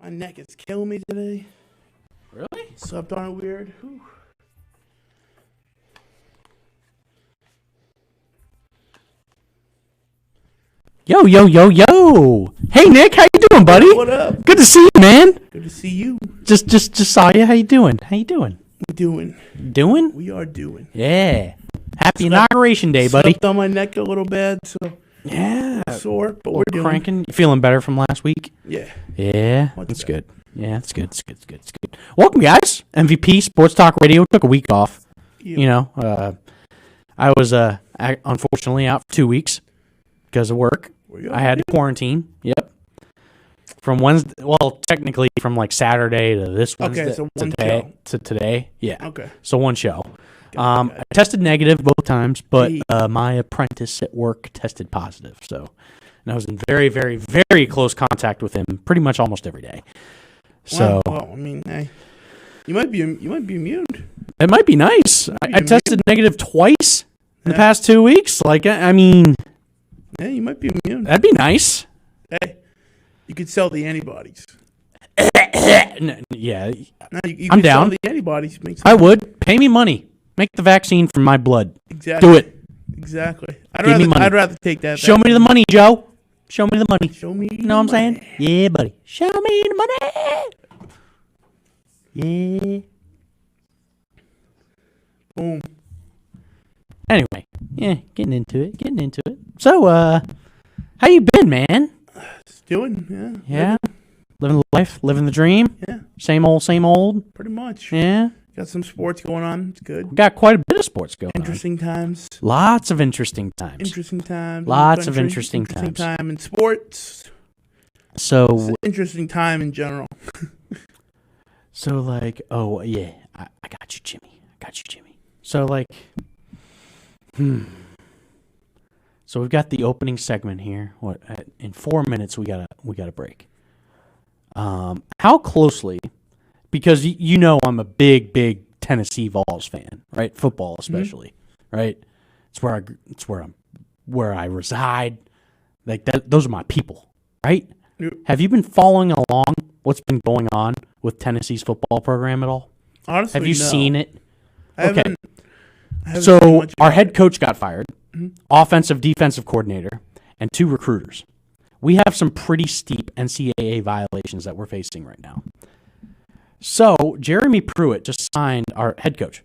My neck is killing me today. Really? Slept on it weird. Whew. Yo, yo, yo, yo. Hey, Nick, how you doing, buddy? What up? Good to see you, man. Good to see you. Just saw you. How you doing? How you doing? We're doing. Doing? We are doing. Yeah. Happy Inauguration Day, buddy. Slept on my neck a little bad, so Yeah. sore, but we're doing. Cranking. You feeling better from last week? Yeah. Yeah. Much That's better. good. Yeah, that's good. That's good. That's good. That's good. Welcome, guys. MVP Sports Talk Radio took a week off. Yeah. You know, I was unfortunately out for 2 weeks because of work. I had to quarantine. Yep. From Wednesday, well, technically from like Saturday to this Wednesday Okay, so one to today. Yeah. Okay. So one show. Got it. I tested negative both times, but my apprentice at work tested positive. So, and I was in very, very, very close contact with him pretty much almost every day. So, well, I mean, hey, you might be immune. it might be nice. I tested negative twice in the past 2 weeks. Like, I mean, Yeah, you might be immune. that'd be nice. Hey, you could sell the antibodies. Yeah, No, you I'm could down. Sell the antibodies. Make I would. Pay me money. Make the vaccine from my blood. Exactly. Do it. Exactly. Give me money. I'd rather take that. Show me the money, Joe. Show me the money. Show me. You know what I'm saying? Yeah, buddy. Show me the money. Yeah. Boom. Anyway, yeah, getting into it. So, how you been, man? Just doing. Yeah. Yeah. Living the life, living the dream. Yeah. Same old. Pretty much. Yeah. Got some sports going on. It's good. We got quite a bit of sports going on. Interesting times. Lots of interesting times. Interesting times. Lots of in the country. interesting times. Time in sports. So, It's an interesting time in general. like, oh, yeah, I got you, Jimmy. So, like, So we've got the opening segment here. In 4 minutes we got a break. How closely? Because you know I'm a big Tennessee Vols fan, right? Football especially, right? It's where I reside. Like that, those are my people, right? Yep. Have you been following along what's been going on with Tennessee's football program at all? Honestly, Have you no. seen it? I haven't seen So much our about head it. coach got fired, offensive, defensive coordinator, and 2 recruiters. We have some pretty steep NCAA violations that we're facing right now. So Jeremy Pruitt just signed our head coach.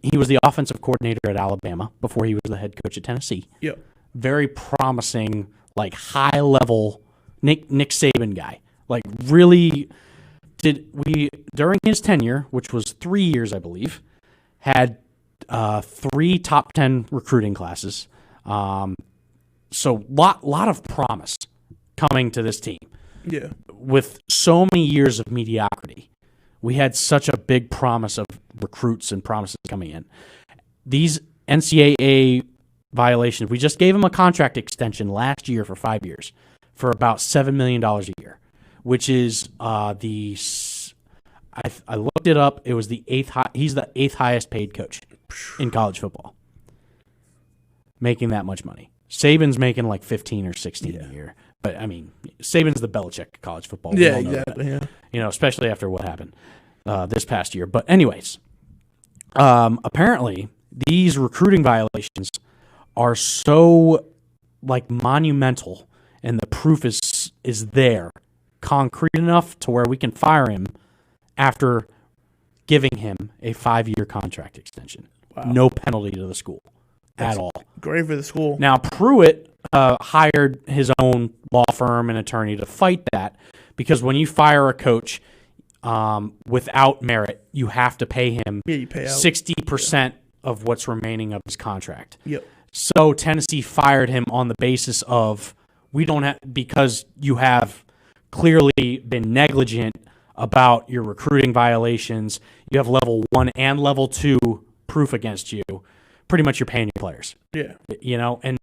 He was the offensive coordinator at Alabama before he was the head coach at Tennessee. Yep. Very promising, like high-level Nick Saban guy. Like really during his tenure, which was 3 years, I believe, had 3 top 10 recruiting classes. So lot of promise coming to this team. Yeah. With so many years of mediocrity, we had such a big promise of recruits and promises coming in. These NCAA violations, we just gave him a contract extension last year for 5 years for about $7 million a year, which is I looked it up. It was the 8th. He's the 8th highest paid coach in college football, making that much money. Saban's making like 15 or 16 a year. But, I mean, Saban's the Belichick of college football. We Yeah, all know exactly. that. Yeah. You know, especially after what happened this past year. But anyways, apparently these recruiting violations are so, like, monumental, and the proof is there, concrete enough to where we can fire him after giving him a 5-year contract extension. Wow. No penalty to the school That's at all. Great for the school. Now, Pruitt hired his own law firm and attorney to fight that, because when you fire a coach without merit, you have to pay him Yeah, you pay out 60% of what's remaining of his contract. Yep. So Tennessee fired him on the basis of because you have clearly been negligent about your recruiting violations. You have level 1 and level 2 proof against you. Pretty much you're paying your players. Yeah. You know, and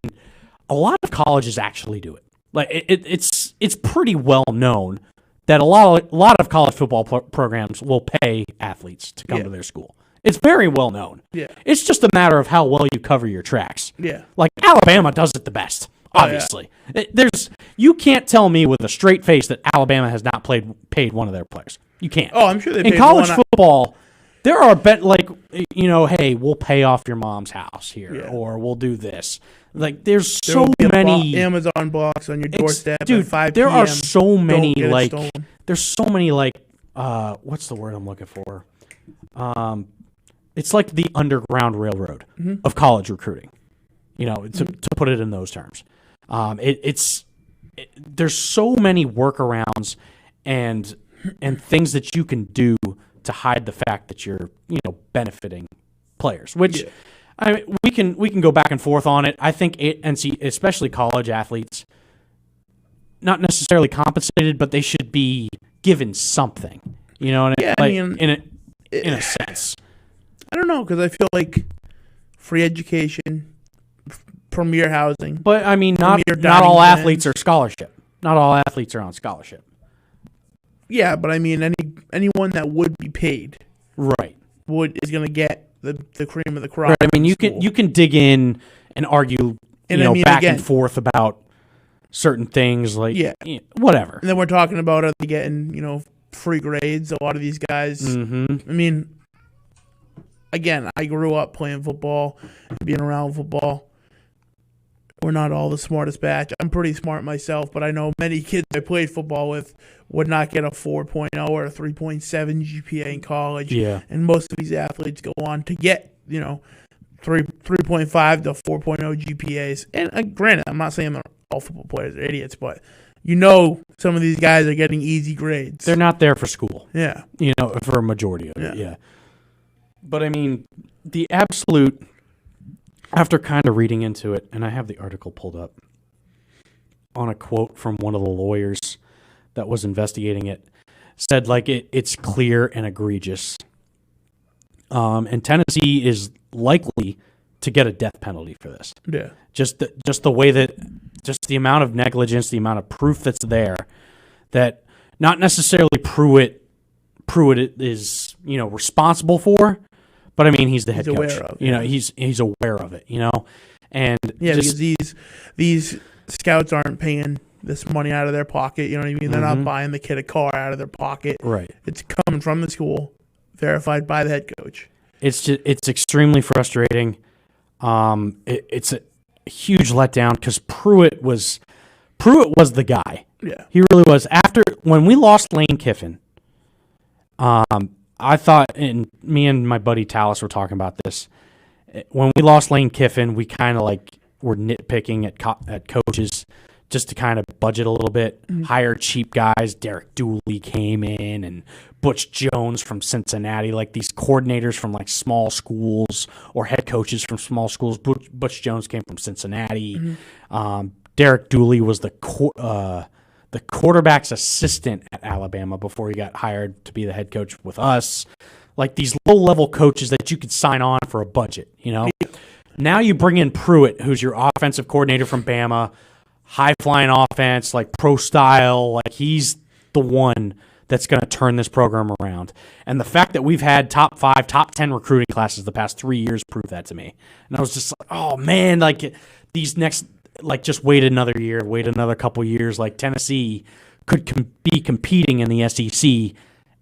a lot of colleges actually do it. Like it's pretty well known that a lot of college football programs will pay athletes to come to their school. It's very well known. Yeah. It's just a matter of how well you cover your tracks. Yeah. Like Alabama does it the best. Obviously, you can't tell me with a straight face that Alabama has not paid one of their players. You can't. Oh, I'm sure they in paid college one. football. There are hey, we'll pay off your mom's house here, or we'll do this. Like, there's so many Amazon blocks on your doorstep. Dude, at 5 there p.m. are so many Don't get it stolen. there's so many what's the word I'm looking for? It's like the Underground Railroad of college recruiting. To put it in those terms. There's so many workarounds and things that you can do to hide the fact that you're benefiting players, which I mean, we can go back and forth on it. I think especially college athletes, not necessarily compensated, but they should be given something. In a sense. I don't know, because I feel like free education, premier housing. But I mean, not all athletes are scholarship. Not all athletes are on scholarship. Yeah, but I mean, anyone that would be paid, right, is going to get the cream of the crop. Right. I mean, you can dig in and argue, back and forth about certain things, like whatever. And then we're talking about, are they getting free grades? A lot of these guys. Mm-hmm. I mean, again, I grew up playing football, being around football. We're not all the smartest batch. I'm pretty smart myself, but I know many kids I played football with would not get a 4.0 or a 3.7 GPA in college. Yeah. And most of these athletes go on to get, 3.5 to 4.0 GPAs. And granted, I'm not saying all football players are idiots, but some of these guys are getting easy grades. They're not there for school. Yeah. For a majority of it, yeah. But I mean, the absolute... After kind of reading into it, and I have the article pulled up on a quote from one of the lawyers that was investigating it, said it's clear and egregious. And Tennessee is likely to get a death penalty for this. Yeah. Just the way just the amount of negligence, the amount of proof that's there, that not necessarily Pruitt is responsible for. But I mean, he's the head coach. Aware of, he's aware of it. And because these scouts aren't paying this money out of their pocket. You know what I mean? They're not buying the kid a car out of their pocket. Right. It's coming from the school, verified by the head coach. It's extremely frustrating. It's a huge letdown because Pruitt was the guy. Yeah, he really was. When we lost Lane Kiffin, I thought, and me and my buddy Talis were talking about this, when we lost Lane Kiffin, we kind of were nitpicking at coaches just to kind of budget a little bit, hire cheap guys. Derek Dooley came in, and Butch Jones from Cincinnati, these coordinators from small schools or head coaches from small schools. Butch Jones came from Cincinnati. Derek Dooley was the quarterback's assistant at Alabama before he got hired to be the head coach with us. These low-level coaches that you could sign on for a budget, Now you bring in Pruitt, who's your offensive coordinator from Bama, high-flying offense, pro style. He's the one that's going to turn this program around. And the fact that we've had top 5, top 10 recruiting classes the past 3 years proved that to me. And I was just oh, man, these next – just wait another year, wait another couple years. Tennessee could be competing in the SEC,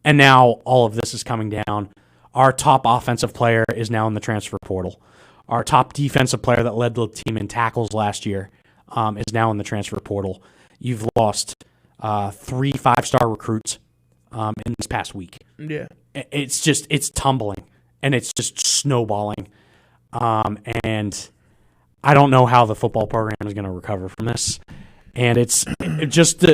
and now all of this is coming down. Our top offensive player is now in the transfer portal. Our top defensive player that led the team in tackles last year is now in the transfer portal. You've lost 3 5-star recruits in this past week. Yeah, it's tumbling, and it's just snowballing, and I don't know how the football program is going to recover from this. And it's just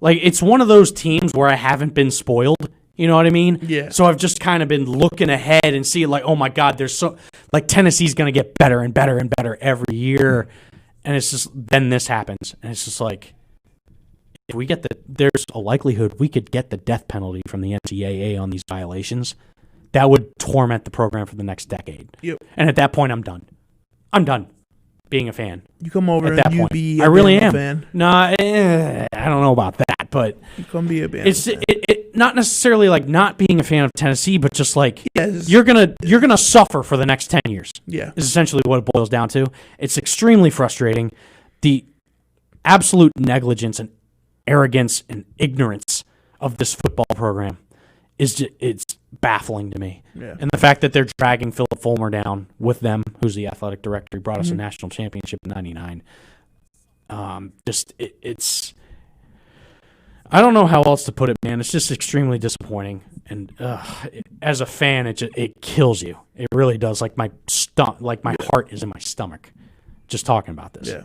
it's one of those teams where I haven't been spoiled. You know what I mean? Yeah. So I've just kind of been looking ahead and see oh my God, there's Tennessee's going to get better and better and better every year. And it's just, then this happens. And it's just if we get there's a likelihood we could get the death penalty from the NCAA on these violations. That would torment the program for the next decade. Yep. And at that point, I'm done. I'm done being a fan. You come over at that and you point. be I really am. fan. No, I don't know about that, but you come be a Bama it's fan. It not necessarily not being a fan of Tennessee, but just yes. you're gonna suffer for the next 10 years. Yeah, is essentially what it boils down to. It's extremely frustrating. the absolute negligence and arrogance and ignorance of this football program it's baffling to me. Yeah. And the fact that they're dragging Philip Fulmer down with them, who's the athletic director, he brought us a national championship in '99. It's I don't know how else to put it, man. It's just extremely disappointing, and as a fan, it kills you. It really does. Like my heart is in my stomach just talking about this. Yeah.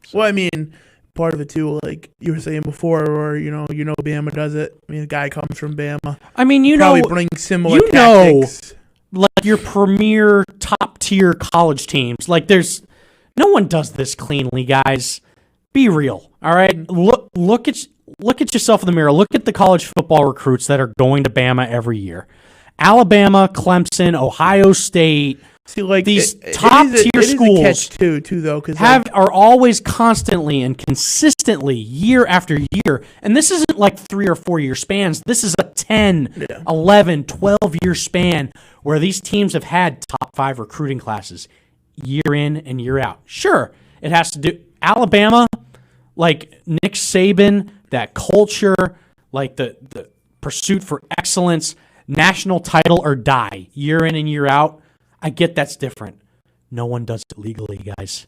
So. Well, I mean, part of it too, like you were saying before, or Bama does it. I mean, the guy comes from Bama. I mean, probably brings similar tactics. Like your premier top tier college teams. Like no one does this cleanly, guys. Be real, all right? Look at yourself in the mirror. Look at the college football recruits that are going to Bama every year. Alabama, Clemson, Ohio State. See, like these top tier schools catch too though, because are always constantly and consistently year after year. And this isn't like 3 or 4 year spans. This is a 10, 11, 12 year span where these teams have had top 5 recruiting classes year in and year out. Sure, it has to do Alabama, like Nick Saban, that culture, like the pursuit for excellence, national title or die, year in and year out. I get that's different. No one does it legally, guys.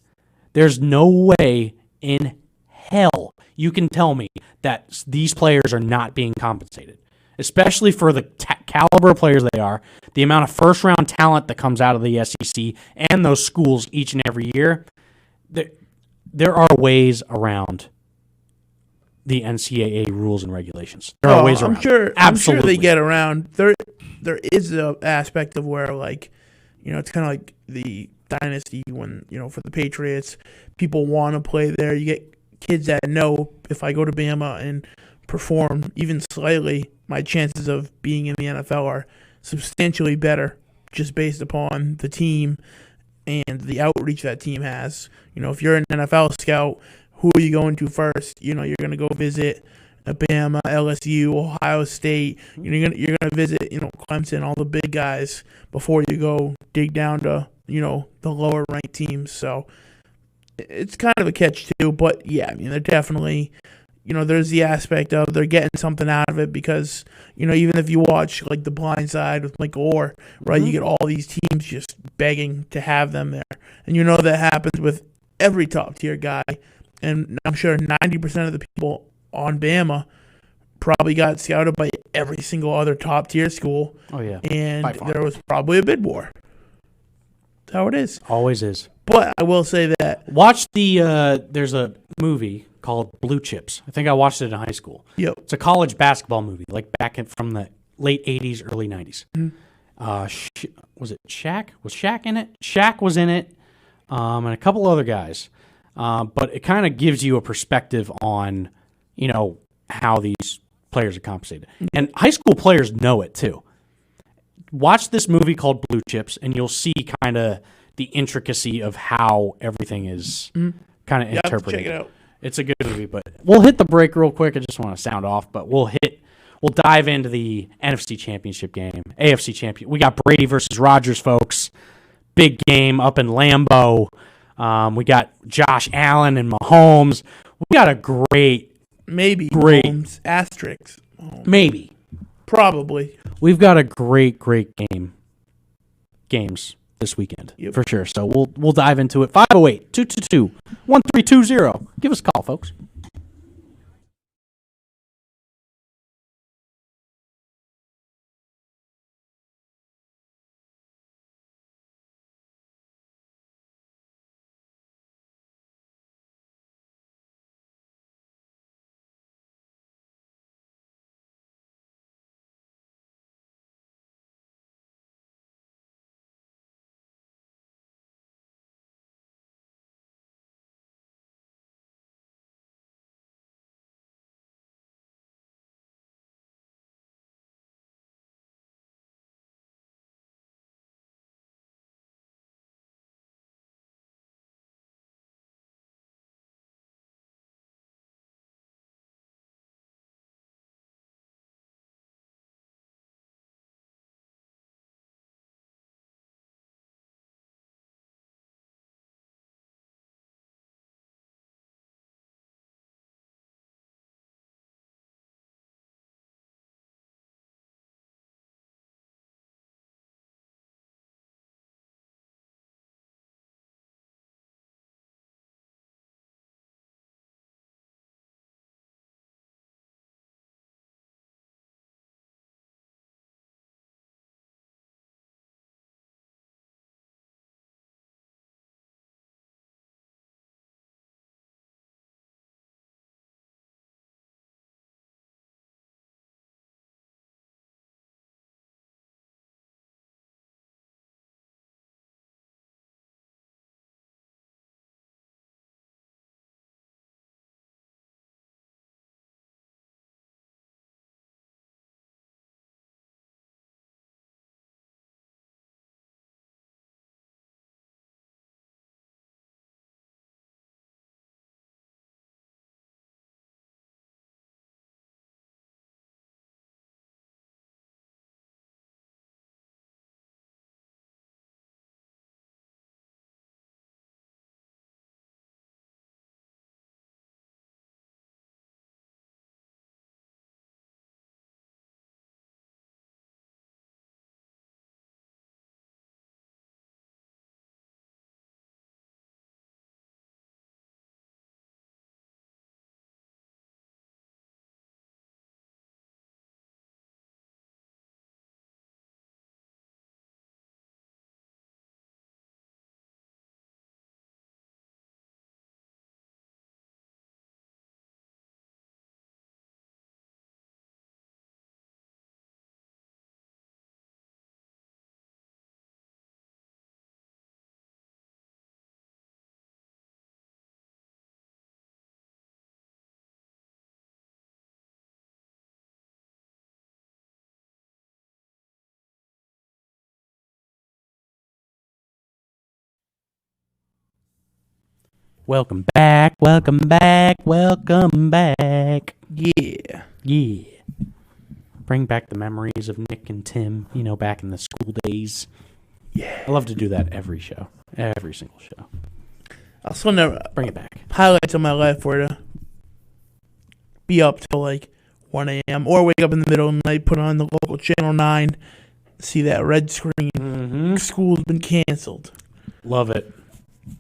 There's no way in hell you can tell me that these players are not being compensated, especially for the caliber of players they are, the amount of first-round talent that comes out of the SEC and those schools each and every year. There are ways around the NCAA rules and regulations. There are ways around. I'm sure they get around. There is an aspect of where, like, it's kind of like the dynasty when, for the Patriots, people want to play there. You get kids that know if I go to Bama and perform even slightly, my chances of being in the NFL are substantially better just based upon the team and the outreach that team has. If you're an NFL scout, who are you going to first? You're going to go visit Bama, LSU, Ohio State. You're going to visit, Clemson, all the big guys before you go dig down to, the lower ranked teams. So it's kind of a catch-22, but yeah, I mean, they're definitely, there's the aspect of they're getting something out of it because, even if you watch like The Blind Side with Michael Orr, right, you get all these teams just begging to have them there. And that happens with every top-tier guy. And I'm sure 90% of the people on Bama probably got scouted by every single other top-tier school. Oh, yeah. And there was probably a bid war. That's how it is. Always is. But I will say that. Watch there's a movie called Blue Chips. I think I watched it in high school. Yep. It's a college basketball movie, like from the late 80s, early 90s. Mm-hmm. Was it Shaq? Was Shaq in it? Shaq was in it, and a couple other guys. But it kind of gives you a perspective on, how these players are compensated. And high school players know it too. Watch this movie called Blue Chips, and you'll see kind of the intricacy of how everything is kind of interpreted. Check it out. It's a good movie, but we'll hit the break real quick. I just want to sound off, but we'll dive into the NFC Championship game, AFC Champion. We got Brady versus Rodgers, folks. Big game up in Lambeau. We got Josh Allen and Mahomes. We got a great Mahomes, asterisk. Mahomes. Maybe. Probably. We've got a great games this weekend, for sure. So we'll dive into it. 508-222-1320. Give us a call, folks. Welcome back, welcome back, welcome back. Yeah. Yeah. Bring back the memories of Nick and Tim, back in the school days. Yeah. I love to do that every show, every single show. I'll still never bring it back. Highlights of my life were to be up till like 1 a.m. or wake up in the middle of the night, put on the local Channel 9, see that red screen. Mm-hmm. School's been canceled. Love it.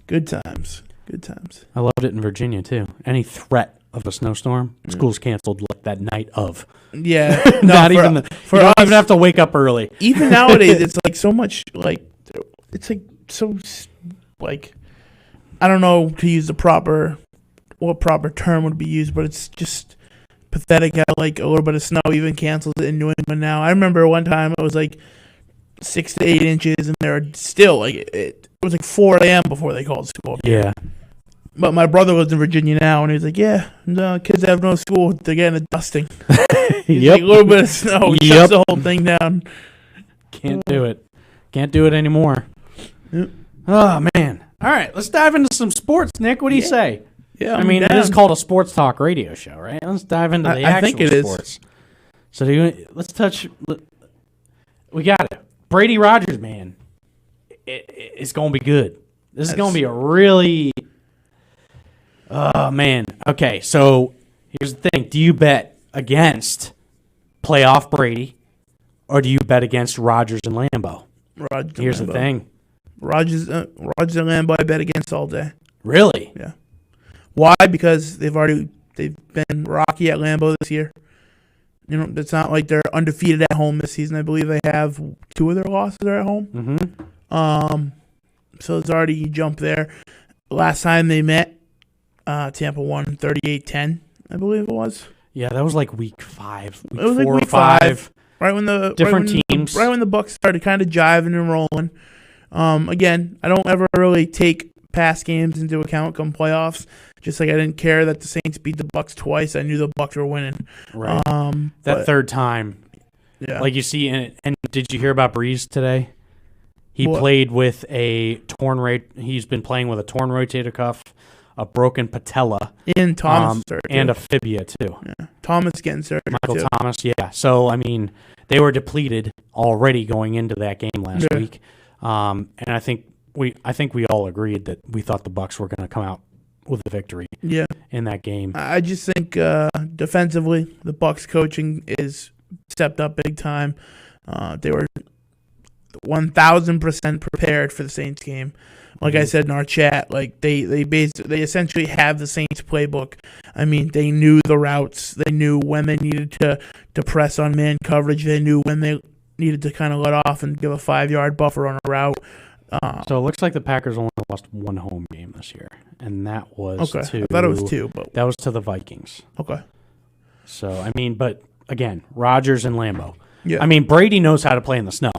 Good times. Good times. I loved it in Virginia, too. Any threat of a snowstorm, school's canceled like that night of. Yeah. Not even you don't even have to wake up early. Even nowadays, it's like so much, like, it's like so, like, I don't know to use what proper term would be used, but it's just pathetic how, like, a little bit of snow even cancels it in New England now. I remember one time it was like 6 to 8 inches, and they're still, like, it was like 4 a.m. before they called school. Yeah. But my brother lives in Virginia now, and he's like, yeah, no, kids have no school. They're getting a dusting. Yep. Like, a little bit of snow shuts the whole thing down. Can't do it. Can't do it anymore. Yep. Oh, man. All right, let's dive into some sports, Nick. What do you say? Yeah, I mean, it is called a sports talk radio show, right? Let's dive into the actual think it sports. Is. So let's touch. We got it. Brady Rogers, man. It's going to be good. This is going to be a really. Oh, man. Okay, so here's the thing. Do you bet against playoff Brady, or do you bet against Rodgers and Lambeau? Here's the thing. Rodgers and Lambeau I bet against all day. Really? Yeah. Why? Because they've been rocky at Lambeau this year. It's not like they're undefeated at home this season. I believe they have 2 of their losses are at home. Mm-hmm. So there's already a jump there. Last time they met, Tampa won 38-10, I believe it was. Yeah, that was like week 5. It was like week week 5. Right when the teams. Right when the Bucs started kind of jiving and rolling. Again, I don't ever really take past games into account come playoffs. Just like I didn't care that the Saints beat the Bucs twice. I knew the Bucs were winning. Right. That third time. Yeah. Like you see, and did you hear about Breeze today? He played with a he's been playing with a torn rotator cuff, a broken patella, and Thomas and a fibia too. Yeah. Thomas getting surgery. Michael Thomas, yeah. So I mean, they were depleted already going into that game last week, and I think we all agreed that we thought the Bucs were going to come out with a victory. Yeah. In that game, I just think defensively, the Bucs coaching is stepped up big time. They were 1,000% prepared for the Saints game. Like I said in our chat, like they essentially have the Saints playbook. I mean, they knew the routes. They knew when they needed to press on man coverage. They knew when they needed to kind of let off and give a 5-yard buffer on a route. So it looks like the Packers only lost 1 home game this year, and that was to. I thought it was 2, but that was to the Vikings. Okay. So I mean, but again, Rodgers and Lambeau. Yeah. I mean, Brady knows how to play in the snow.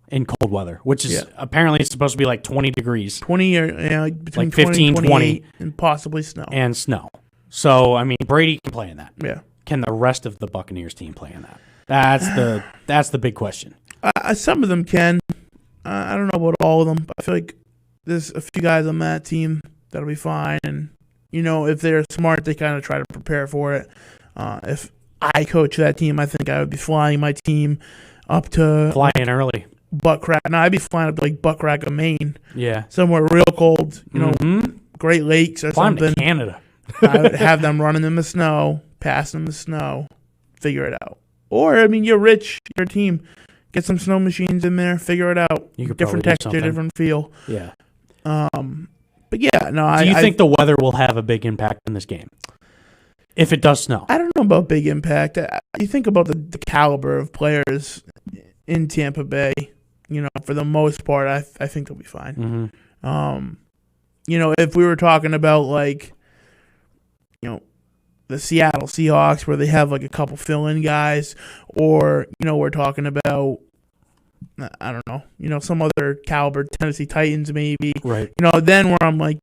In cold weather, which is apparently it's supposed to be like 20 degrees. 20 or between like 15, 20 and possibly snow. And snow. So, I mean, Brady can play in that. Yeah. Can the rest of the Buccaneers team play in that? That's the big question. Some of them can. I don't know about all of them, but I feel like there's a few guys on that team that'll be fine. And, if they're smart, they kind of try to prepare for it. If I coach that team, I think I would be flying my team up to... Fly in early. Butt Crack. No, I'd be flying up to like Butt Crack, Maine. Yeah. Somewhere real cold, Great Lakes or something. To Canada. I would have them running in the snow, passing the snow, figure it out. Or, I mean, you're rich, your team. Get some snow machines in there, figure it out. You could different texture, different feel. Yeah. But yeah, no, Do you think the weather will have a big impact in this game? If it does snow? I don't know about big impact. You think about the caliber of players in Tampa Bay. For the most part, I think they'll be fine. Mm-hmm. If we were talking about like, the Seattle Seahawks where they have like a couple fill-in guys, or we're talking about, I don't know, some other caliber Tennessee Titans maybe. Right. Then where I'm like,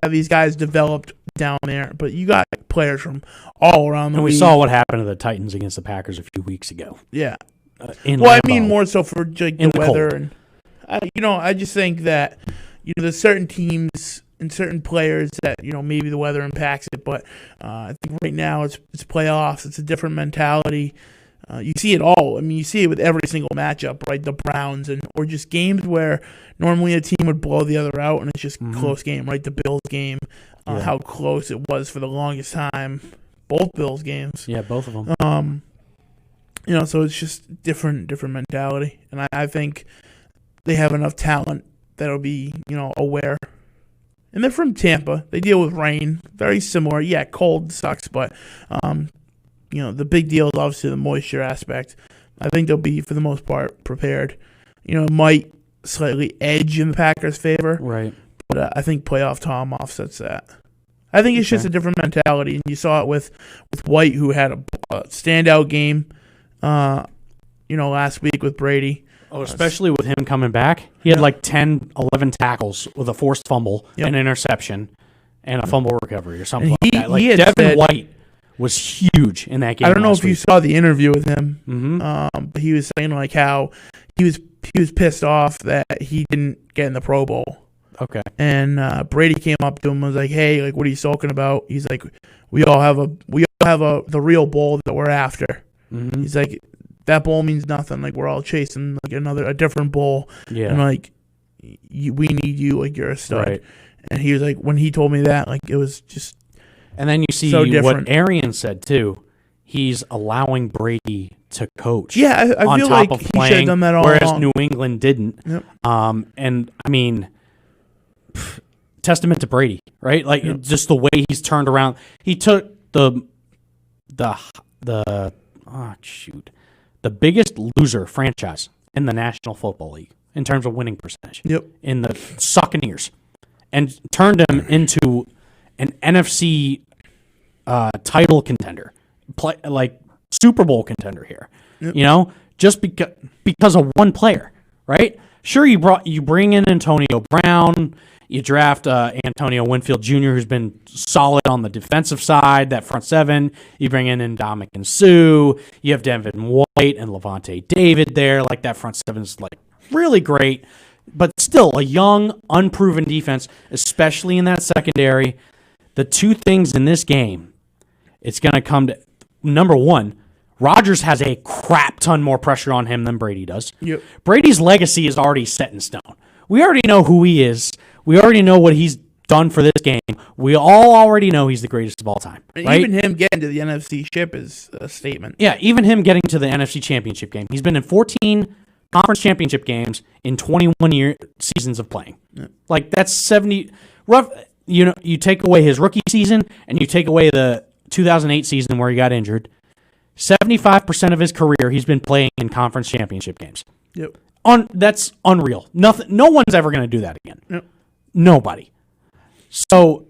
these guys developed down there, but you got players from all around the league. And we saw what happened to the Titans against the Packers a few weeks ago. Yeah. I mean more so for like, the weather cold. And I just think that there's certain teams in certain players that maybe the weather impacts it, but I think right now it's playoffs. It's a different mentality. You see it all. I mean, you see it with every single matchup, right? The Browns or just games where normally a team would blow the other out, and it's just close game, right? The Bills game, how close it was for the longest time. Both Bills games. Yeah, both of them. So it's just different mentality, and I think they have enough talent that'll be aware. And they're from Tampa. They deal with rain, very similar. Yeah, cold sucks, but the big deal is obviously the moisture aspect. I think they'll be, for the most part, prepared. It might slightly edge in the Packers' favor. Right. But I think playoff Tom offsets that. I think it's just a different mentality. And you saw it with White, who had a standout game, last week with Brady. Oh, especially with him coming back. He had like 10, 11 tackles with a forced fumble, an interception, and a fumble recovery or something like that. Like Devin White was huge in that game. I don't know if you saw the interview with him, but he was saying like how he was pissed off that he didn't get in the Pro Bowl. Okay. And Brady came up to him and was like, "Hey, like, what are you talking about?" He's like, "We all have the real bowl that we're after." Mm-hmm. He's like, "That bowl means nothing. Like, we're all chasing like a different bowl." Yeah. And like, we need you. Like, you're a stud. Right. And he was like, when he told me that, like, it was just. And then you see so what Arian said too. He's allowing Brady to coach. Yeah, I feel like he should have done that all whereas along. New England didn't. Yep. And I mean, testament to Brady, right? Like just the way he's turned around. He took the biggest loser franchise in the National Football League in terms of winning percentage. Yep. In the Succaneers, and turned them into an NFC title contender, like Super Bowl contender here. Yep. Just because of one player, right? Sure, you bring in Antonio Brown, you draft Antonio Winfield Jr., who's been solid on the defensive side, that front seven. You bring in Ndamukong Suh. You have Devin White and Levante David there. Like, that front seven is like really great, but still a young, unproven defense, especially in that secondary. The two things in this game, it's going to come to, number one, Rodgers has a crap ton more pressure on him than Brady does. Yep. Brady's legacy is already set in stone. We already know who he is. We already know what he's done for this game. We all already know he's the greatest of all time. Right? Even him getting to the NFC chip is a statement. Yeah, even him getting to the NFC championship game. He's been in 14 conference championship games in 21 seasons of playing. Yep. Like, that's 70 rough. You take away his rookie season and you take away the 2008 season where he got injured. 75% of his career he's been playing in conference championship games. Yep. That's unreal. No one's ever going to do that again. Yep. Nobody. So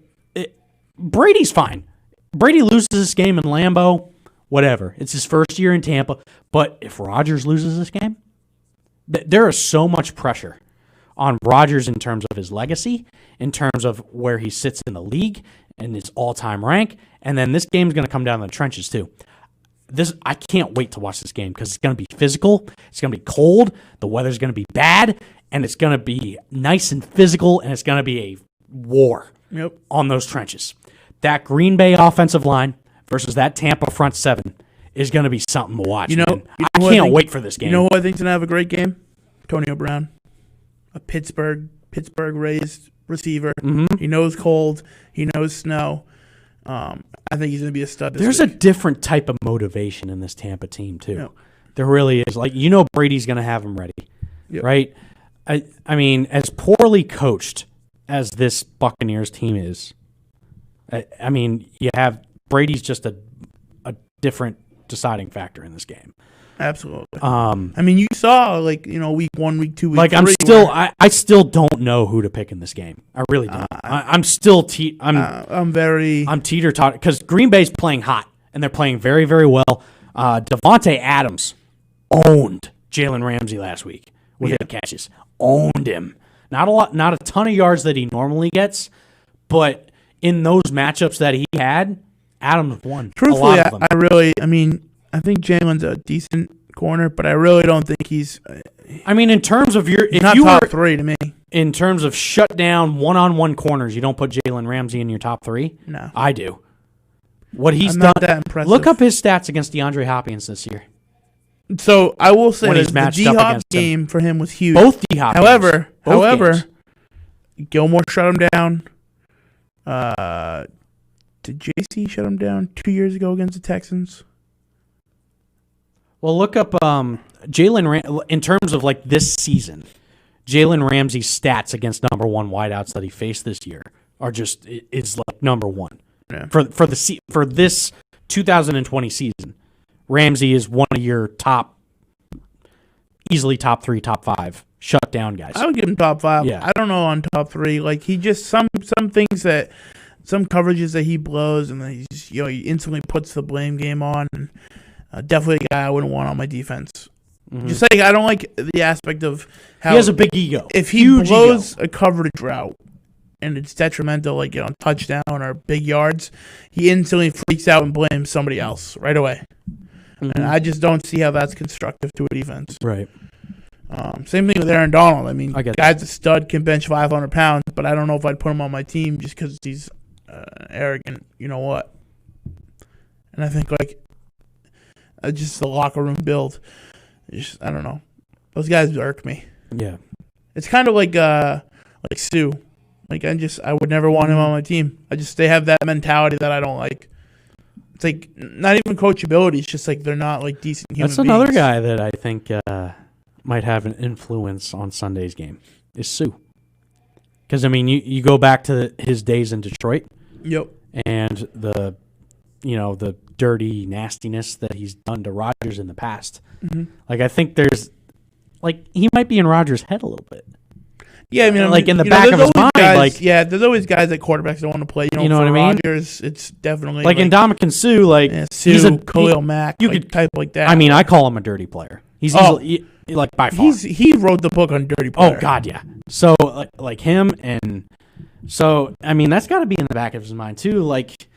Brady's fine. Brady loses this game in Lambeau, whatever. It's his first year in Tampa. But if Rodgers loses this game, there is so much pressure on Rodgers in terms of his legacy, in terms of where he sits in the league and his all-time rank. And then this game's going to come down in the trenches too. I can't wait to watch this game because it's going to be physical. It's going to be cold. The weather's going to be bad, and it's going to be nice and physical, and it's going to be a war on those trenches. That Green Bay offensive line versus that Tampa front seven is going to be something to watch. I can't wait for this game. You know who I think's going to have a great game? Antonio Brown, a Pittsburgh raised receiver. Mm-hmm. He knows cold. He knows snow. I think he's going to be a stud this There's week. a different type of motivation in this Tampa team, too. Yep. There really is. Like, Brady's going to have him ready, right? I mean, as poorly coached as this Buccaneers team is, I mean, you have Brady's just a different deciding factor in this game. Absolutely. I mean, you saw week 1, week 2, week 3. Like, I still don't know who to pick in this game. I really don't. I'm still I'm teeter-totter because Green Bay's playing hot and they're playing very, very well. Devontae Adams owned Jalen Ramsey last week with his catches. Owned him. Not a ton of yards that he normally gets, but in those matchups that he had, Adams won. Truthfully, a lot of them. I think Jalen's a decent corner, but I really don't think he's I mean, in terms of He's not top three to me. In terms of shut down one-on-one corners, you don't put Jalen Ramsey in your top three? No. I do. What he's I'm done. not that impressive. Look up his stats against DeAndre Hopkins this year. So I will say When that he's the matched up D-Hop against him. game for him was huge. Both D-Hop games. However, Both games. Gilmore shut him down. Did JC shut him down 2 years ago against the Texans? Well, look up in terms of like this season, Jalen Ramsey's stats against number one wideouts that he faced this year are just is like number one. Yeah. For this 2020 season. Ramsey is one of your easily top 3, top 5 shut down guys. I would give him top 5. Yeah. I don't know on top 3. Like he just some things that some coverages that he blows, and then he instantly puts the blame game on. And, definitely a guy I wouldn't want on my defense. Mm-hmm. Just like I don't like the aspect of how he has a big ego. If he blows a coverage route and it's detrimental, like touchdown or big yards, he instantly freaks out and blames somebody else right away. Mm-hmm. And I just don't see how that's constructive to a defense. Right. Same thing with Aaron Donald. I mean, guy's a stud, can bench 500 pounds, but I don't know if I'd put him on my team just because he's arrogant. You know what? And I think just the locker room build. I don't know. Those guys irk me. Yeah. It's kind of like Sue. Like I would never want him on my team. They have that mentality that I don't like. It's like not even coachability. It's just like they're not like decent human beings. That's another guy that I think might have an influence on Sunday's game is Sue. Because I mean, you go back to his days in Detroit. Yep. And the dirty nastiness that he's done to Rodgers in the past. Mm-hmm. Like I think there's he might be in Rodgers' head a little bit. Yeah, I mean, in the back of his mind, guys, there's always guys at quarterbacks that want to play. You know what I mean? Rodgers, it's definitely in Ndamukong Suh, he's a Khalil Mack, type like that. I mean, I call him a dirty player. He's easily, by far. He wrote the book on dirty player. Oh God, yeah. So like him, and so I mean that's got to be in the back of his mind too. Like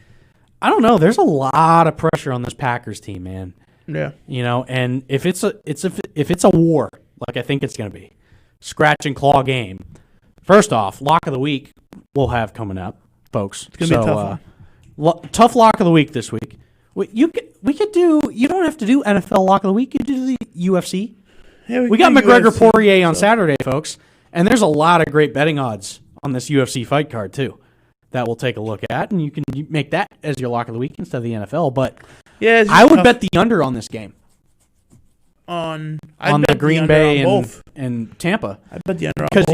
I don't know, there's a lot of pressure on this Packers team, man. Yeah. And if it's a war, like I think it's going to be. Scratch and claw game. First off, lock of the week we'll have coming up, folks. It's gonna be a tough one. Tough lock of the week this week. We could do. You don't have to do NFL lock of the week. You do the UFC. Yeah, we got McGregor Poirier on Saturday, folks, and there's a lot of great betting odds on this UFC fight card too. That we'll take a look at, and you can make that as your lock of the week instead of the NFL. But I would bet the under on this game. On the Green Bay and Tampa. I bet the under on both.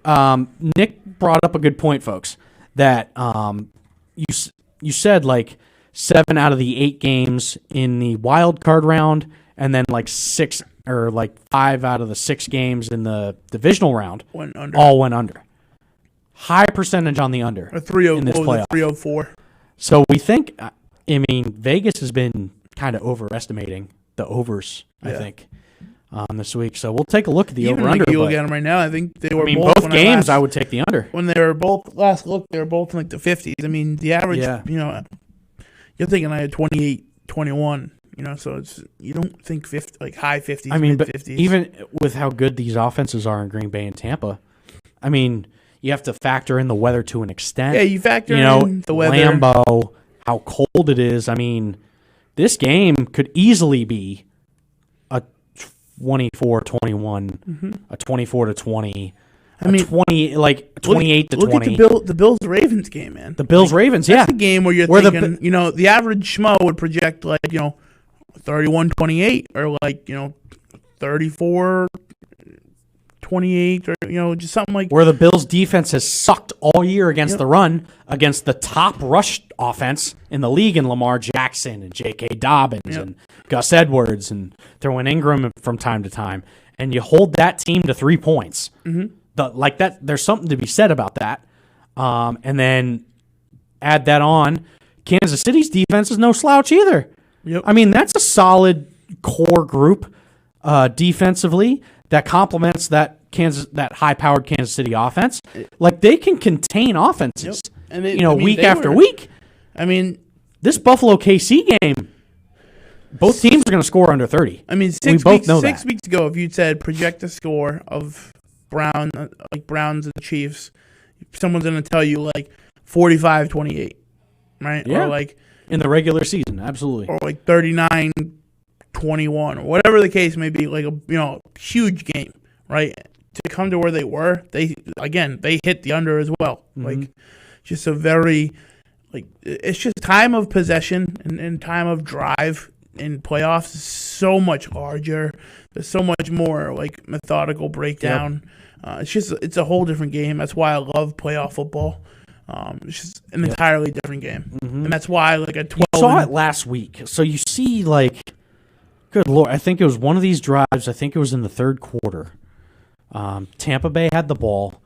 Because Nick brought up a good point, folks, that you said like 7 out of the 8 games in the wild card round, and then like 6 or like 5 out of the 6 games in the divisional round all went under. High percentage on the under. A 3-0 in this playoff. 304. So we think, Vegas has been kind of overestimating the overs, I think, this week. So we'll take a look at the over-under. Even you look at them right now, I think they were both games I would take the under. When they were both, last look, they were both in like the 50s. I mean, the average, you're thinking I had 28, 21, so it's, you don't think 50, like high 50s, mid-50s. But even with how good these offenses are in Green Bay and Tampa, you have to factor in the weather to an extent. Yeah, you factor in the weather. Lambeau, how cold it is. This game could easily be a 24-21, a 24-20, 28-20. Look at the Bills-Ravens game, man. The Bills-Ravens, That's the game where you're thinking, the average schmo would project 31-28 or 34-28 or just something like. Where the Bills' defense has sucked all year against the run, against the top rush offense in the league in Lamar Jackson and J.K. Dobbins and Gus Edwards and throwing Ingram from time to time, and you hold that team to 3 points. Mm-hmm. There's something to be said about that. And then add that on, Kansas City's defense is no slouch either. Yep. That's a solid core group defensively that complements that high-powered Kansas City offense. They can contain offenses, and week after week. This Buffalo KC game, Both teams are going to score under 30. I mean, we both know that. 6 weeks ago, if you'd said project a score of Browns and the Chiefs, someone's going to tell you like 45-28, right? Yeah. Or like in the regular season, absolutely. Or like 39-21, or whatever the case may be, like a huge game, right? To come to where they were, they hit the under as well. Like, just a very, like, it's just time of possession and time of drive in playoffs is so much larger. There's so much more like methodical breakdown. It's a whole different game. That's why I love playoff football. It's just an entirely different game, and that's why like a 12. You saw it last week, so you see like, good Lord, I think it was one of these drives. I think it was in the third quarter. Tampa Bay had the ball.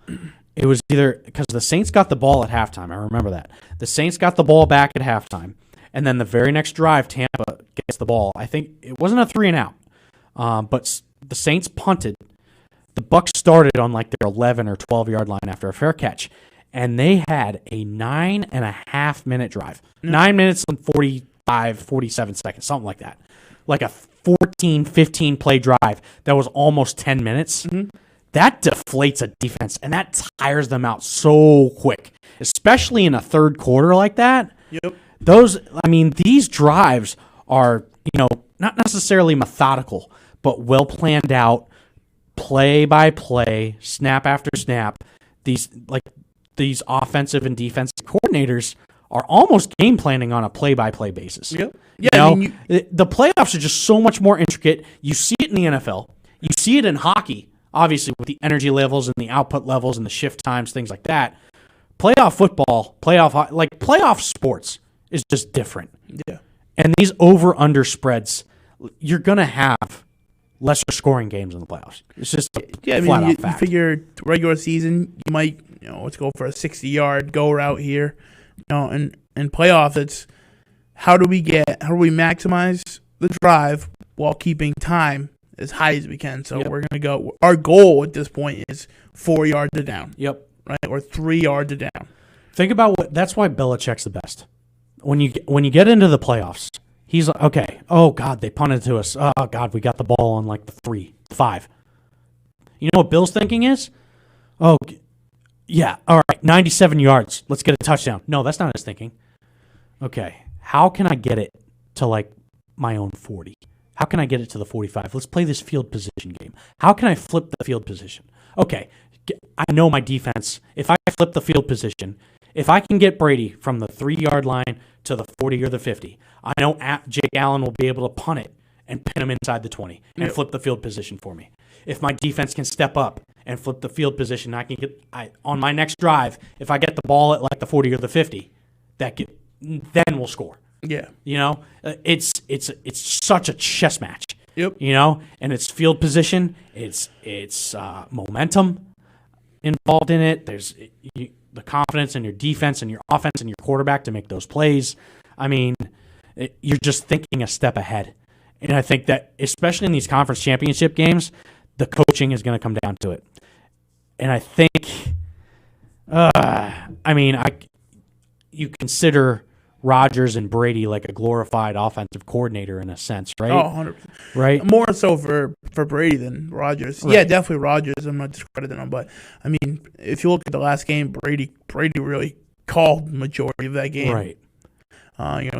It was either because the Saints got the ball at halftime. I remember that. The Saints got the ball back at halftime. And then the very next drive, Tampa gets the ball. I think it wasn't a 3-and-out, but the Saints punted. The Bucs started on like their 11 or 12-yard line after a fair catch. And they had a 9.5-minute drive. 9 minutes and 47 seconds, something like that. Like a 14, 15-play drive that was almost 10 minutes. That deflates a defense, and that tires them out so quick, especially in a third quarter like that. Yep. These drives are, not necessarily methodical, but well planned out, play by play, snap after snap. These offensive and defensive coordinators are almost game planning on a play by play basis. Yep. The playoffs are just so much more intricate. You see it in the NFL. You see it in hockey, obviously with the energy levels and the output levels and the shift times, things like that. Playoff football, playoff sports is just different. Yeah. And these over-under spreads, you're going to have lesser scoring games in the playoffs. It's just flat out fact. You figure regular season, you might, let's go for a 60-yard go route here. And in playoffs, it's how do we maximize the drive while keeping time as high as we can. So we're going to go, our goal at this point is 4 yards to down. Yep. Right? Or 3 yards to down. Think about that's why Belichick's the best. When you get into the playoffs, he's like, okay, oh, God, they punted to us. Oh, God, we got the ball on like the 3, 5. You know what Bill's thinking is? Oh, yeah, all right, 97 yards. Let's get a touchdown. No, that's not his thinking. Okay, how can I get it to like my own 40? How can I get it to the 45? Let's play this field position game. How can I flip the field position? Okay, I know my defense. If I flip the field position, if I can get Brady from the 3-yard line to the 40 or the 50, I know Jake Allen will be able to punt it and pin him inside the 20 and flip the field position for me. If my defense can step up and flip the field position, I can on my next drive, if I get the ball at like the 40 or the 50, then we'll score. Yeah. It's such a chess match. Yep. And it's field position, it's momentum involved in it. There's the confidence in your defense and your offense and your quarterback to make those plays. I mean, you're just thinking a step ahead. And I think that, especially in these conference championship games, the coaching is going to come down to it. And I think, you consider Rodgers and Brady like a glorified offensive coordinator in a sense, right? Oh, 100%. Right? More so for Brady than Rodgers. Right. Yeah, definitely Rodgers. I'm not discrediting him, but I mean, if you look at the last game, Brady really called the majority of that game. Right.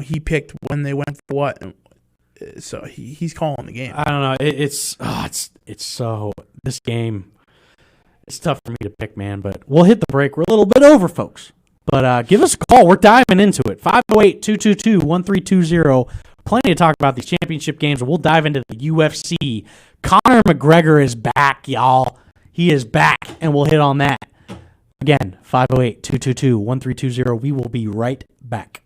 He picked when they went for what, so he's calling the game. I don't know. It's so, this game, it's tough for me to pick, man, but we'll hit the break. We're a little bit over, folks. But give us a call. We're diving into it. 508-222-1320. Plenty to talk about these championship games. We'll dive into the UFC. Conor McGregor is back, y'all. He is back, and we'll hit on that. Again, 508-222-1320. We will be right back.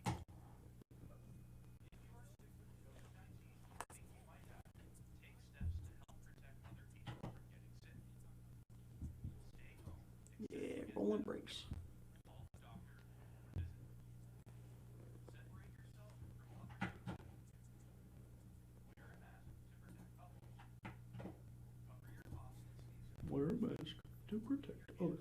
Yeah, rolling brakes. Wear a mask to protect others.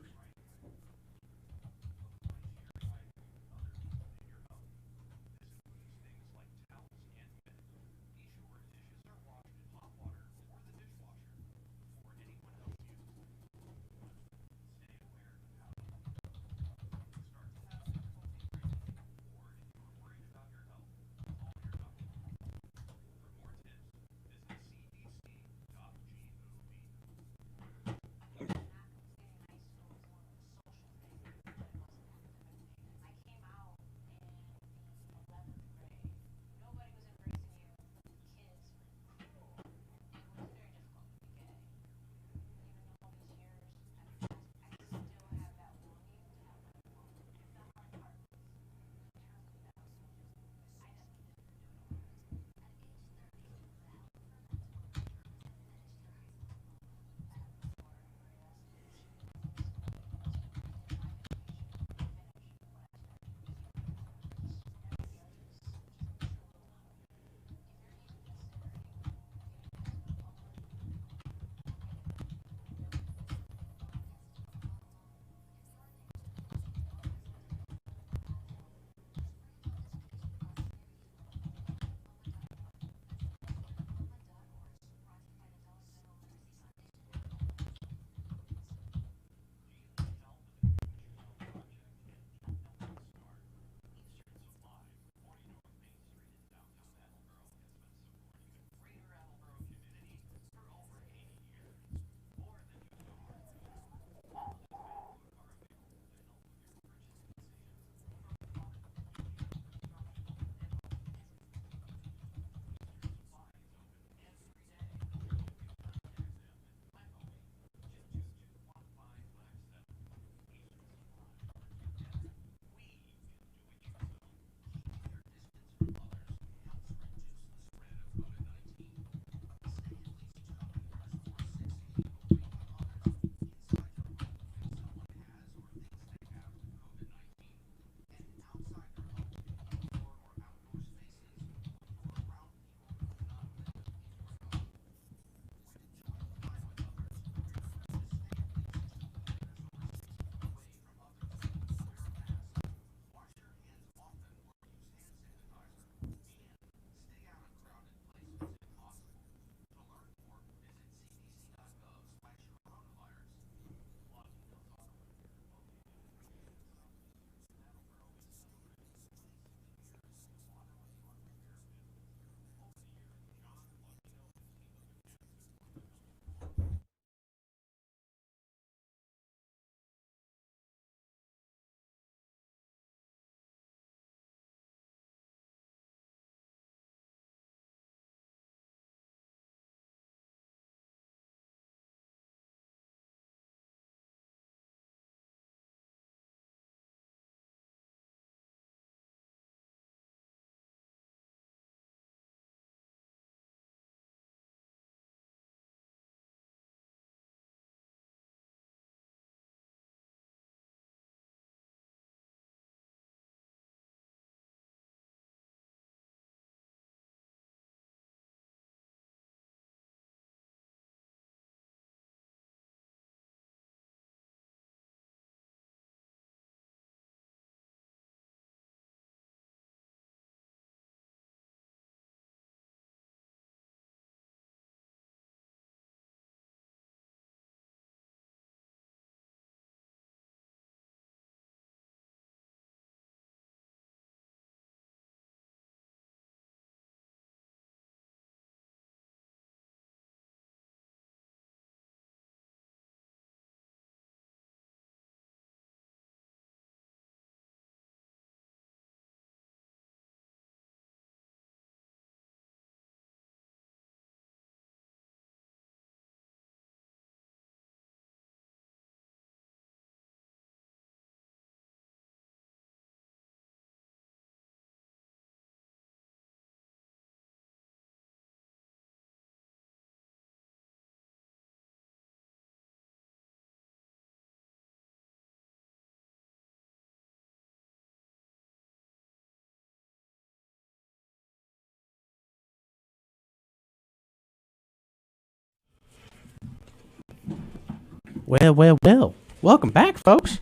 Well. Welcome back, folks.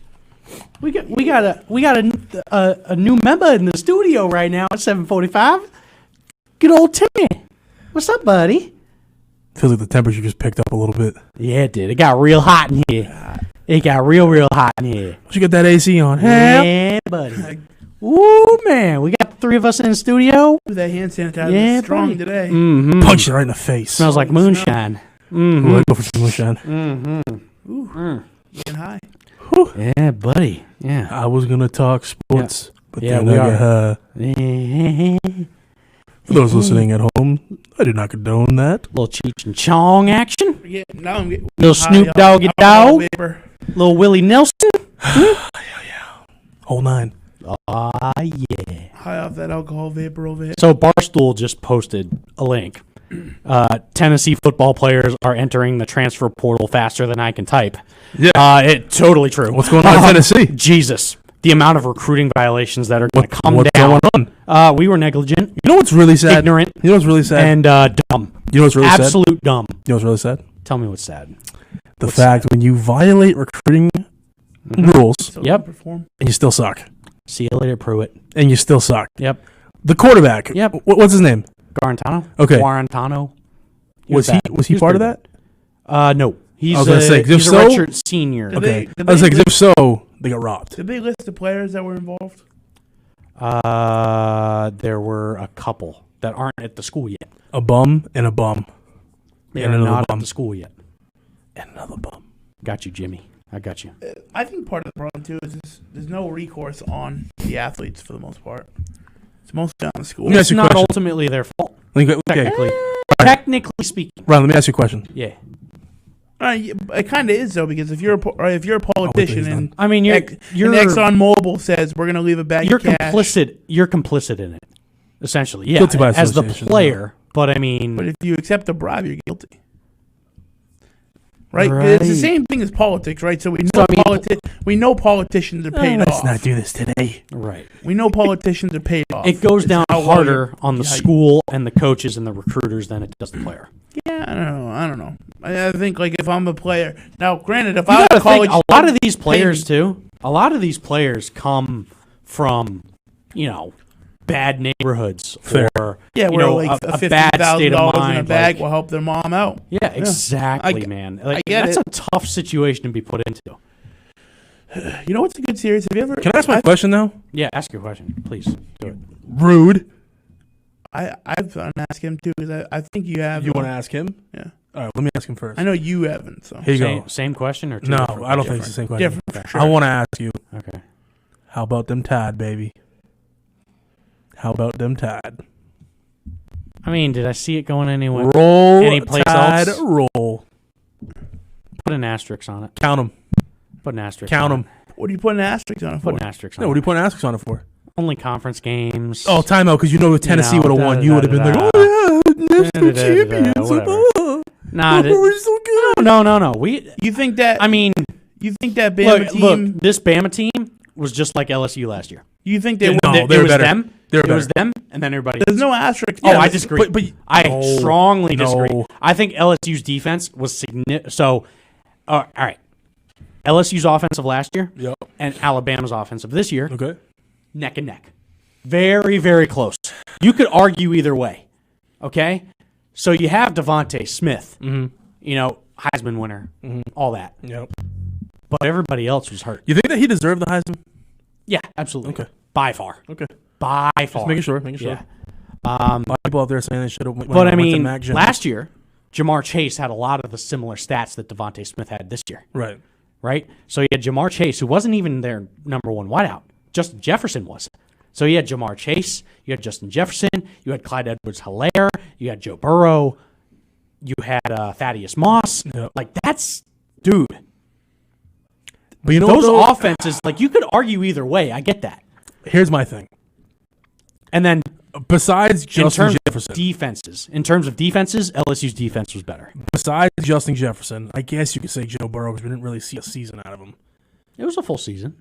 We got a new member in the studio right now at 7:45. Good old Timmy. What's up, buddy? Feels like the temperature just picked up a little bit. Yeah, it did. It got real hot in here. It got real hot in here. You got that AC on? Yeah, buddy. Ooh, man. We got 3 of us in the studio. That hand sanitizer is strong today. Mm-hmm. Punch it right in the face. Smells like moonshine. Mm-hmm. Ooh, I go for some moonshine. Mm-hmm. Ooh, getting high. Yeah, buddy. Yeah. I was going to talk sports, but yeah, then we are. For those listening at home, I do not condone that. Little Cheech and Chong action. Yeah, now I'm getting Little Snoop Doggy Dogg. Vapor. Little Willie Nelson. Yeah. Whole 9. Yeah. High off that alcohol vapor over here. So Barstool just posted a link. Tennessee football players are entering the transfer portal faster than I can type. Yeah. It's totally true. What's going on in Tennessee? Jesus. The amount of recruiting viviolations that are going to come what's down. Going on? We were negligent. You know what's really sad? Ignorant. You know what's really sad? And dumb. You know what's really sad? Absolute dumb. You know what's really sad? Tell me what's sad. The fact when you violate recruiting rules Yep. Perform. and you still suck. See you later, Pruitt. And you still suck. Yep. The quarterback. Yep. What's his name? Garantano. Okay. Guarantano. Was he part of that? No. He's, I was gonna say, 'cause if he's a so- redshirt senior. Okay. Did I was they like, if so, they got robbed. Did they list the players that were involved? There were a couple that aren't at the school yet. A bum and a bum. They're And another not bum. at the school yet. And another bum. Got you, Jimmy. I got you. I think part of the problem, too, is there's no recourse on the athletes for the most part. It's mostly on the school. Let me ask It's you a not question. ultimately their fault. Okay. Technically. Technically speaking. Ron, let me ask you a question. Yeah. It kind of is, though, because if you're a politician and I mean, and ExxonMobil says we're going to leave a bag you're of cash. complicit. You're complicit in it, essentially. Yeah, Guilty by as the association, player. But I mean, But if you accept a bribe, you're guilty. Right? Right. It's the same thing as politics, right? So we know politicians are paid Let's off. not do this today. right. We know politicians are paid off. It goes It's down how well harder on the how you- school and the coaches and the recruiters than it does the player. Yeah, I don't know. I think like if I'm a player now, granted, if You I was gotta a college, think, a lot of these players pay me. too. A lot of these players come from, bad neighborhoods Fair. or yeah, you where know, like a $50,000 bad state of in a mind. bag like- will help their mom out. yeah, exactly, I- man. Like, get that's it. a tough situation to be put into. You know what's a good series? Have you ever? Can I ask my question now? Yeah, ask your question, please. Do it. Rude. I've been asking him too because I think you have. You want to ask him? Yeah. All right, let me ask him first. I know you haven't. So Here you Same, go. same question or two No, different? I don't think it's the same question. different. For sure. I want to ask you, Okay. how about them Tide, baby? How about them Tide? I mean, did I see it going anywhere? Roll, Any place Tide, else? roll. Put an asterisk on it. Count them. Put an asterisk. Count on them. What are you putting asterisks on it for? Put an asterisk on No, it. what are you putting asterisks on it for? Only conference games. Oh, timeout, because if Tennessee would have won, you would have been like, da-da-da-da. oh, yeah, national champions. Whatever. Oh, Nah, we're so good. no. We. You think that? I mean, you think that Bama team? look. This Bama team was just like LSU last year. You think they? Yeah, won? no, it they were was better. them. They were It was better. them, and then everybody. There's no asterisk. Oh, Yeah, I this- disagree. but I no, strongly disagree. no. I think LSU's defense was significant. So, all right. LSU's offensive last year Yep. and Alabama's offensive this year, Okay. neck and neck. Very, very close. You could argue either way. Okay? So you have Devontae Smith, Heisman winner, all that. Yep. But everybody else was hurt. You think that he deserved the Heisman? Yeah, absolutely. Okay. By far. Okay. By far. Just making sure. Yeah. A lot of people out there saying they should have went But I to mean, Mac Jones. last year, Jamar Chase had a lot of the similar stats that Devontae Smith had this year, Right. right? So you had Jamar Chase, who wasn't even their number one wideout. Justin Jefferson was. So you had Jamar Chase, you had Justin Jefferson, you had Clyde Edwards-Helaire, you had Joe Burrow, you had Thaddeus Moss. Yep. Like, that's, dude. But you know Those what, though? offenses, like, you could argue either way. I get that. Here's my thing. And then Besides in Justin terms Jefferson, of defenses, LSU's defense was better. besides Justin Jefferson, I guess you could say Joe Burrow because we didn't really see a season out of him. It was a full season.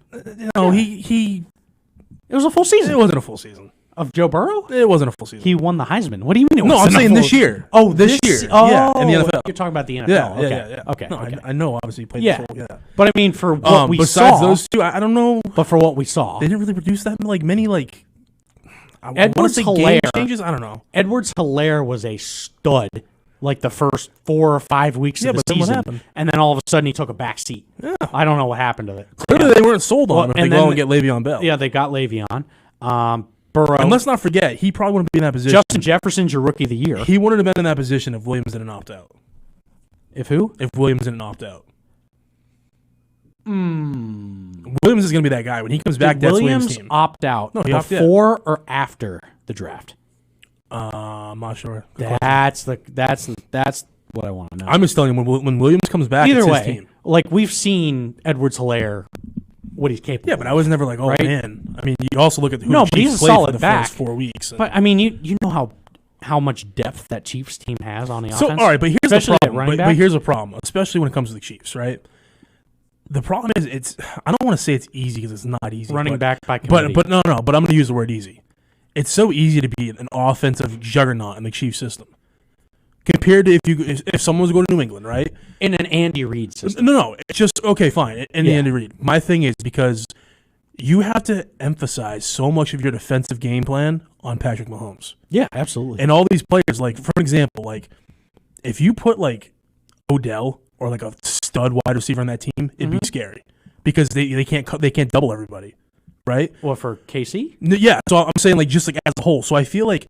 No, he It was a full season. it wasn't a full season. Of Joe Burrow? It wasn't a full season. He won the Heisman. What do you mean? No, I'm saying this year. Oh, this year. Oh, in the NFL. You're talking about the NFL. Yeah. Okay. No, okay. I know. Obviously, he played. Yeah. The full, yeah. But I mean, for what we besides saw, those two, I don't know. But for what we saw, They didn't really produce that many I want to Edwards say Hilaire game changes. I don't know. Edwards Hilaire was a stud. Like the first 4 or 5 weeks of the but then what season, happened? and then all of a sudden he took a back seat. Yeah. I don't know what happened to it. Clearly, they weren't sold on him if and they go then and get Le'Veon Bell. Yeah, they got Le'Veon. Burrow. And let's not forget, he probably wouldn't be in that position. Justin Jefferson's your rookie of the year. He wouldn't have been in that position if Williams didn't opt out. If who? If Williams didn't opt out. Williams is going to be that guy. When he comes back, that's Williams' Williams team. opt out No, he opted out. before or after the draft? I'm not sure. That's what I want to know. I'm just telling you, when Williams comes back, Either it's way, his team. like we've seen Edwards Hilaire, what he's capable. Yeah, but I was never like, oh right? man. I mean, you also look at who No, the but he's Chiefs a played solid for the back. first 4 weeks. But I mean, you know how much depth that Chiefs team has on the So offense. all right, but here's Especially the at problem. running But back. here's a problem, especially when it comes to the Chiefs, right? The problem is, I don't want to say it's easy because it's not easy. Running but, back by committee. But no. But I'm going to use the word easy. It's so easy to be an offensive juggernaut in the Chiefs system compared to if someone was going to New England, right? in an Andy Reid system. No. It's just okay, fine. In the Andy Reid, my thing is because you have to emphasize so much of your defensive game plan on Patrick Mahomes. Yeah, absolutely. And all these players, like for example, like if you put like Odell or like a stud wide receiver on that team, it'd be scary because they can't double everybody, right? What for KC? Yeah, so I'm saying like just like as a whole. So I feel like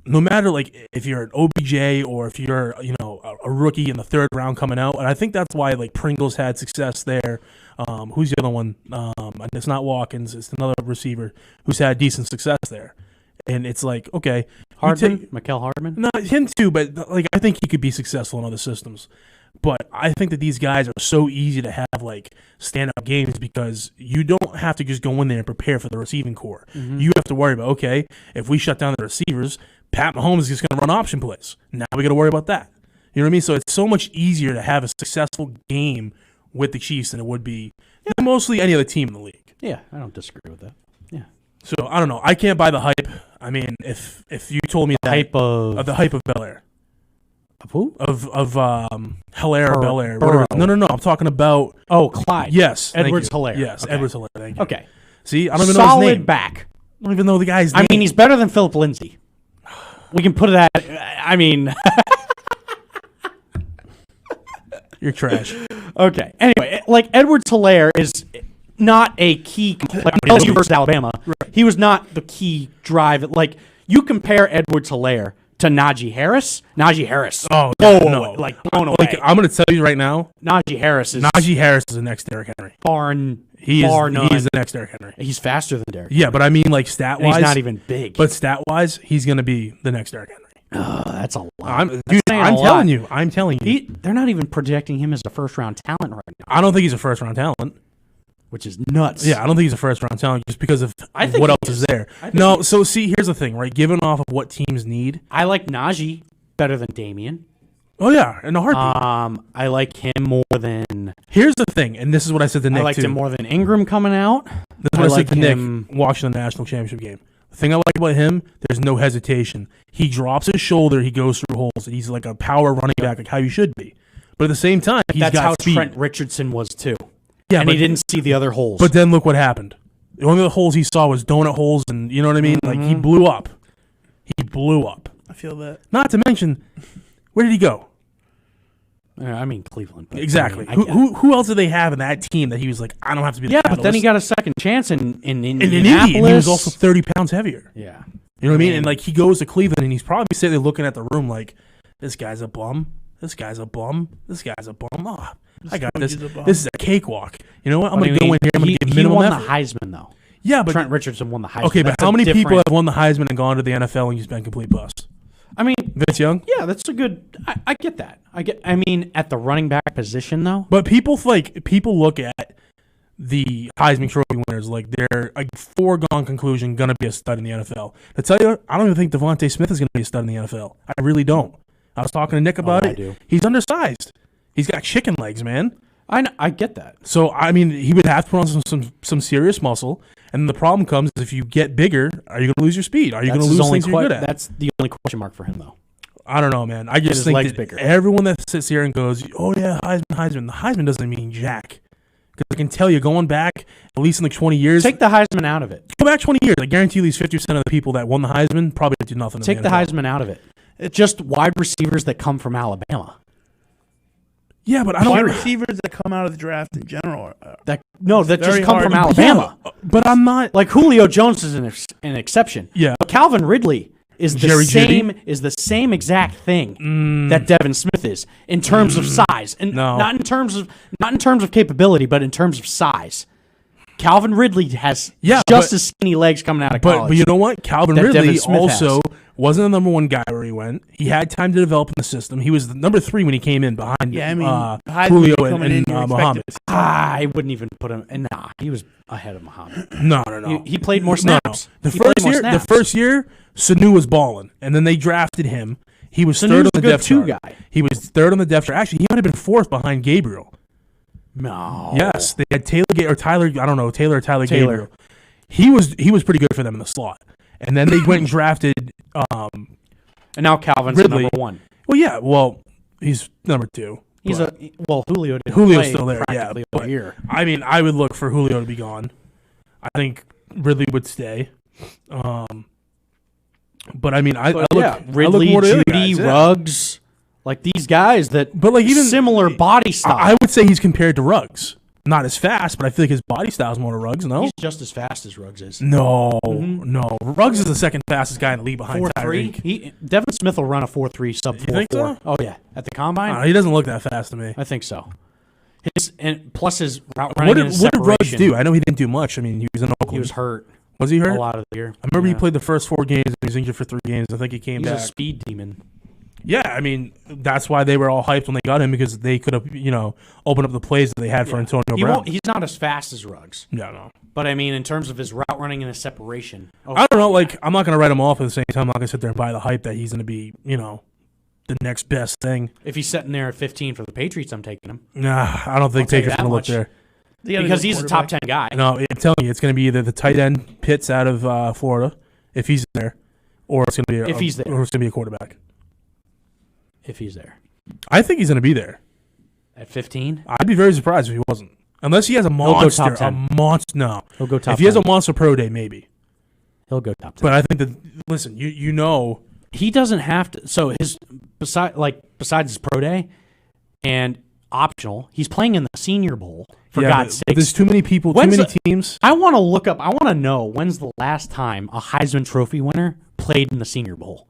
no matter like if you're an OBJ or if you're a rookie in the third round coming out, and I think that's why like Pringles had success there. Who's the other one? And it's not Watkins. It's another receiver who's had decent success there. And it's like, okay, Hardman? Mikael Hardman? not him too, but like I think he could be successful in other systems. But I think that these guys are so easy to have like stand-up games because you don't have to just go in there and prepare for the receiving core. You have to worry about, okay, if we shut down the receivers, Pat Mahomes is just going to run option plays. Now we got to worry about that. You know what I mean? So it's so much easier to have a successful game with the Chiefs than it would be mostly any other team in the league. Yeah, I don't disagree with that. Yeah. So I don't know. I can't buy the hype. I mean, if you told me The hype of the hype of Belair. Of who? Of Hilaire or Belair. Burrow. No. I'm talking about Clyde. yes. thank Edwards you. Hilaire. Yes, Okay. Edwards Hilaire. Thank you. Okay. See, I don't even know his Solid name. back. I don't even know the guy's name. I mean, he's better than Philip Lindsay. We can put that. I mean, You're trash. okay. Anyway, like Edwards Hilaire is not a key. Like LSU versus Alabama, he was not the key drive. Like you compare Edwards Hilaire to Najee Harris. Najee Harris. Oh no, like blown away. Like I'm going to tell you right now, Najee Harris is Najee Harris is the next Derrick Henry. bar He none. is the next Derrick Henry. He's faster than Derrick. Yeah, but I mean like stat And wise, he's not even big. But stat wise, he's going to be the next Derrick Henry. That's a lot. I'm That's saying a lot. telling you. I'm telling you. They're not even projecting him as a first round talent right now, I don't think he's a first round talent. which is nuts. Yeah, I don't think he's a first round talent just because of I think what he else is there. No, so see, here's the thing, right? Given off of what teams need. I like Najee better than Damian. Oh yeah, in a heartbeat. I like him more than Here's the thing, and this is what I said to Nick I liked too. him more than Ingram coming out. This is what I said to him. Nick watching the national championship game. The thing I like about him, there's no hesitation. He drops his shoulder, he goes through holes. He's like a power running back, like how you should be. But at the same time, he's That's got how speed. Trent Richardson was too. Yeah, and but he didn't see the other holes. But then look what happened. The only holes he saw was donut holes, and you know what I mean. Like he blew up. He blew up. I feel that. Not to mention, where did he go? I mean Cleveland. But Exactly. I mean, Who else did they have in that team that he was like, I don't have to be the yeah, but then he catalyst? got a second chance in in Indianapolis. Indy, and he was also 30 pounds heavier. yeah. You know what I mean? Man. And like he goes to Cleveland, and he's probably sitting there looking at the room like, this guy's a bum. This guy's a bum. This guy's a bum. Oh, I got this. He's a bum. This is a cakewalk. You know what? I'm What going do to you go in here. I'm going mean? to give He minimum won effort. the Heisman though. Yeah, but Trent Richardson won the Heisman. okay, but That's how a many people different- have won the Heisman and gone to the NFL and just been complete bust? I mean, Vince Young. yeah, that's a good. I get that. I mean, at the running back position though. But people look at the Heisman Trophy winners like they're a foregone conclusion going to be a stud in the NFL. To tell you, I don't even think Devontae Smith is going to be a stud in the NFL. I really don't. I was talking to Nick about I it. do. He's undersized. He's got chicken legs, man. I get that. So I mean, he would have to put on some serious muscle. And the problem comes if you get bigger, are you going to lose your speed? Are you going to lose things you're good at? That's the only question mark for him, though. I don't know, man. I just think that bigger. Everyone that sits here and goes, "Oh yeah, Heisman." The Heisman doesn't mean jack. Because I can tell you, going back at least in like 20 years, take the Heisman out of it. Go back 20 years. I guarantee you, at least 50% of the people that won the Heisman probably did nothing. Take the Heisman out of it. It's just wide receivers that come from Alabama. Yeah, but I don't. Wide receivers that come out of the draft in general. That just come from Alabama. Yeah, but I'm not like Julio Jones is an exception. Yeah, but Calvin Ridley is the same exact thing that Devin Smith is in terms of size, and not in terms of capability, but in terms of size. Calvin Ridley has just as skinny legs coming out of college. But you know what? Calvin Ridley also wasn't the number one guy where he went. He had time to develop in the system. He was the number 3 when he came in behind Julio and Muhammad. I wouldn't even put him. And he was ahead of Muhammad. No. He played more snaps. No. The first year, Sanu was balling, and then they drafted him. He was third on the depth chart. Guy. He was third on the depth chart. Actually, he might have been 4th behind Gabriel. No. Yes, they had Taylor or Tyler Gabriel. He was pretty good for them in the slot. And then they went and drafted and now Calvin's Ridley. number 1. Well, yeah, he's number 2. Julio's still there, but year. I mean, I would look for Julio to be gone. I think Ridley would stay. But I mean, I look Ridley, more to Judy, Ruggs. Like these guys even similar body style. I would say he's compared to Ruggs. Not as fast, but I feel like his body style is more to Ruggs, no? He's just as fast as Ruggs is. No. Ruggs is the second fastest guy in the league behind 4.3. Devin Smith will run a 4.3 sub 4.4. You think so? Oh, yeah. At the combine? He doesn't look that fast to me. I think so. Plus his route running What did Ruggs do? I know he didn't do much. I mean, he was in Oakland. He was hurt. Was he hurt? A lot of the year. I remember he played the first 4 games and he was injured for 3 games. I think he came back. He's a speed demon. Yeah, I mean, that's why they were all hyped when they got him because they could have, opened up the plays that they had for Antonio Brown. He's not as fast as Ruggs. Yeah, no. But, I mean, in terms of his route running and his separation. I don't know. Like, I'm not going to write him off at the same time. I'm not going to sit there and buy the hype that he's going to be, the next best thing. If he's sitting there at 15 for the Patriots, I'm taking him. Nah, I don't think Patriots going to look there. Because he's a top 10 guy. No, I'm telling you, it's going to be either the tight end Pitts out of Florida, if he's there, or it's going to be a quarterback. If he's there. I think he's going to be there. At 15? I'd be very surprised if he wasn't. Unless he has a monster. He'll go top 10. No. He'll go top 10. If he has a monster pro day, maybe. He'll go top 10. But I think that, listen, you know. He doesn't have to. So besides his pro day and optional, he's playing in the Senior Bowl, for God's sake. There's too many people, too many teams. I want to know when's the last time a Heisman Trophy winner played in the Senior Bowl.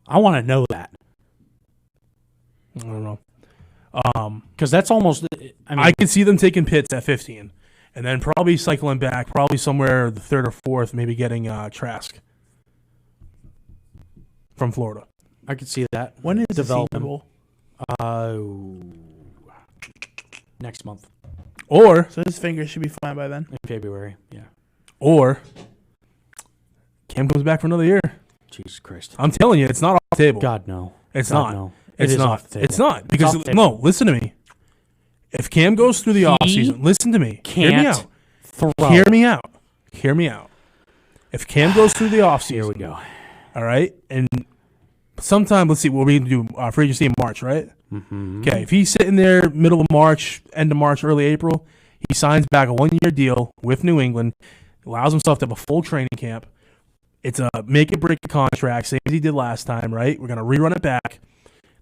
I want to know that. I don't know. Because that's almost. I could see them taking Pitts at 15, and then probably cycling back, probably somewhere the 3rd or 4th, maybe getting Trask from Florida. I could see that. When is the Senior Bowl? Next month. So his fingers should be fine by then. In February, yeah. Or Cam comes back for another year. Jesus Christ! I'm telling you, it's not off the table. God no. It's God, not. No. It's not. Off the table. It's not because listen to me. If Cam goes through the offseason, listen to me. Hear me out. Hear me out. Hear me out. If Cam goes through the offseason, here we go. All right, and sometime let's see what we do free agency in March, right? Mm-hmm. Okay, if he's sitting there middle of March, end of March, early April, he signs back a 1-year deal with New England, allows himself to have a full training camp. It's a make it break contract, same as he did last time, right? We're gonna rerun it back.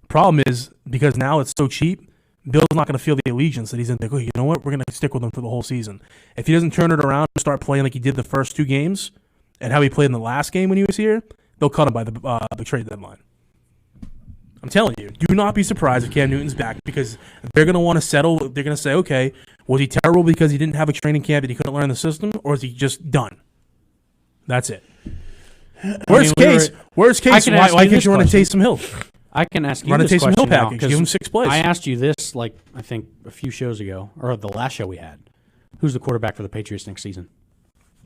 Problem is, because now it's so cheap, Bill's not going to feel the allegiance that he's in there. Oh, you know what? We're going to stick with him for the whole season. If he doesn't turn it around and start playing like he did the first 2 games and how he played in the last game when he was here, they'll cut him by the trade deadline. I'm telling you, do not be surprised if Cam Newton's back because they're going to want to settle. They're going to say, okay, was he terrible because he didn't have a training camp and he couldn't learn the system, or is he just done? That's it. Worst case, why can't you run a Taysom Hill? I can ask you run a this Taysom Hill question package. Now, Give him 6 plays. I asked you this, I think a few shows ago, or the last show we had. Who's the quarterback for the Patriots next season?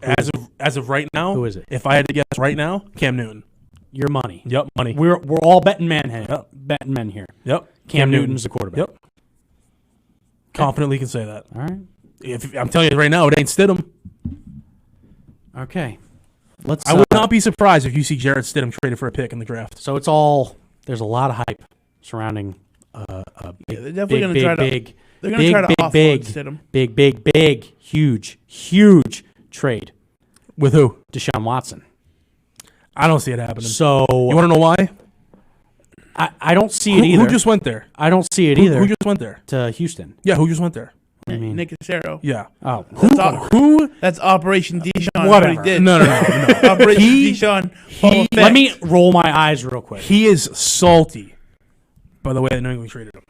As of right now, who is it? If I had to guess right now, Cam Newton. Your money. Yep, money. We're all betting men here. Yep. Betting men here. Yep. Cam Newton's the quarterback. Yep. Confidently can say that. All right. If I'm telling you right now, it ain't Stidham. Okay. Let's. I would not be surprised if you see Jarrett Stidham traded for a pick in the draft. So it's all. There's a lot of hype surrounding. They're definitely going to try to. They're going to try to offload Stidham. Big, huge trade With who? Deshaun Watson. I don't see it happening. So you want to know why? I don't see it either. Who just went there? I don't see it either. Who just went there? To Houston. Yeah, who just went there? I mean, Nick Cassero. Yeah. Oh, Who? That's Operation Deshaun. Whatever. What he did. No. Operation Deshaun. let me roll my eyes real quick. He is salty by the way that New England traded him.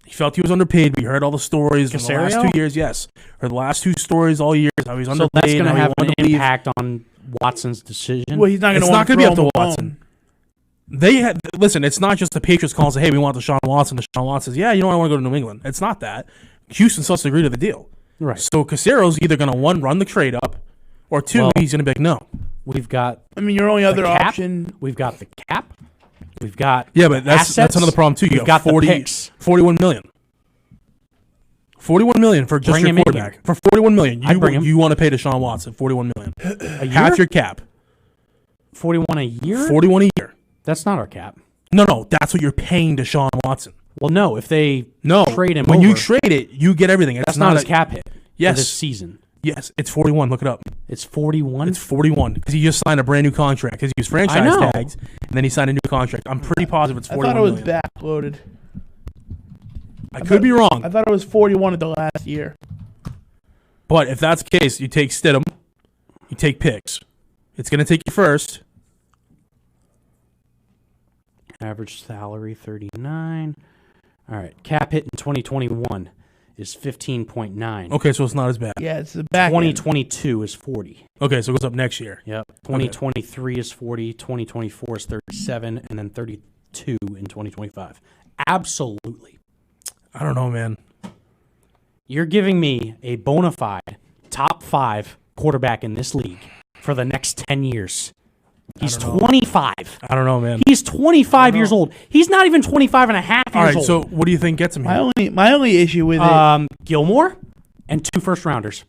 He felt he was underpaid. We heard all the stories from the last 2 years. Yes. Heard the last 2 stories all years. How he's underpaid. So that's going to have an leave. impact on Watson's decision. Well, he's not going to want to be up to Watson. Listen, it's not just the Patriots calling and say, hey, we want Deshaun Watson. Deshaun Watson says, yeah, you know what, I want to go to New England. It's not that. Houston still has to agree to the deal. Right. So Casero's either going to, 1, run the trade up, or 2, he's going to be like, no. We've got. I mean, your only other option. We've got the cap. We've got. Yeah, but that's another problem too. We've got 40, the picks. $41 million. $41 million for just your quarterback. For $41 million, you want to pay Deshaun Watson $41 million. A year? Half your cap. 41 a year. 41 a year. That's not our cap. No, that's what you're paying Deshaun Watson. Well, no, if they trade him when you trade it, you get everything. That's not his cap hit. Yes, for this season. Yes, it's 41. Look it up. It's 41. It's 41 because he just signed a brand new contract because he was franchise tagged, and then he signed a new contract. I'm pretty positive it's 41. I thought it was backloaded. I could be wrong. I thought it was 41 of the last year. But if that's the case, you take Stidham, you take picks. It's going to take you first. Average salary 39. All right, cap hit in 2021 is 15.9. Okay, so it's not as bad. Yeah, it's the back. 2022 is 40. Okay, so it goes up next year. Yep. 2023 is 40. 2024 is 37, and then 32 in 2025. Absolutely. I don't know, man. You're giving me a bona fide top 5 quarterback in this league for the next 10 years. He's 25. I don't know, man. He's 25 years old. He's not even 25 and a half years old. All right, so what do you think gets him here? My only issue with it... Gilmore and 2 first-rounders.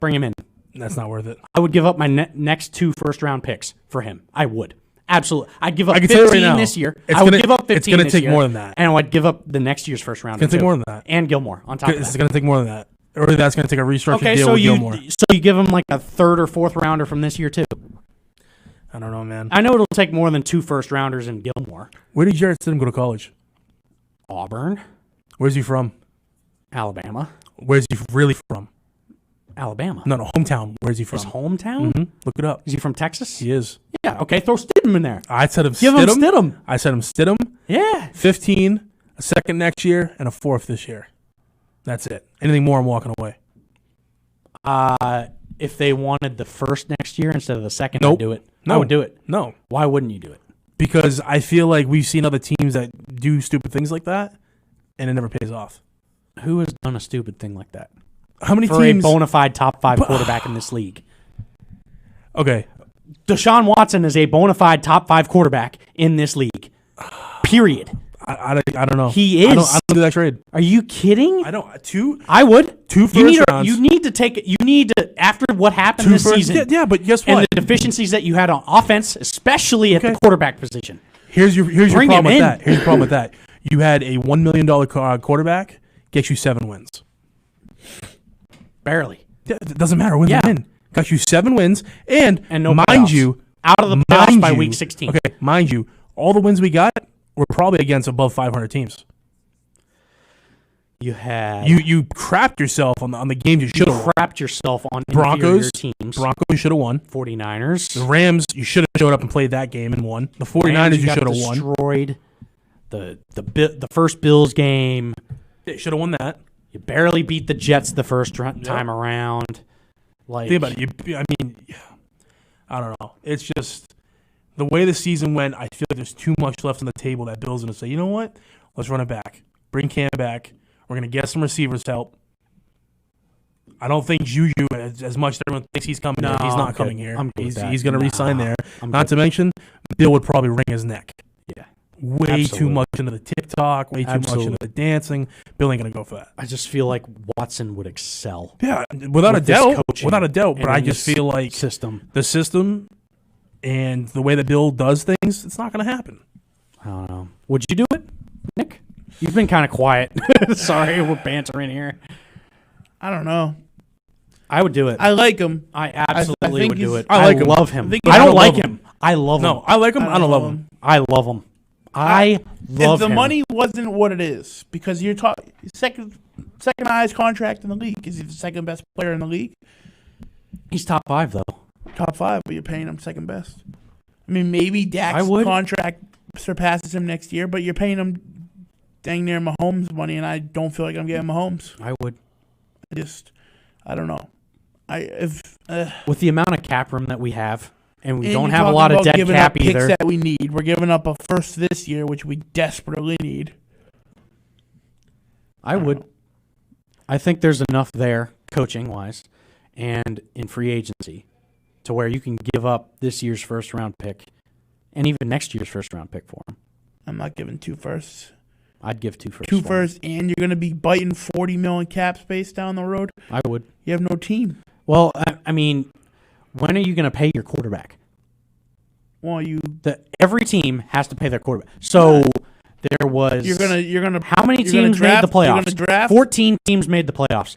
Bring him in. That's not worth it. I would give up my next 2 first-round picks for him. I would. Absolutely. I'd give up I can 15 tell you right now, this year. I would give up 15 It's going to this take year, more than that. And I'd give up the next year's first rounder. It's going to take more than that. And Gilmore on top of that. It's going to take more than that. Or that's going to take a restructured deal with Gilmore. So you give him like a 3rd or 4th rounder from this year too. I don't know, man. I know it'll take more than 2 first rounders in Gilmore. Where did Jarrett Stidham go to college? Auburn. Where's he from? Alabama. Where's he really from? Alabama. No, hometown. Where's he from? His hometown? Mm-hmm. Look it up. Is he from Texas? He is. Yeah, okay, throw Stidham in there. I said him Give him Stidham. I said him Stidham. Yeah. 15, a 2nd next year, and a 4th this year. That's it. Anything more, I'm walking away. If they wanted the 1st next year instead of the 2nd, nope. I'd do it. No. I would do it. No. Why wouldn't you do it? Because I feel like we've seen other teams that do stupid things like that, and it never pays off. Who has done a stupid thing like that? How many for teams? A bona fide top 5 quarterback in this league. Okay. Deshaun Watson is a bona fide top 5 quarterback in this league. Period. I don't know. He is. I don't do that trade. Are you kidding? I don't. I would. 2 first rounds. You need to take. You need to after what happened this season. Yeah, but guess what? And the deficiencies that you had on offense, especially at the quarterback position. Here's your problem with that. Here's the problem with that. You had a $1 million quarterback get you 7 wins. Barely. It doesn't matter. Win. Got you 7 wins, and no mind playoffs. you, out of the playoffs by week 16. Okay, mind you, all the wins we got were probably against above 500 teams. You had you crapped yourself on the games you should have. Crapped yourself on Broncos teams. Broncos you should have won. 49ers. The Rams you should have showed up and played that game and won. The 49ers you should have won. Destroyed. The first Bills game. They should have won that. You barely beat the Jets the first time around. Like, think about it. I mean, I don't know. It's just the way the season went. I feel like there's too much left on the table that Bill's going to say, you know what? Let's run it back. Bring Cam back. We're going to get some receivers help. I don't think Juju, as much as everyone thinks he's coming here, he's not coming here. He's going to re-sign there. Not to mention, Bill would probably wring his neck. Yeah. way too Absolutely. much into the TikTok, way too Absolutely. much into the dancing. Bill ain't gonna go for that. I just feel like Watson would excel. Yeah, without With a this doubt, coaching without a doubt. and But I in just this feel like system. the system and the way that Bill does things, it's not gonna happen. I don't know. Would you do it, Nick? You've been kind of quiet. Sorry, we're bantering here. I don't know. I would do it. I like him. I absolutely think would do he's- it. I like him. love him. I think I he's- don't I like love him. I love him. No, I like him. I don't love him. I love him. I love If the him. money wasn't what it is, because you're talking second highest contract in the league, is he the second best player in the league? He's top 5 though. Top 5, but you're paying him second best. I mean, maybe I Dak's would. contract surpasses him next year, but you're paying him dang near Mahomes money, and I don't feel like I'm getting Mahomes. I would. I don't know. With the amount of cap room that we have, and we And don't you're have a talking lot of about dead giving cap up picks either. that we need. We're giving up a first this year, which we desperately need. I would. I think there's enough there, coaching wise, and in free agency, to where you can give up this year's first round pick, and even next year's first round pick for him. I'm not giving 2 firsts. I'd give 2 firsts. Two for him. firsts, and you're going to be biting $40 million cap space down the road. I would. You have no team. Well, I mean, when are you going to pay your quarterback? Well, Every team has to pay their quarterback. So there was. you're gonna. How many you're gonna teams draft- made the You're playoffs? gonna draft. 14 teams made the playoffs.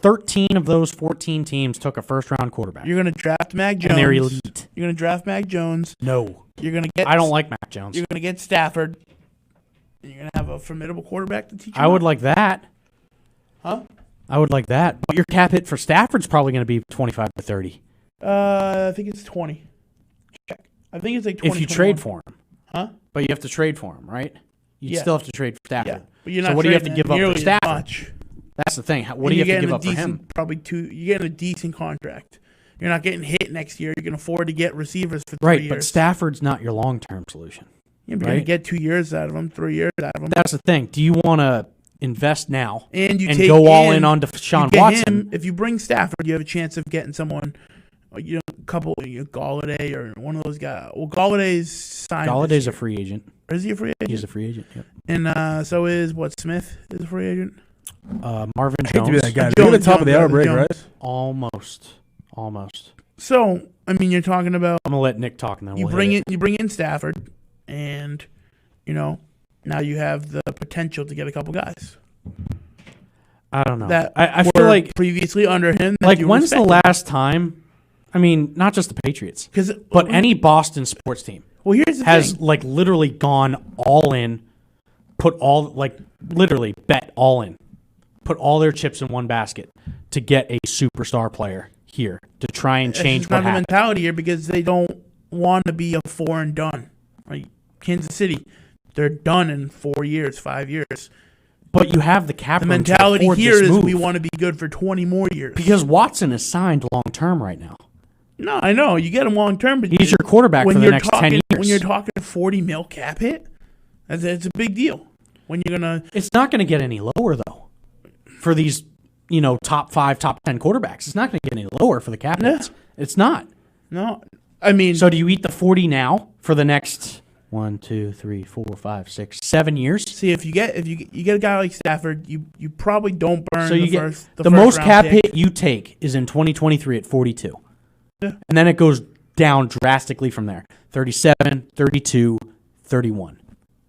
13 of those 14 teams took a first round quarterback. You're gonna draft Mac Jones. And they're elite. You're gonna draft Mac Jones. No. You're gonna get. I don't like Mac Jones. You're gonna get Stafford. And you're gonna have a formidable quarterback to teach you. I would like that. Huh? I would like that. But your cap hit for Stafford's probably going to be 25 to 30 I think it's 20. Check. I think it's like 20. if you trade for him. Huh? But you have to trade for him, right? You Yeah. still have to trade for Stafford. Yeah, but you're not. So what do you have to trading give up nearly for as Stafford? much. That's the thing. What And do you you're have to getting give a up for decent, him? Probably 2. You're getting a decent contract. You're not getting hit next year. You can afford to get receivers for 3 Right, years. but Stafford's not your long-term solution. You're gonna right? get 2 years out of them, 3 years out of them. That's the thing. Do you want to invest now And you and take go all in in on you Deshaun get Watson? him, if you bring Stafford, you have a chance of getting someone, a couple, Galladay or one of those guys. Well, Galladay's signed. Galladay's a free agent. Is he a free agent? He's a free agent. Yep. And so is Smith is a free agent. Marvin I hate to be Jones. that guy. Jones, We're at the top of the Jones, hour break, Jones. right? Almost. So I mean, you're talking about I'm gonna let Nick talk now. you bring in Stafford, and now you have the potential to get a couple guys I don't know. that I were feel like previously under him. that like you when's the respected. last time? I mean, not just the Patriots, 'Cause but any Boston sports team well, here's the has thing. like literally gone all in, literally bet all in, put all their chips in one basket to get a superstar player here to try and It's change just what not the happened. mentality here because they don't want to be a 4 and done. Like Kansas City, they're done in 4 years, 5 years. But you have the cap The room to mentality afford here this is move. we want to be good for 20 more years. Because Watson is signed long term right now. No, I know you get him long term, but He's your quarterback for the next 10 years. When you're talking 40 mil cap hit, it's a big deal. When you're gonna, It's not going to get any lower though for these, top 5, top 10 quarterbacks. It's not going to get any lower for the cap hits. It's not. no, I mean, So do you eat the 40 now for the next 1, 2, 3, 4, 5, 6, 7 years? see if you get a guy like Stafford, you probably don't burn So you the get first the first most round cap pick. hit you take is in 2023 at 42. Yeah. And then it goes down drastically from there. 37, 32, 31,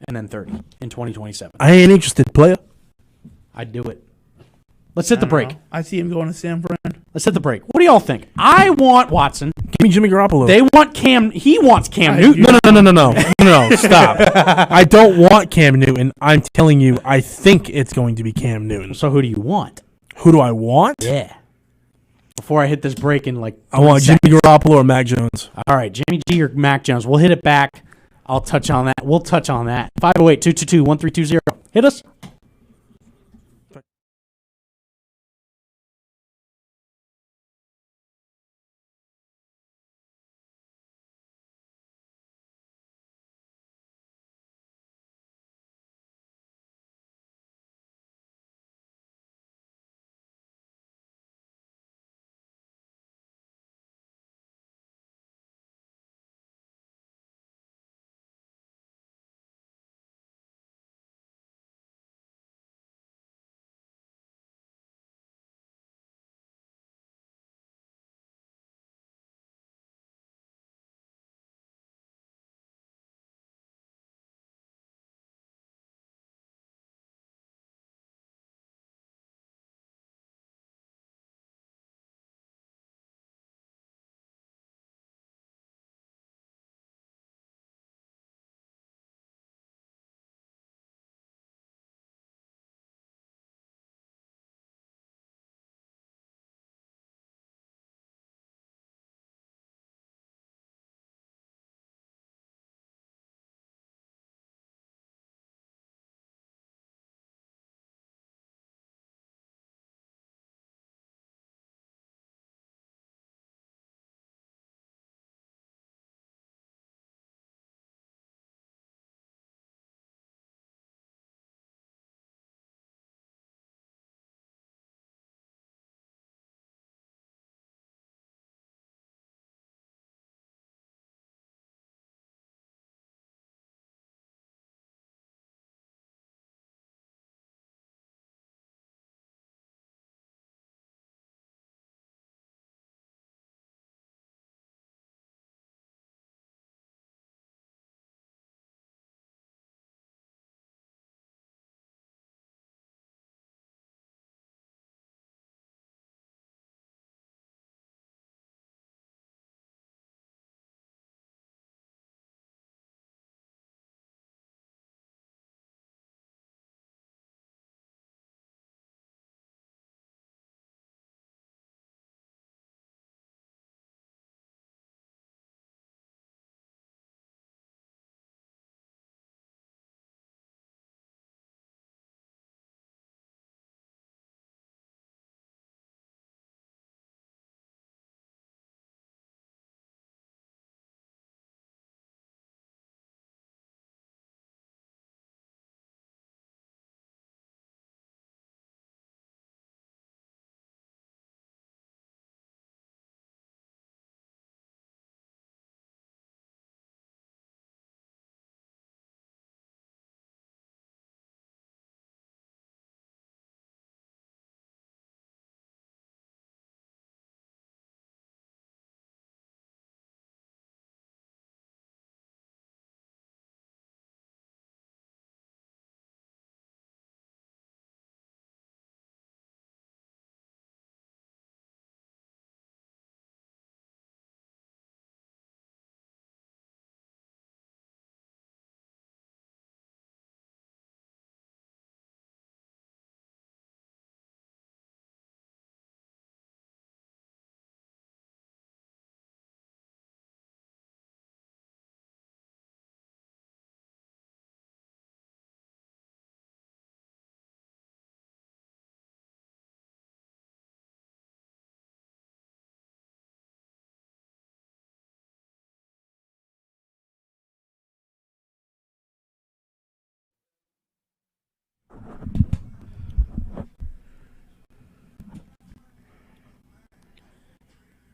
and then 30 in 2027. I ain't interested, player. I'd do it. Let's hit the I don't break. know. I see him going to San Fran. Let's hit the break. What do y'all think? I want Watson. Give me Jimmy Garoppolo. They want Cam. He wants Cam Newton. No, stop. I don't want Cam Newton. I'm telling you, I think it's going to be Cam Newton. So who do you want? Who do I want? Yeah. Before I hit this break in like I want 30 Jimmy Garoppolo or Mac Jones. All right, Jimmy G or Mac Jones. We'll hit it back. I'll touch on that. We'll touch on that. 508-222-1320. Hit us.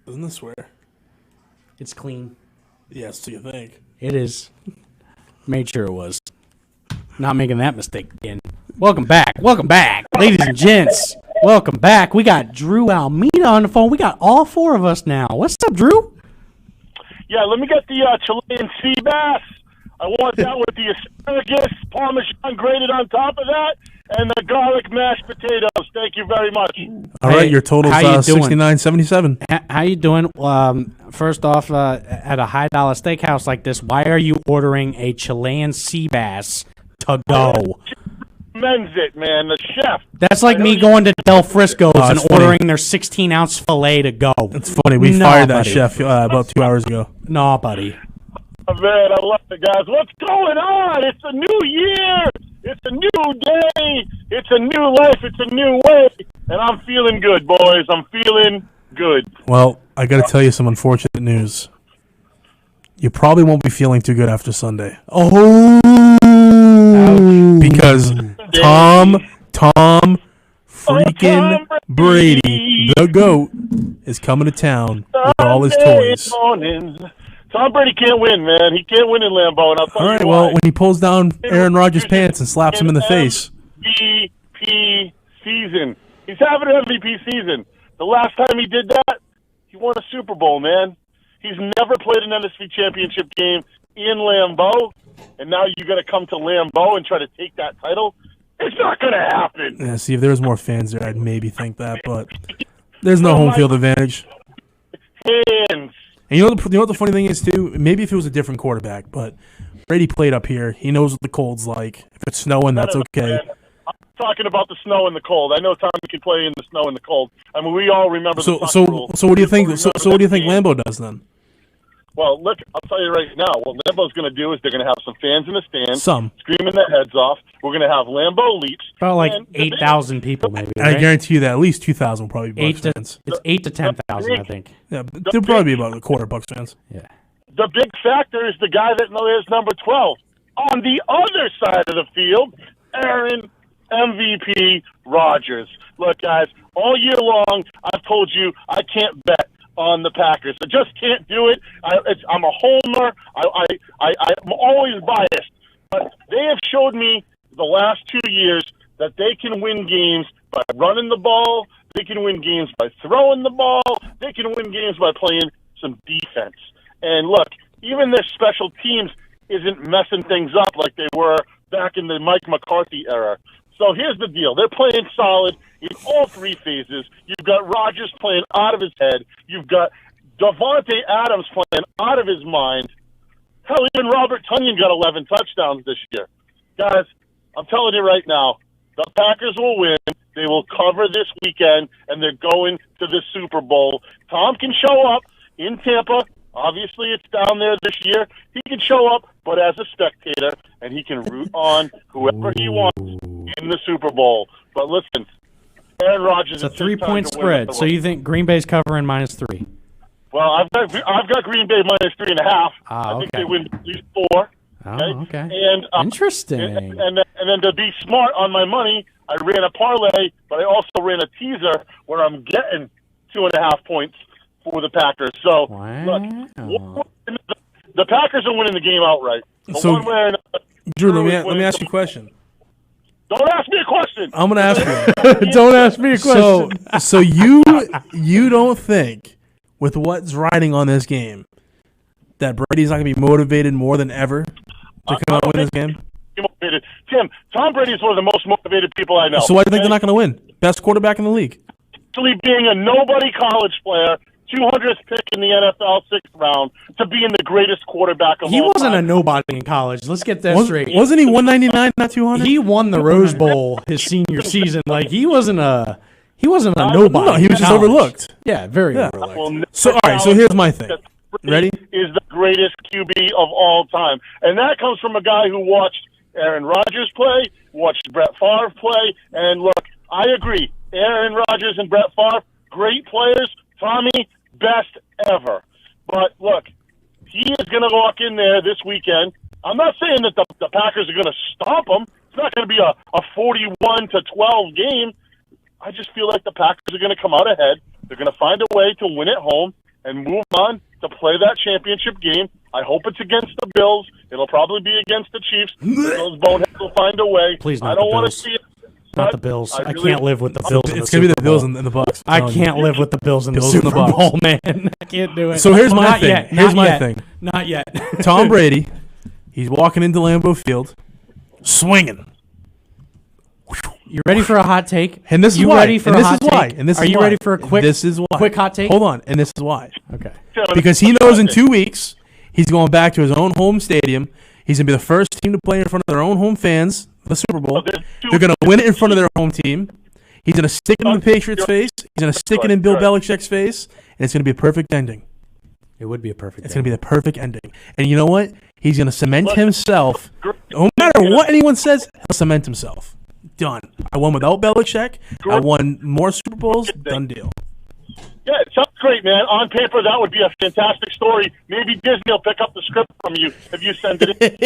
Doesn't this swear? It's clean. Yes, so you think. It is. Made sure it was. Not making that mistake again. Welcome back, ladies and gents. Welcome back. We got Drew Almeida on the phone. We got all four of us now. What's up, Drew? Yeah, let me get the Chilean sea bass. I want that with the asparagus, Parmesan grated on top of that, and the garlic mashed potatoes. Thank you very much. All right, your total's how you doing? $69.77. How you doing? First off, at a high dollar steakhouse like this, why are you ordering a Chilean sea bass to go? Men's it, man. The chef. That's like me going to Del Frisco's and funny. ordering their 16-ounce filet to go. It's funny. We No, fired that buddy. chef about 2 hours ago. No, buddy. Oh, man, I love it, guys. What's going on? It's a new year. It's a new day. It's a new life. It's a new way. And I'm feeling good, boys. I'm feeling good. Well, I got to tell you some unfortunate news. You probably won't be feeling too good after Sunday. Oh. Because Tom freaking Brady, the GOAT, is coming to town with all his toys. Mornings. Tom Brady can't win, man. He can't win in Lambeau, and I'll tell All right, you well, why. when he pulls down Aaron Rodgers' pants and slaps him in the face. MVP season. He's having an MVP season. The last time he did that, he won a Super Bowl, man. He's never played an NFC championship game in Lambeau, and now you got to come to Lambeau and try to take that title. It's not going to happen. Yeah, see, if there was more fans there, I'd maybe think that, but there's no home field advantage. Hands. And you know what the funny thing is, too? Maybe if it was a different quarterback, but Brady played up here. He knows what the cold's like. If it's snowing, that's okay. I'm talking about the snow and the cold. I know Tom can play in the snow and the cold. I mean, we all remember the So soccer rule. what do you think? So what do you think Game. Lambeau does then? Well, look, I'll tell you right now. What Lambeau's going to do is they're going to have some fans in the stands, Some. screaming their heads off. We're going to have Lambeau leaps. About like And 8,000 people, maybe. And I Right? guarantee you that at least 2,000 will probably be Bucs fans. It's 8 to 10,000, I think. Yeah, but there'll probably be about a quarter Bucs fans. Yeah. The big factor is the guy that is number 12. On the other side of the field, Aaron MVP Rodgers. Look, guys, all year long, I've told you I can't bet on the Packers. I just can't do it. I'm a homer. I'm always biased. But they have showed me the last 2 years that they can win games by running the ball. They can win games by throwing the ball. They can win games by playing some defense. And look, even their special teams isn't messing things up like they were back in the Mike McCarthy era. So here's the deal. They're playing solid in all three phases. You've got Rodgers playing out of his head. You've got Devontae Adams playing out of his mind. Hell, even Robert Tonyan got 11 touchdowns this year. Guys, I'm telling you right now, the Packers will win. They will cover this weekend, and they're going to the Super Bowl. Tom can show up in Tampa. Obviously, it's down there this year. He can show up, but as a spectator, and he can root on whoever he wants in the Super Bowl. But listen, Aaron Rodgers. It's a 3-point spread. So you think Green Bay's covering -3? Well, I've got Green Bay -3.5. I think okay. they win at least 4. Oh, okay. And Interesting. And then to be smart on my money, I ran a parlay, but I also ran a teaser where I'm getting 2.5 points for the Packers. So look, the Packers are winning the game outright. But So, one way or another, Drew, let me ask you a question. Don't ask me a question. I'm going to ask you. Don't ask me a question. So you don't think, with what's riding on this game, that Brady's not going to be motivated more than ever to come out and win this game? Motivated. Tim, Tom Brady is one of the most motivated people I know. So why do you think they're not going to win? Best quarterback in the league. Actually being a nobody college player, 200th pick in the NFL 6th round, to being the greatest quarterback of He all wasn't a time. nobody in college. Let's get that straight. Wasn't he 199, not 200? He won the Rose Bowl his senior season. Like he wasn't a nobody. No, he was in just college. overlooked. Yeah, very Yeah. overlooked. Will never So, all right, so here's my thing. that Ready? Is the greatest QB of all time. And that comes from a guy who watched Aaron Rodgers play, watched Brett Favre play, and look, I agree. Aaron Rodgers and Brett Favre, great players. Tommy, best ever. But look, he is going to walk in there this weekend. I'm not saying that the Packers are going to stomp him. It's not going to be a 41-12 game. I just feel like the Packers are going to come out ahead. They're going to find a way to win at home, and move on to play that championship game. I hope it's against the Bills. It'll probably be against the Chiefs. Those boneheads will find a way. Please, not I don't the want to Bills. see it. Not the Bills. I can't live with the Bills. It's going to be the Bills and the Bucks. I can't live with the Bills in the Bills and Super the Bucks. Bowl, man. I can't do it. So here's my Not thing. yet. Here's Not my yet. thing. Not yet. Tom Brady, he's walking into Lambeau Field, swinging. You ready for a hot take? And this is you why. ready for and a this hot is why. take? And this Are is you why. ready for a quick? This is why. Quick hot take. Hold on. And this is why. Okay. Because he knows in 2 weeks he's going back to his own home stadium. He's going to be the first team to play in front of their own home fans, the Super Bowl. They're going to win it in front of their home team. He's going to stick it in the Patriots' face. He's going to stick it in Bill Belichick's face. And it's going to be a perfect ending. It would be a perfect. It's going to be the perfect ending. And you know what? He's going to cement himself. No matter what anyone says, he'll cement himself. Done. I won without Belichick. I won more Super Bowls. Done deal. Yeah, it sounds great, man. On paper, that would be a fantastic story. Maybe Disney will pick up the script from you if you send it in.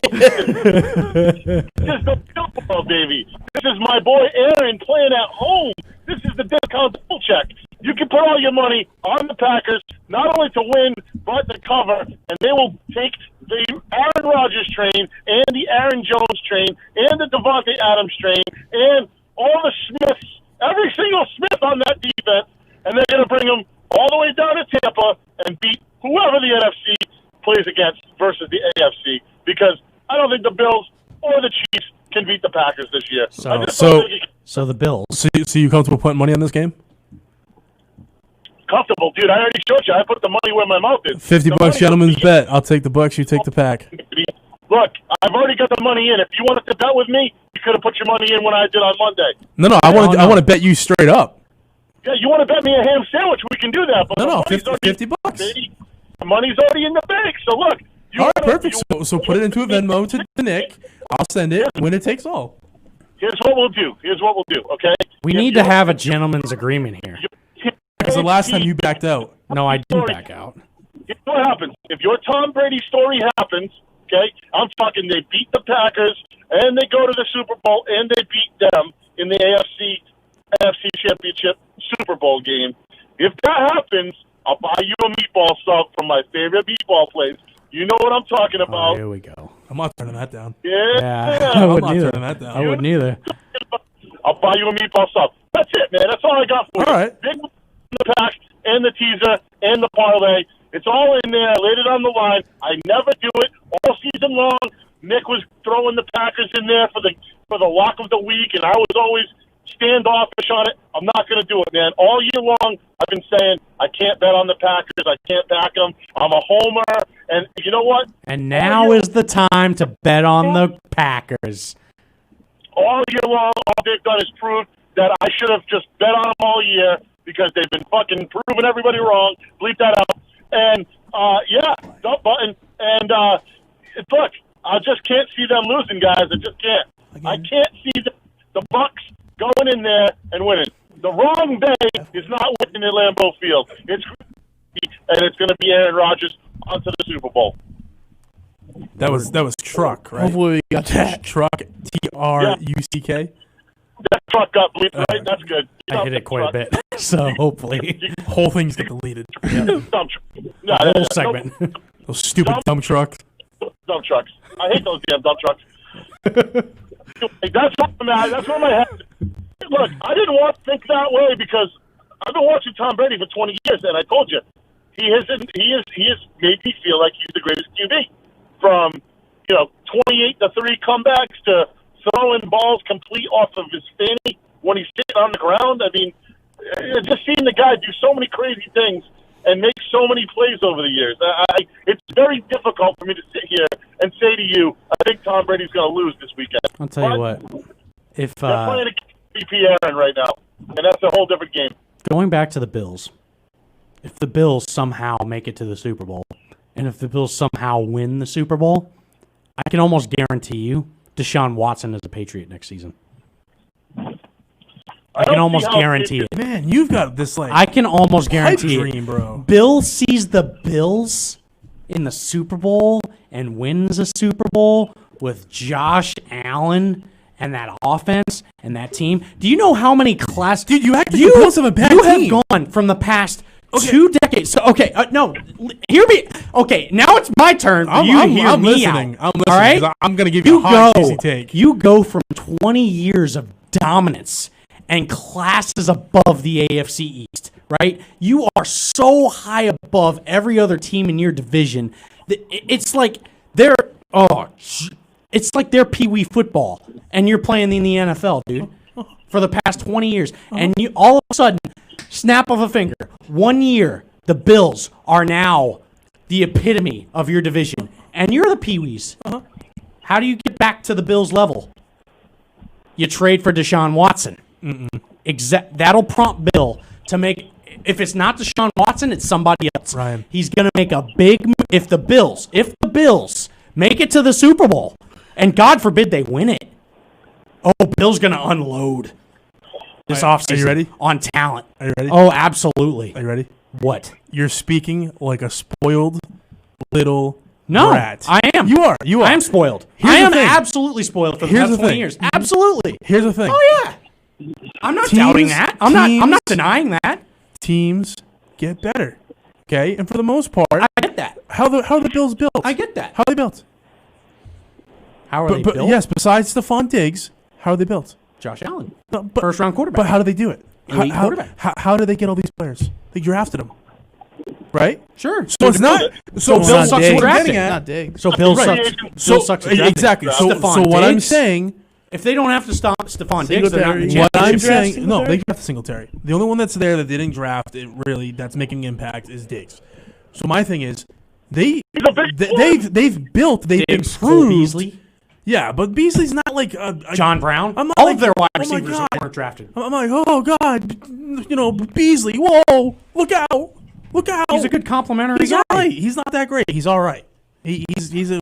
This is the Super Bowl, baby. This is my boy Aaron playing at home. This is the discount double check. You can put all your money on the Packers, not only to win, but to cover, and they will take the Aaron Rodgers train and the Aaron Jones train and the Devontae Adams train and all the Smiths, every single Smith on that defense, and they're going to bring them all the way down to Tampa and beat whoever the NFC plays against versus the AFC, because I don't think the Bills or the Chiefs can beat the Packers this year. So the Bills. So you comfortable putting money on this game? Comfortable, dude. I already showed you. I put the money where my mouth is. $50, gentlemen's bet. I'll take the Bucks. You take the Pack. Look, I've already got the money in. If you wanted to bet with me, you could have put your money in when I did on Monday. No. I want to bet you straight up. Yeah, you want to bet me a ham sandwich? We can do that. But No, the money's $50. baby. The money's already in the bank. So look. All right, perfect. So put it into a Venmo to Nick. I'll send it. Winner takes all. Here's what we'll do. Okay? We need to have a gentleman's agreement here. Because the last time you backed out. No, I didn't back out. Here's what happens. If your Tom Brady story happens, okay, I'm talking they beat the Packers, and they go to the Super Bowl, and they beat them in the AFC Championship Super Bowl game. If that happens, I'll buy you a meatball sub from my favorite meatball place. You know what I'm talking about. Oh, here we go. I'm not turning that down. Yeah. I I'm wouldn't not either. turning that down. I wouldn't either. I'll buy you a meatball sub. That's it, man. That's all I got for you. All right. Big the pack and the teaser and the parlay. It's all in there. I laid it on the line. I never do it all season long. Nick was throwing the Packers in there for the lock of the week, and I was always standoffish on it. I'm not going to do it, man. All year long, I've been saying I can't bet on the Packers. I can't back them. I'm a homer, and you know what? And now is the time to bet on the Packers. All year long, all they've done is prove that I should have just bet on them all year, because they've been fucking proving everybody wrong. Bleep that out. And, yeah, dump button. And, look, I just can't see them losing, guys. I just can't. I can't see the Bucks going in there and winning. The wrong day is not winning at Lambeau Field. It's going to be Aaron Rodgers onto the Super Bowl. That was truck, right? Hopefully we got that. Truck, Truck. That truck got bleeped, right? That's good. I hit it quite a bit, so hopefully. Whole thing's get deleted. Dump truck. No, Whole segment. Those stupid dump trucks. Dump trucks. I hate those damn dump trucks. That's where my head. Look, I didn't want to think that way because I've been watching Tom Brady for 20 years, and I told you he has made me feel like he's the greatest QB. From 28-3 comebacks to throwing balls complete off of his fanny when he's sitting on the ground. I mean, just seeing the guy do so many crazy things and make so many plays over the years. It's very difficult for me to sit here and say to you, I think Tom Brady's going to lose this weekend. I'll tell you what. If they're playing against MVP Aaron right now, and that's a whole different game. Going back to the Bills, if the Bills somehow make it to the Super Bowl, and if the Bills somehow win the Super Bowl, I can almost guarantee you Deshaun Watson is a Patriot next season. I can almost guarantee it. Man, you've got this I can almost guarantee dream, it. bro. Bill sees the Bills in the Super Bowl and wins a Super Bowl with Josh Allen and that offense and that team. Do you know how many Dude, you the Bills have a bad team. You have gone from the past Okay. 2 decades. So, okay, no, hear me. Okay, now it's my turn for you to hear I'm me listening. out. I'm listening. All right? 'Cause I'm going to give you a hot, juicy take. You go from 20 years of dominance and classes above the AFC East, right? You are so high above every other team in your division that it's like they're it's like they're pee-wee football, and you're playing in the NFL, dude, for the past 20 years, and you all of a sudden, snap of a finger, 1 year, the Bills are now the epitome of your division, and you're the pee-wees. How do you get back to the Bills level? You trade for Deshaun Watson. That'll prompt Bill to make. If it's not Deshaun Watson, it's somebody else. Ryan. He's gonna make a big. If the Bills make it to the Super Bowl, and God forbid they win it, Bill's gonna unload this offseason. Are you ready? On talent. Are you ready? Oh, absolutely. Are you ready? What? You're speaking like a spoiled little No, brat. I am. You are. You are. I am spoiled. Here's I the am thing. absolutely spoiled for the Here's past the 20 thing. years. Absolutely. Here's the thing. Oh yeah. I'm not doubting that. I'm not denying that. Teams get better. Okay? And for the most part, I get that. how are the Bills built? I get that. How are they built? How are they But built? yes, besides Stephon Diggs, how are they built? Josh Allen, No, but, first round quarterback. But how do they do it? Elite quarterback. How do they get all these players? They drafted them, right? Sure. So it's not. So Bill Bill sucks at drafting. Not Diggs. So Bill Right. sucks. So Bill sucks at drafting. exactly. So Stephon what I'm Diggs, saying. if they don't have to stop Stephon Diggs, they're not in the Singletary. What I'm championship. draft saying, no, Singletary? they drafted Singletary. The only one that's there that they didn't draft, that's making impact is Diggs. So my thing is, they've built, they've Diggs, Cole improved. Beasley, Yeah, but Beasley's not like John Brown. I'm not all like, of their wide oh my receivers God. weren't drafted. I'm like, oh God, Beasley, whoa, look out. He's a good complimentary He's guy. all right. He's not that great. He's all right. He's a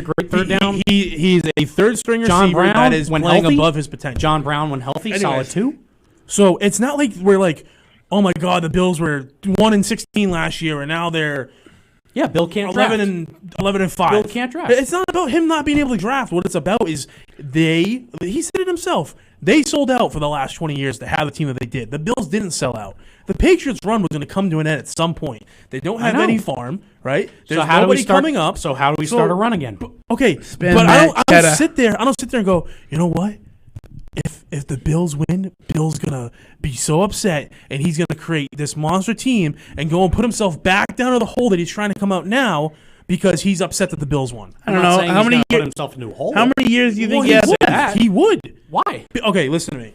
great third down. He's a third string John receiver Brown, that is when playing healthy? above his potential. John Brown, when healthy, Anyways. solid too. So it's not like we're like, oh my God, the Bills were 1-16 last year, and now they're Yeah, Bill can't draft. 11-5. Bill can't draft. It's not about him not being able to draft. What it's about is he said it himself. They sold out for the last 20 years to have the team that they did. The Bills didn't sell out. The Patriots' run was going to come to an end at some point. They don't have know. any farm, right? There's So how do we nobody start coming up. So how do we start a run again? Okay, Spin but that I cheddar. don't sit there and go, you know what? If the Bills win, Bill's gonna be so upset, and he's gonna create this monster team and go and put himself back down to the hole that he's trying to come out now because he's upset that the Bills won. I don't know how many put years. himself into a hole. How many years do you think Well, he has? that. He would. Why? Okay, listen to me.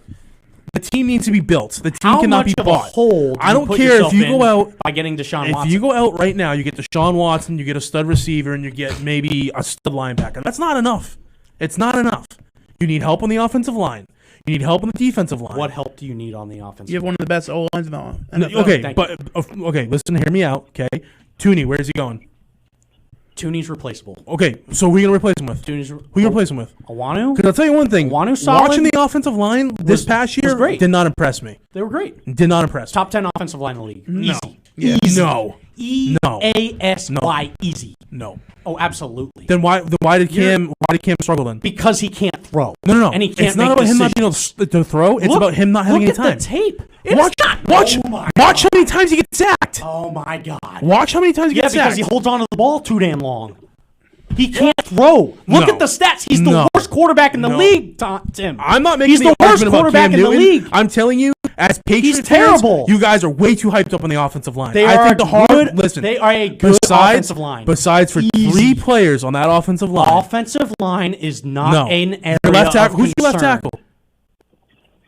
The team needs to be built. The team How cannot much be of bought. a hole? Do I you don't put care if yourself you in go out. by getting Deshaun If Watson. you go out right now, you get Deshaun Watson, you get a stud receiver, and you get maybe a stud linebacker. That's not enough. It's not enough. You need help on the offensive line. You need help on the defensive line. What help do you need on the offense? You have one of the best O lines in the No, NFL. okay, Thank but okay, listen, hear me out. Okay, Tooney, where's he going? Tooney's replaceable. Okay, so who are you gonna replace him with? Tooney's Who you gonna replace him with? Awanu? Because I'll tell you one thing. Wanu solid. Watching the offensive line this past year was great. did not impress me. They were great. Did not impress. Top 10 offensive line in the league. No. Easy. Yeah. Easy. No. No. EASY. Easy. No. Oh, absolutely. Then why did Cam struggle then? Because he can't throw. No. And he can't it's make not about him decisions. not being able to throw. It's about him not having any Look time. at the tape. It's Watch Oh my how many times he gets sacked. Oh my God. Watch how many times he Yeah, gets because sacked. he holds on to the ball too damn long. He can't throw. Look No. at the stats. He's the No. worst quarterback in the No. league, Tim. I'm not making He's the worst argument about quarterback Cam in the Newton. league. I'm telling you, as Patriots fans, terrible. you guys are way too hyped up on the offensive line. They I are think the hard good. listen. They are a good offensive line. Besides for Easy. 3 players on that offensive line. Offensive line is not No. an area Your left tackle. of Who's your left concern. tackle?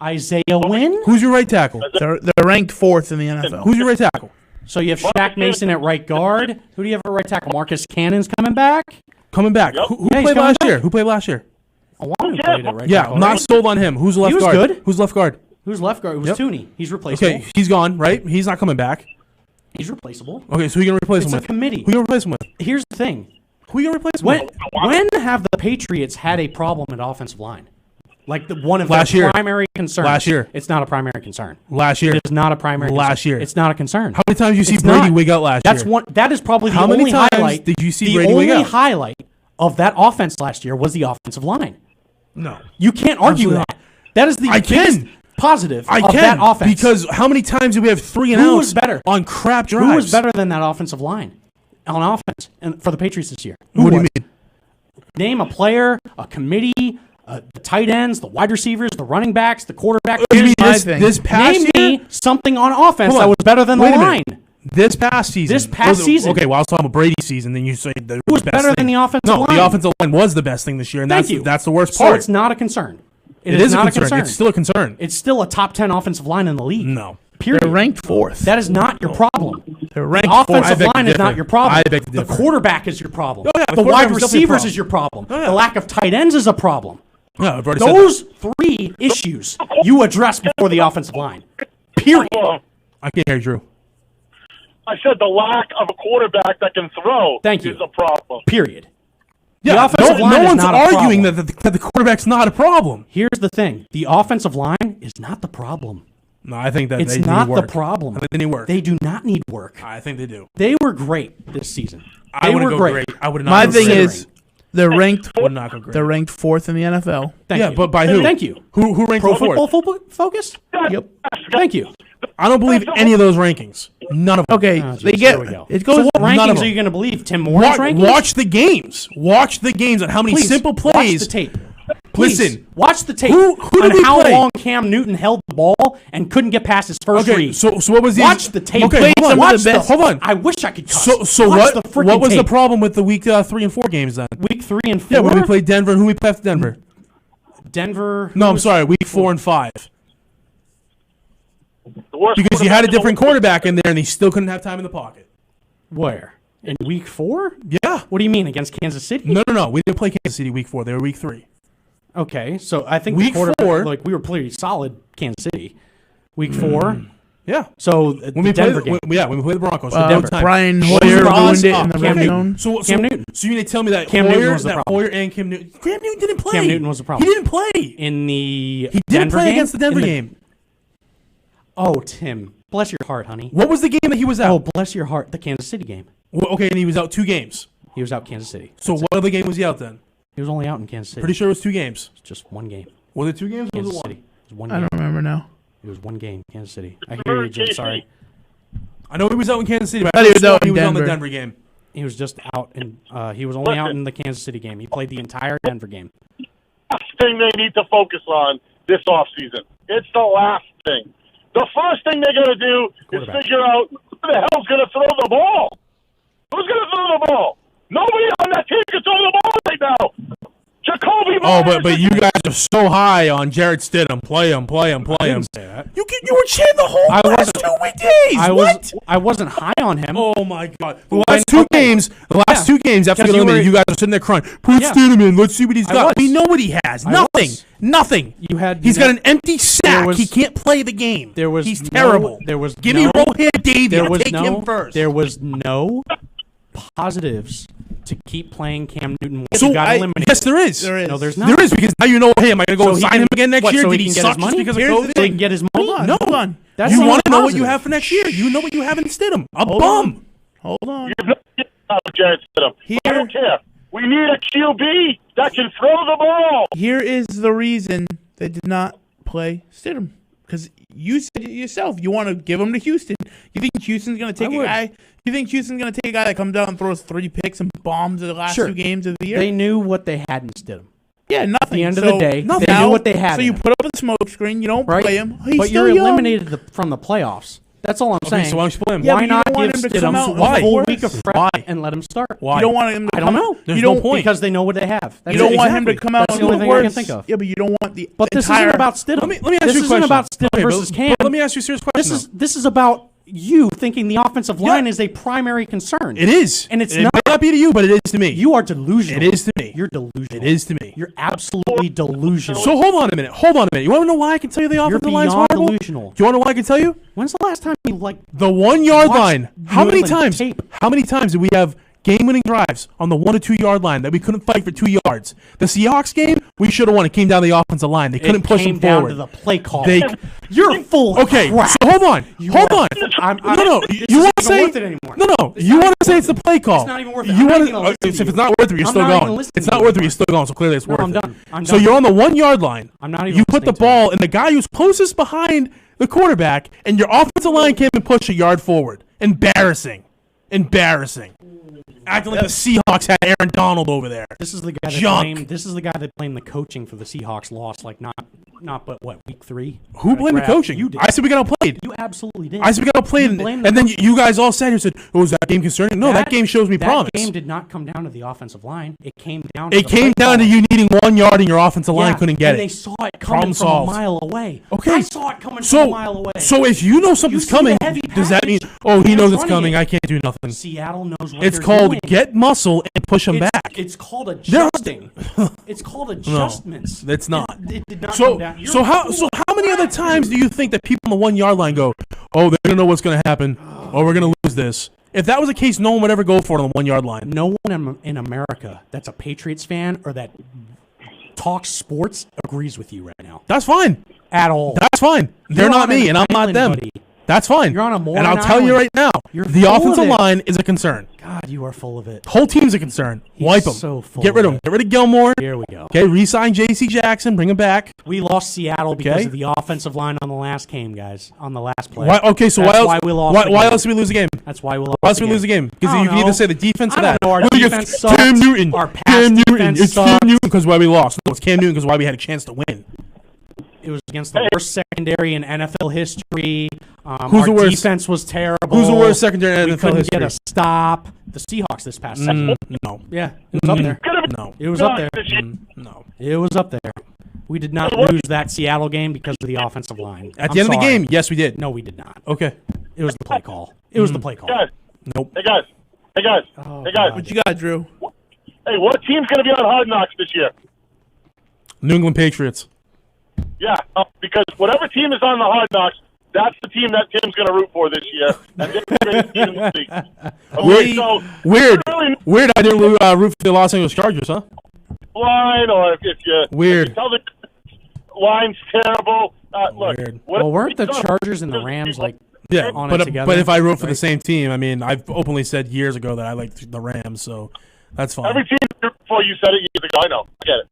Isaiah Wynn. Who's your right tackle? They're ranked 4th in the NFL. Who's your right tackle? So you have Shaq Mason at right guard. Who do you have at right tackle? Marcus Cannon's coming back. Coming back. Yep. Who Yeah, he's played coming last back. year? Who played last year? Awanu played at right Yeah, tackle. I'm not right? sold on him. Who's the left was guard? good. Who's left guard? Who's left guard? It was Yep. Tooney. He's replaceable. Okay, he's gone, right? He's not coming back. He's replaceable. Okay, so who you gonna replace It's him a with? committee. Who you gonna replace him with? Here's the thing. Who you gonna replace him When with? when have the Patriots had a problem at offensive line? Like one of Last their year. primary concerns. Last year. It's not a primary concern. Last year. It's not a primary Last concern. year. It's not a concern. How many times did you see It's Brady not. wig out last That's year? one. That is probably the How many only times highlight. did you see the Brady wig only out? highlight of that offense last year was the offensive line. No. You can't argue Absolutely that. That is the I biggest- can. positive I of can that offense. because how many times do we have 3 and Who outs was better? on crap drives? Who was better than that offensive line on offense and for the Patriots this year? What do you mean? Name a player, a committee, the tight ends, the wide receivers, the running backs, the quarterback. You mean my this, thing. this past Name year? me something on offense Hold that on. was better than the Wait a line. minute. This past season. season. Okay, well, I was talking about Brady's season. Then you say the Who was best better thing. than the offensive No, line? the offensive line was the best thing this year, and Thank you. that's the worst So part. it's not a concern. It is not a concern. It's still a concern. It's still a top 10 offensive line in the league. No. Period. They're ranked 4th. That is not your problem. They're ranked The offensive 4th. line is not your problem. I beg to The differ. quarterback is your problem. Oh, yeah, the the quarterback wide is definitely a receivers problem. is your problem. Oh, yeah. The lack of tight ends is a problem. No, I've already said Those 3 issues you address before the offensive line. Period. Well, I can't hear you, Drew. I said the lack of a quarterback that can throw Thank you. is a problem. Period. Yeah, The offensive line no is one's not a arguing problem. that the quarterback's not a problem. Here's the thing. The offensive line is not the problem. No, I think that It's they need not the work. problem. I think they need work. They do not need work. I think they do. They were great this season. I They wouldn't were go great. great. I would not. My go thing great. is, they're ranked. would not go great. They're ranked 4th in the NFL. Thank yeah, you. but by who? Thank you. Who ranked Pro them Football fourth? Focus? Yep. Thank you. I don't believe any of those rankings. None of them. Okay, Oh, they geez, get here we go. it goes. So what None of rankings them. are you going to believe? Tim Moore's rankings? Watch the games. Watch the games on how many Please, simple watch plays. the tape. Please, Listen. watch the tape Who did on we how play? long Cam Newton held the ball and couldn't get past his first Okay, read. so what was the Watch the tape. Okay, hold on. Watch the Hold on. I wish I could cuss. So Watch what? the freaking What was the tape. problem with the week 3 and 4 games then? Week 3 and 4? Yeah, when we played Denver, and who we played after Denver? Denver. No, I'm sorry, week 4 and 5. The worst Because you had a quarterback in the different league. quarterback in there, and he still couldn't have time in the pocket. Where? In week 4? Yeah. What do you mean, against Kansas City? No. We didn't play Kansas City week 4. They were week 3. Okay, so I think Week the quarterback, 4 like we were pretty solid Kansas City. Week 4. Yeah. So When we Denver played, game. when we played the Broncos, so no time. Brian What was Hoyer the problem? ruined it in the Cam red Newton. zone. Cam Newton. So you need to tell me that Cam Hoyer, Newton was the that problem. Hoyer and Cam Newton. Cam Newton didn't play. Cam Newton was the problem. He didn't play. In the He didn't Denver play game? against the Denver In the- game. Oh, Tim. Bless your heart, honey. What was the game that he was out? Oh, bless your heart. The Kansas City game. Well, okay, and he was out 2 games. He was out Kansas City. So what other game was he out then? He was only out in Kansas City. Pretty sure it was 2 games. It's just one game. Was it 2 games or was Kansas it 1? City. It was one I game. don't remember now. It was one game. Kansas City. I hear you, Jim. Sorry. I know he was out in Kansas City, but I I thought he was was out he in was on the Denver. Denver game. He was just out, and he was only out in the Kansas City game. He played the entire Denver game. Last thing they need to focus on this offseason. It's the last thing. The first thing they're going to do is Quarterback. figure out who the hell's going to throw the ball. Who's going to throw the ball? Nobody on that team can throw the ball right now. Jacoby Oh, Myers but is- you guys are so high on Jarrett Stidham. Play him. Say that. You were cheering the whole I last wasn't- 2 weekdays. I wasn't high on him. Oh my God! The Well, last I- 2 okay. games, after Yeah. getting Because you eliminated, were- you guys are sitting there crying. Put Yeah. Stidham in. Let's see what he's I got. was. We know what he has. I Nothing. was. Nothing. You had. He's you got know, an empty sack. was- He can't play the game. There was He's no- terrible. there was Give no- me Rohit Davey. There I'll was take no. him first. There was no positives to keep playing Cam Newton. Once so he got eliminated. yes, there is. There is. No, there's not. There is because now you know. Hey, am I going to go So and he sign can- him again next what, year? so Did he he can get suck his just money? because of Here's the COVID? So he can get his money. Hold on. No. Hold on. That's You the want to know only what you positive. have for next year. You know what you have in Stidham. A Hold bum. on. Hold on. You've not get out of Jarrett Stidham. I don't care. We need a QB that can throw the ball. Here is the reason they did not play Stidham. Because you said it yourself. You want to give him to Houston. You think Houston's going to take I a would. guy? You think Houston's going to take a guy that comes out and throws 3 picks and bombs in the last Sure. 2 games of the year? They knew what they had in Stidham. Yeah, nothing. At the end of the day, nothing. they knew what they had So in you him. put up a smoke screen. You don't Right? play him. He's But still you're young. eliminated from the playoffs. That's all I'm Okay, saying. so why don't you play him? Yeah, Why but you not don't want give him to come out Stidham and a full force- week of prep Why? and let him start? Why? You don't want him to I come don't know. out. There's you no don't point. Because they know what they have. That's You don't it. want him to Exactly. come out That's and the only thing I can force- think of. Yeah, but you don't want the But this entire. isn't about Stidham. Let me ask you a This question. isn't about Stidham Okay, versus but Cam. let me ask you a serious question. This is about you thinking the offensive line is a primary concern. It is. And it's it not. may not be to you, but it is to me. You are delusional. It is to me. You're delusional. It is to me. You're absolutely delusional. So hold on a minute. You want to know why I can tell you the You're offensive line's beyond horrible? delusional. Do you want to know why I can tell you? When's the last time you The 1 yard Watch line. How New many England times? tape. How many times did we have game-winning drives on the 1 to 2 yard line that we couldn't fight for 2 yards. The Seahawks game, we should have won. It came down to the offensive line. They couldn't push them forward. It came down to the play call. They, You're full of okay, crap. so hold on. No. You want to say worth it anymore. No. You want to say it's the play call. It's not even worth it. You I'm not want even gonna listen to if you. it's not worth it, you're I'm still not even going. listening It's to not you worth it. anymore. You're still going. So clearly it's worth I'm it. done. I'm So done. you're on the 1 yard line. I'm not even You put the listening to ball in the guy who's closest behind the quarterback, and your offensive line came and pushed a yard forward. Embarrassing. Acting like the Seahawks had Aaron Donald over there. This is the guy that Junk. blamed. This is the guy that blamed the coaching for the Seahawks loss. Like but what, week 3? Who blamed the coaching? You did. I said we got outplayed. You absolutely did. I said we got outplayed, You blamed the and then coaching. you guys all sat here and said, "Oh, is that game concerning?" No, that game shows me promise. That game did not come down to the offensive line. It came down. It came down to you needing 1 yard and your offensive line couldn't get and it. they saw it coming Problem from solved. a mile away. Okay. I saw it coming from a mile away. So if you know something's see the coming, heavy does that mean, package, oh, he and knows it's it's running coming, it. I can't do nothing? Seattle knows what It's they're called doing. get muscle and push them back. It's called adjusting. It's called adjustments. It's not. It did not So come down. You're so how full how many other times do you think that people on the 1 yard line go, oh, they're gonna know what's gonna happen, oh, we're gonna lose this? If that was the case, no one would ever go for it on the 1 yard line. No one in America that's a Patriots fan or that talks sports agrees with you right now. That's fine. At all. That's fine. They're You're not on me, an and I'm not island, them. buddy. That's fine. You're on a moron and I'll tell you island. right now, You're the full of offensive it. line is a concern. God, you are full of it. Whole team's a concern. Wipe them. so full Get rid of of him. it. Get rid of Gilmore. Here we go. Okay, re-sign J.C. Jackson. Bring him back. We lost Seattle because Okay. of the offensive line on the last game, guys. On the last play. Why, okay, so That's why else? why we lost the Why game. else did we lose the game? That's why we lost. Why else did we lose the game? Because I you don't can either know. say the defense or I that. don't know. Our Well, you defense just- sucks. Cam Newton. Our pass Cam Newton. defense It's Cam sucks. Newton because why we lost. No, it's Cam Newton because why we had a chance to win. It was against the worst secondary in NFL history. Who's our the worst? defense was terrible. Who's the worst secondary in We NFL couldn't history? get a stop. The Seahawks this past season. No. Yeah, it was up there. No. It was up there. No. It was up there. We did not lose that Seattle game because of the offensive line. At the end of the game, yes, we did. No, we did not. Okay. It was the play call. It was the play call. Guys, Nope. hey guys, Oh, hey guys. What you got, Drew? Hey, what team's going to be on Hard Knocks this year? New England Patriots. Yeah, because whatever team is on the Hard Knocks, that's the team that Tim's going to root for this year. And they're the greatest team in the league. Okay, so Weird. really Weird. I didn't root for the Los Angeles Chargers, huh? line, or if you Weird. tell the line's terrible. Look, Weird. Well, weren't the Chargers and the Rams like Yeah, on it but together? but if I root for the Right. same team, I mean, I've openly said years ago that I liked the Rams, so that's fine. every team before you said it years ago, I know, I get it.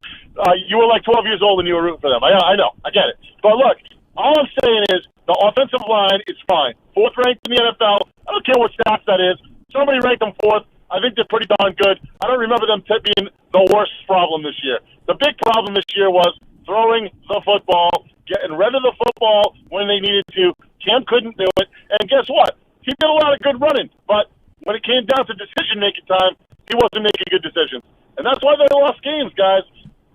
You were like 12 years old and you were rooting for them. I know, I get it. But look, all I'm saying is the offensive line is fine. 4th ranked in the NFL. I don't care what stats that is. Somebody ranked them 4th. I think they're pretty darn good. I don't remember them being the worst problem this year. The big problem this year was throwing the football, getting rid of the football when they needed to. Cam couldn't do it. And guess what? He did a lot of good running. But when it came down to decision-making time, he wasn't making good decisions. And that's why they lost games, guys.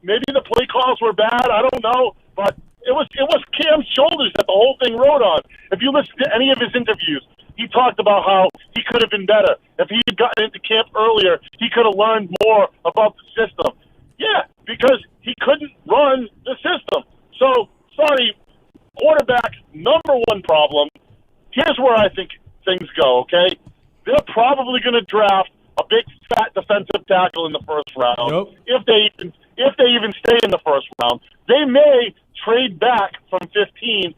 Maybe the play calls were bad. I don't know. But it was Cam's shoulders that the whole thing rode on. If you listen to any of his interviews, he talked about how he could have been better. If he had gotten into camp earlier, he could have learned more about the system. Yeah, because he couldn't run the system. So, sorry, quarterback, number one problem. Here's where I think things go, okay? They're probably going to draft a big, fat defensive tackle in the first round. Yep. If they even stay in the first round. They may trade back from 15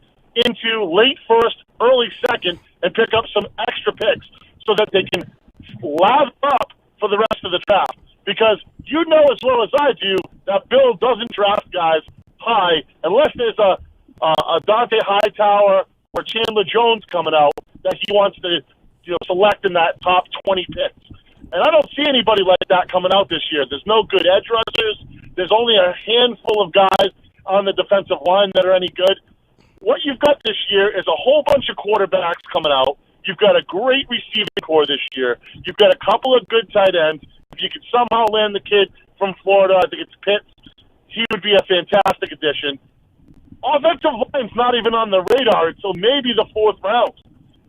into late first, early second, and pick up some extra picks so that they can lather up for the rest of the draft. Because you know as well as I do that Bill doesn't draft guys high unless there's a Dante Hightower or Chandler Jones coming out that he wants to select in that top 20 picks. And I don't see anybody like that coming out this year. There's no good edge rushers. There's only a handful of guys on the defensive line that are any good. What you've got this year is a whole bunch of quarterbacks coming out. You've got a great receiving core this year. You've got a couple of good tight ends. If you could somehow land the kid from Florida, I think it's Pitts, he would be a fantastic addition. Offensive line's not even on the radar until maybe the 4th round.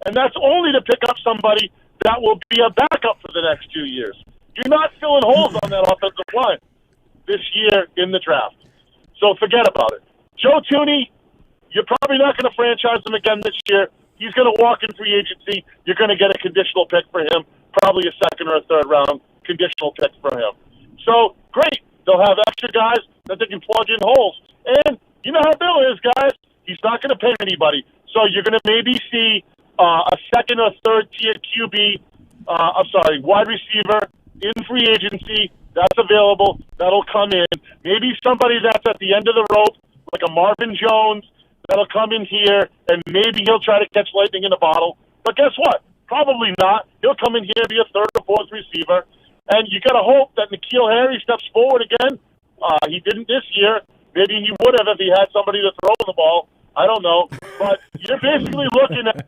And that's only to pick up somebody that will be a backup for the next 2 years. You're not filling holes on that offensive line this year in the draft. So forget about it. Joe Thuney, you're probably not going to franchise him again this year. He's going to walk in free agency. You're going to get a conditional pick for him. probably a second or a third round conditional pick for him. So, great. They'll have extra guys that they can plug in holes. And you know how Bill is, guys. He's not going to pay anybody. So you're going to maybe see a second or third tier QB, wide receiver in free agency that's available. That'll come in. Maybe somebody that's at the end of the rope, like a Marvin Jones, that'll come in here, and maybe he'll try to catch lightning in a bottle. But guess what? Probably not. He'll come in here, be a third or fourth receiver. And you got to hope that N'Keal Harry steps forward again. He didn't this year. Maybe he would have if he had somebody to throw the ball. I don't know. But you're basically looking at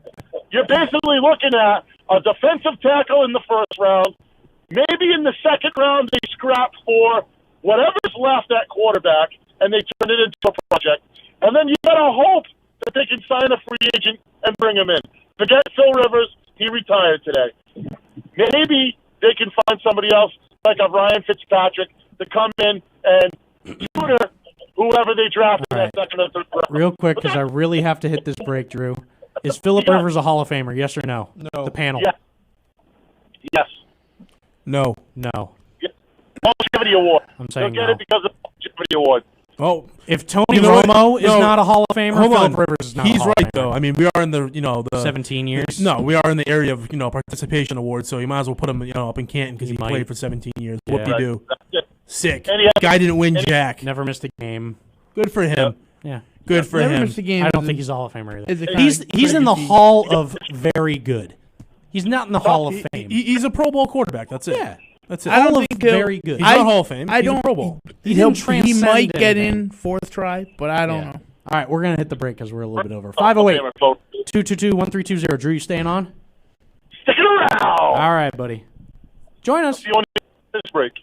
a defensive tackle in the first round. Maybe in the second round they scrap for whatever's left at quarterback and they turn it into a project. And then you got to hope that they can sign a free agent and bring him in. Forget Phil Rivers. He retired today. Maybe they can find somebody else like a Ryan Fitzpatrick to come in and tutor whoever they draft in that second or third round. Real quick, because I really have to hit this break, Drew. Is Phillip Rivers a Hall of Famer? Yes or no? No. The panel. Yeah. Yes. No. No. Yeah. Longevity award. I'm saying He'll get no. it because of the longevity award. Oh, If Tony You know what? Romo is No. not a Hall of Famer, hold on. Phillip Rivers is not a He's Hall right of Famer. though. I mean, we are in the the 17 years? No, we are in the area of participation awards, so you might as well put him up in Canton because he might. played for 17 years. Yeah. Whoop de do. That's it. Sick. And he had- Guy didn't win jack. Never missed a game. Good for him. Yeah. Good for Never him. missed a game. I don't think he's a Hall of Famer is either. a He's kinda in the crazy- Hall of Very Good. He's not in the Hall of Fame. He's a Pro Bowl quarterback. That's it. Yeah. That's it. I don't Hall of think he'll- Very Good. He's not Hall of Fame. I He's a don't. Pro Bowl. He He'll- didn't he transcend might get anything. in fourth try, but I don't Yeah. know. All right, we're going to hit the break because we're a little bit over. 508-222-1320. Drew, you staying on? Stick it around. All right, buddy. Join us. See you on this break.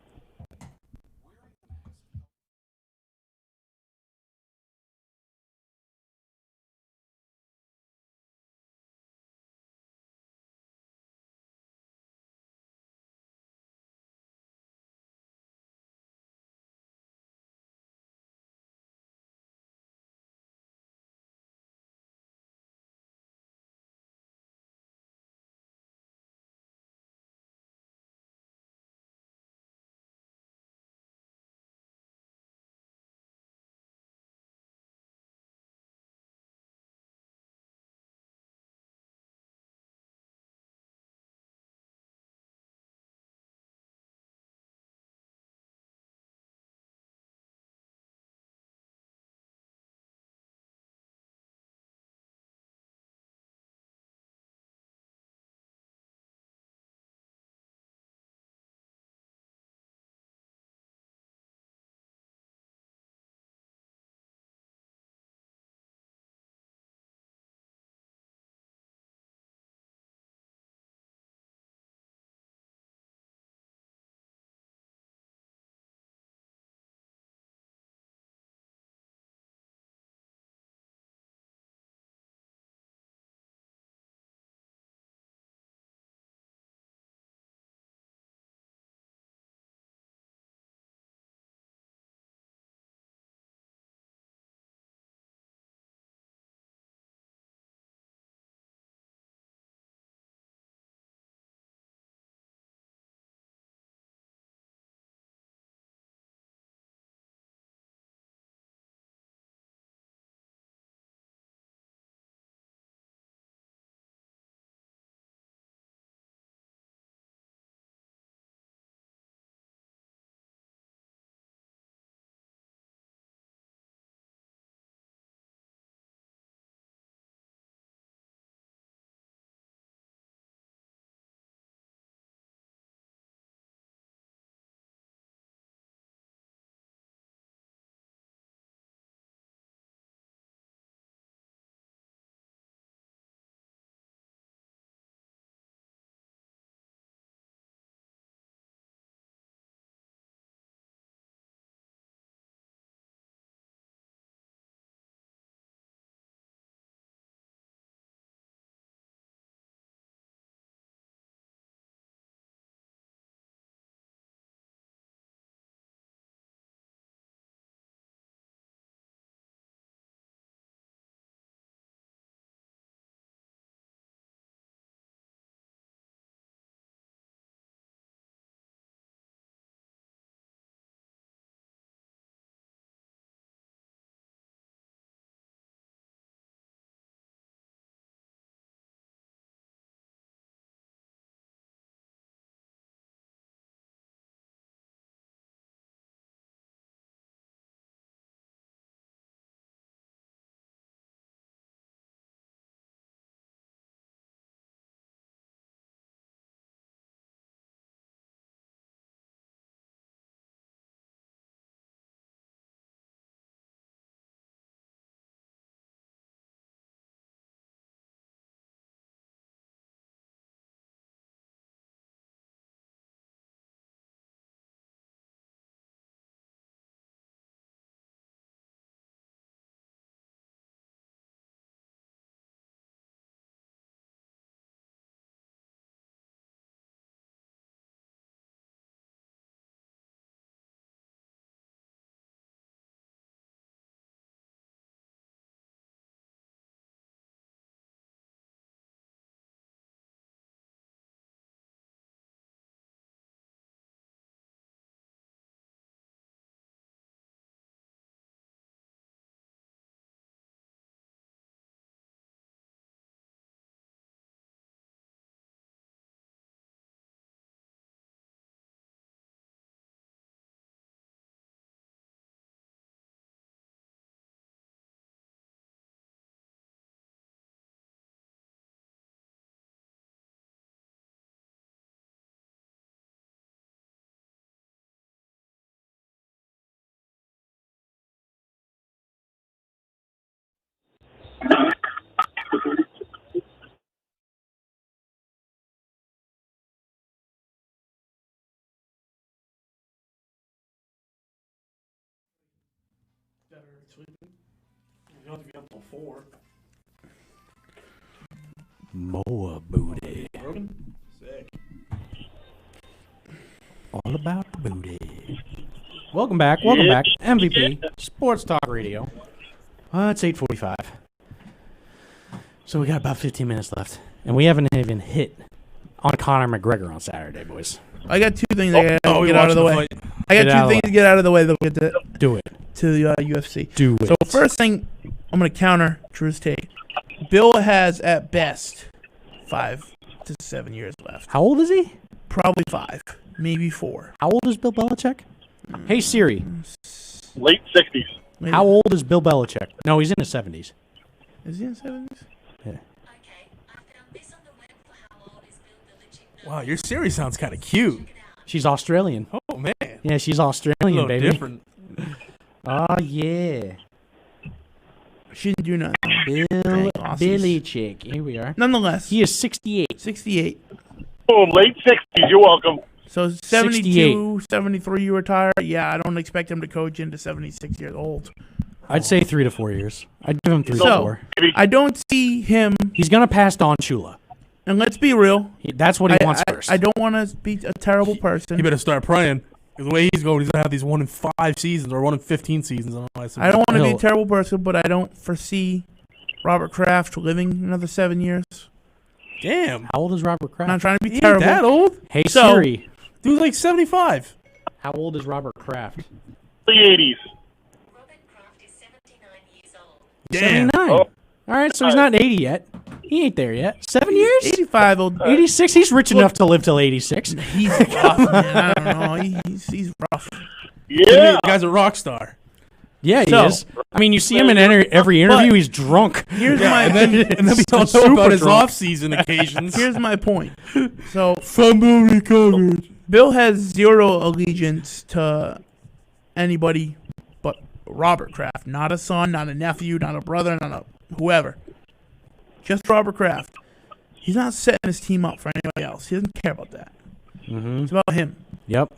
Moa booty. All about the booty. Welcome back. MVP Sports Talk Radio. It's 8:45. So we got about 15 minutes left. And we haven't even hit on Conor McGregor on Saturday, boys. I got two things I gotta get out of the way. I got two things to get out of the way. That we'll get to do it to the UFC. Do it. So first thing, I'm gonna counter Drew's take. Bill has at best 5 to 7 years left. How old is he? Probably 5, maybe 4. How old is Bill Belichick? Hey Siri. Late 60s. How old is Bill Belichick? No, he's in his 70s. Is he in 70s? Yeah. Wow, your Siri sounds kind of cute. She's Australian. Oh, man. Yeah, she's A Australian, little baby. different. Oh, yeah. She didn't do nothing. Bill Aussies. Belichick. Here we are. Nonetheless, He is 68. 68. Boom, late 60s. You're welcome. So 72, 73 you retire. Yeah, I don't expect him to coach into 76 years old. I'd say 3 to 4 years. I'd give him 3 to So 4. I don't see him, He's going to pass Don Shula. and let's be real. That's what he wants first. I don't want to be a terrible person. He better start praying. 'Cause the way he's going, he's going to have these 1 in 5 seasons or 1 in 15 seasons. I don't want to be a He'll- terrible person, but I don't foresee Robert Kraft living another 7 years. Damn. How old is Robert I'm not Kraft? trying to be He ain't terrible. that old. Hey, So- Siri. Dude's like 75. How old is Robert Kraft? The 80s. Robert Kraft is 79 years old. Damn. 79. Oh. All right, so he's not 80 yet. He ain't there yet. 7 years? 85 old. 86? He's rich enough to live till 86. He's rough, man. I don't know. He's rough. Yeah. The guy's a rock star. Yeah, he So- is. I mean, you see him in every interview. He's drunk. Here's Yeah, my and then we don't know Super about his drunk. off-season occasions. here's my point. So Fumble recovered. Bill has zero allegiance to anybody but Robert Kraft. Not a son, not a nephew, not a brother, not a whoever. Just Robert Kraft. He's not setting his team up for anybody else. He doesn't care about that. Mm-hmm. It's about him. Yep.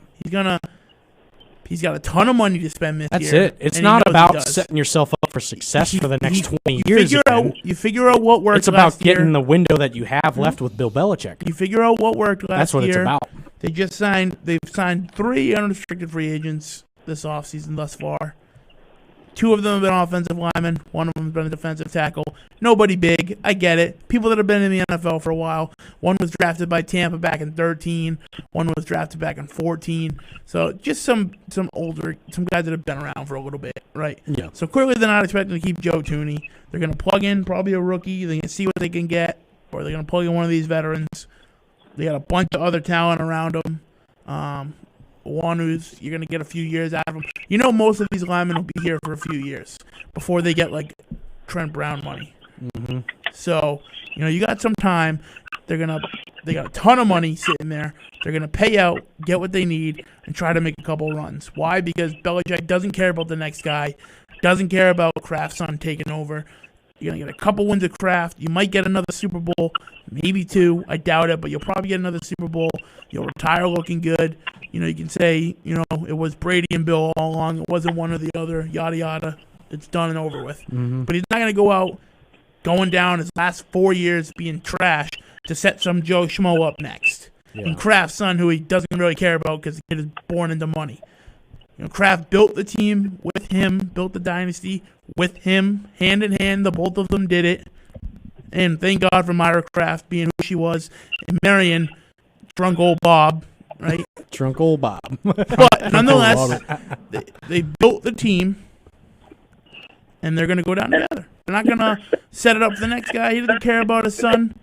He's got a ton of money to spend this That's year. it. It's and he not knows he about does. setting yourself up for success for the next 20 You years. figure again. out. You figure out what worked. It's about last getting year. the window that you have left with Bill Belichick. You figure out what worked last That's what year. it's about. They just signed. They've signed 3 unrestricted free agents this offseason thus far. 2 of them have been offensive linemen. 1 of them has been a defensive tackle. Nobody big. I get it. People that have been in the NFL for a while. 1 was drafted by Tampa back in 13. 1 was drafted back in 14. So just some guys that have been around for a little bit, right? Yeah. So clearly they're not expecting to keep Joe Tooney. They're going to plug in probably a rookie. They're going to see what they can get, or they're going to plug in one of these veterans. They got a bunch of other talent around them. One who's you're going to get a few years out of him. You know, most of these linemen will be here for a few years before they get like Trent Brown money. Mm-hmm. So, you got some time. They got a ton of money sitting there. They're going to pay out, get what they need, and try to make a couple runs. Why? Because Belichick doesn't care about the next guy, doesn't care about Kraft's son taking over. You're going to get a couple wins of Kraft. You might get another Super Bowl, maybe 2. I doubt it, but you'll probably get another Super Bowl. You'll retire looking good. You can say, it was Brady and Bill all along. It wasn't one or the other, yada, yada. It's done and over with. Mm-hmm. But he's not going to go out going down his last 4 years being trash to set some Joe Schmo up next. Yeah. And Kraft's son, who he doesn't really care about because the kid is born into money. Kraft built the team with him, built the dynasty with him, hand in hand. The both of them did it. And thank God for Myra Kraft being who she was and marrying drunk old Bob, right? Drunk old Bob. But nonetheless, they built the team, and they're going to go down together. They're not going to set it up for the next guy. He doesn't care about his son,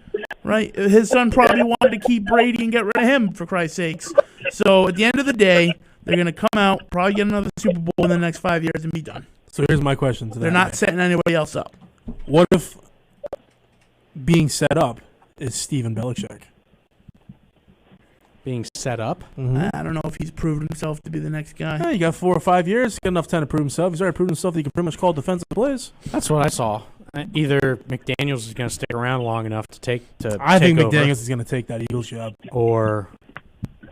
right? His son probably wanted to keep Brady and get rid of him, for Christ's sakes. So at the end of the day, they're going to come out, probably get another Super Bowl in the next 5 years and be done. So here's my question to that. They're not setting anybody else up. What if being set up is Steven Belichick? Being set up. I don't know if he's proven himself to be the next guy. Yeah, you got 4 or 5 years. Got enough time to prove himself. He's already proven himself that he can pretty much call defensive plays. That's what I saw. Either McDaniels is going to stick around long enough to take I think over, McDaniels is going to take that Eagles job. or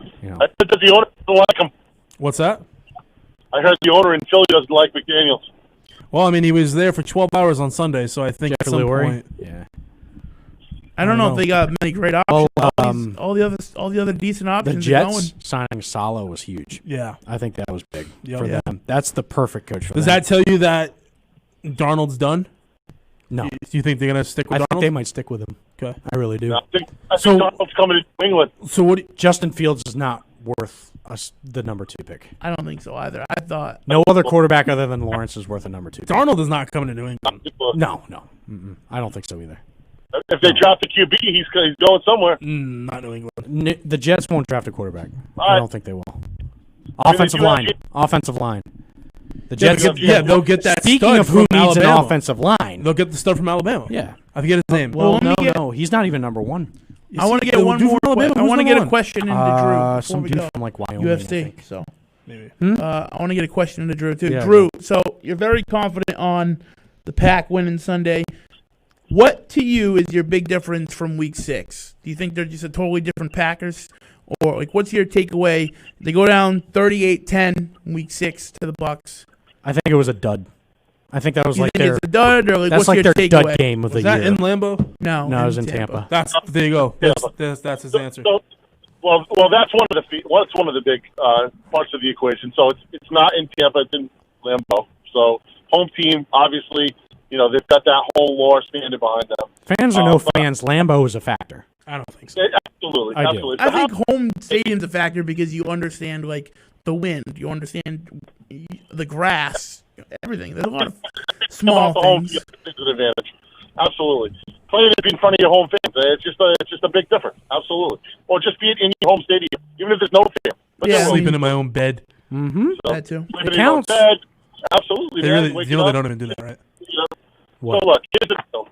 I think that the owner doesn't like him. What's that? I heard the owner in Philly doesn't like McDaniels. Well, I mean, he was there for 12 hours on Sunday, so I think Jeffrey at some Lurie? point. Yeah. I don't know if they got many great options. Well, all the other decent The options are going. Jets signing Salo was huge. Yeah. I think that was big Yep. for Yeah. them. That's the perfect coach for Does them. that tell you that Darnold's done? No. Do you think they're going to stick with I Darnold? think they might stick with him. Okay. I really do. I think So- Darnold's coming to New England. So what? Justin Fields is not worth us the number 2 pick. I don't think so either. I thought No other quarterback other than Lawrence is worth a number 2 pick. Darnold is not coming to New England. No. Mm-mm. I don't think so either. If they draft a QB, he's going somewhere. Not New England. The Jets won't draft a quarterback. All I right. don't think they will. Offensive line. Offensive line. The Jets. They'll get that. Speaking stud of who from needs Alabama. an offensive line. They'll get the stud from Alabama. Yeah. I forget his name. Well, let me get- No. He's not even number 1. I want to get They'll one do more. from Alabama. I Who's want to number get a one? question into Drew before Some we dude go. from like Wyoming. I UFC. think. So Maybe. I want to get a question into Drew too. Yeah. Drew, so you're very confident on the Pack winning Sunday. What to you is your big difference from Week 6? Do you think they're just a totally different Packers, or like what's your takeaway? They go down 38-10 in Week 6 to the Bucks. I think it was a dud. I think that was You like think their. it's a dud, or like That's what's like your their takeaway? dud game of Was the that year. in Lambeau? No, No, it was in Tampa. There you go. That's his answer. So, well, that's one of the big parts of the equation. So it's not in Tampa; it's in Lambeau. So home team, obviously, they've got that whole lore standing behind them. Fans or no fans, Lambeau is a factor. I don't think so. Absolutely, I do. absolutely. I think home stadium's a factor because you understand like the wind, you understand the grass, everything. There's a lot of small Off the home things. field is an advantage. Absolutely. Playing it in front of your home fans, it's just a big difference. Absolutely. Or just be it in your home stadium, even if there's no fan. But Yeah, still, Sleeping in my own bed. Mm-hmm. That too. sleeping It in your own counts. bed. Absolutely. They man. really, Waking they up, don't even do that, right? What? So look, here's the deal.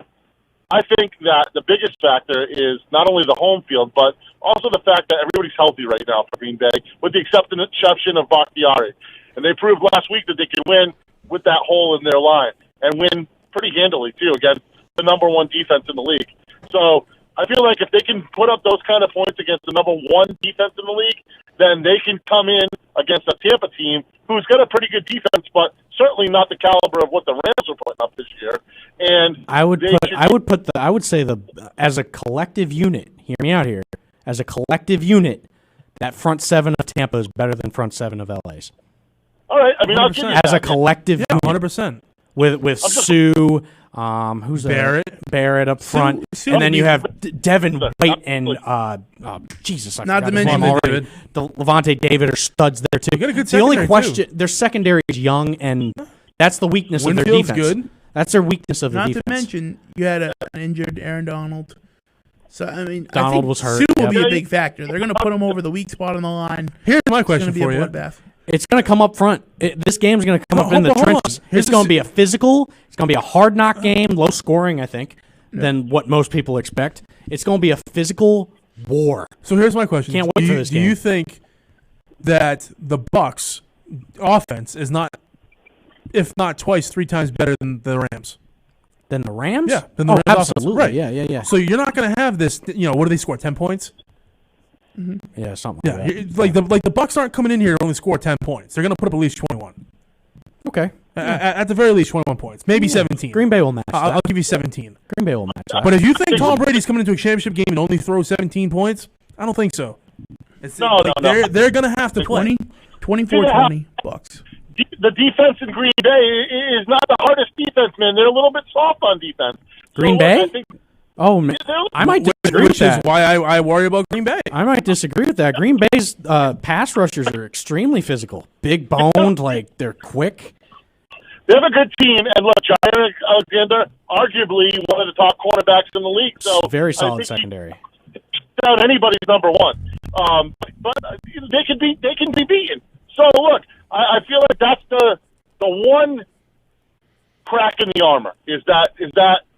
I think that the biggest factor is not only the home field, but also the fact that everybody's healthy right now for Green Bay, with the exception of Bakhtiari. And they proved last week that they could win with that hole in their line and win pretty handily, too, against the number 1 defense in the league. So I feel like if they can put up those kind of points against the number 1 defense in the league, then they can come in against a Tampa team who's got a pretty good defense, but certainly not the caliber of what the Rams are putting up this year. And I would they say as a collective unit. Hear me out here. As a collective unit, that front 7 of Tampa is better than front 7 of LA's. all right, I mean, I'll give you 100%. As that. a collective Yeah, unit 100%. with Sue, who's that? Barrett up front, Sue and then will you be- have Devin White and Absolutely. Jesus, I Not forgot to his mention name already. David. The Levante David are studs there too. They got a good the only secondary, question, their secondary is young, and that's the weakness of their Winfield's defense. good. That's their weakness of the Not defense. to mention you had an injured Aaron Donald. So I mean, I Donald think was hurt, Sue will be yep. a big factor. They're going to put him over the weak spot on the line. Here's my It's going question to be a for you. bloodbath. It's going to come up front. This game's going to come No, up in the hold on. trenches. Here's It's the going s- to be a physical. It's going to be a hard knock game, low scoring, I think, than what most people expect. It's going to be a physical war. So here's my question. Can't wait for this Do game. you think that the Bucks offense is not, if not twice, 3 times better than the Rams? Than the Rams? Yeah, than the oh, Rams offense. absolutely. Right. Yeah. So you're not going to have this. What do they score? 10 points? Yeah, something Yeah. like that. Like the Bucks aren't coming in here to only score 10 points. They're going to put up at least 21. Okay. At the very least, 21 points. Maybe 17. Green Bay will match I'll that. give you 17. Green Bay will match that. But if you think Tom Brady's coming into a championship game and only throw 17 points, I don't think so. No. They're going to have to play. 24-20 Bucks. The defense in Green Bay is not the hardest defense, man. They're a little bit soft on defense. Green So, Bay? I think Oh, man. I might disagree with Which is that. why I worry about Green Bay. I might disagree with that. Green Bay's pass rushers are extremely physical. Big boned, like they're quick. they have a good team. And look, Jair Alexander, arguably one of the top cornerbacks in the league. So Very I solid think secondary. he's out anybody's number 1. But they can be beaten. So look, I feel like that's the one crack in the armor is that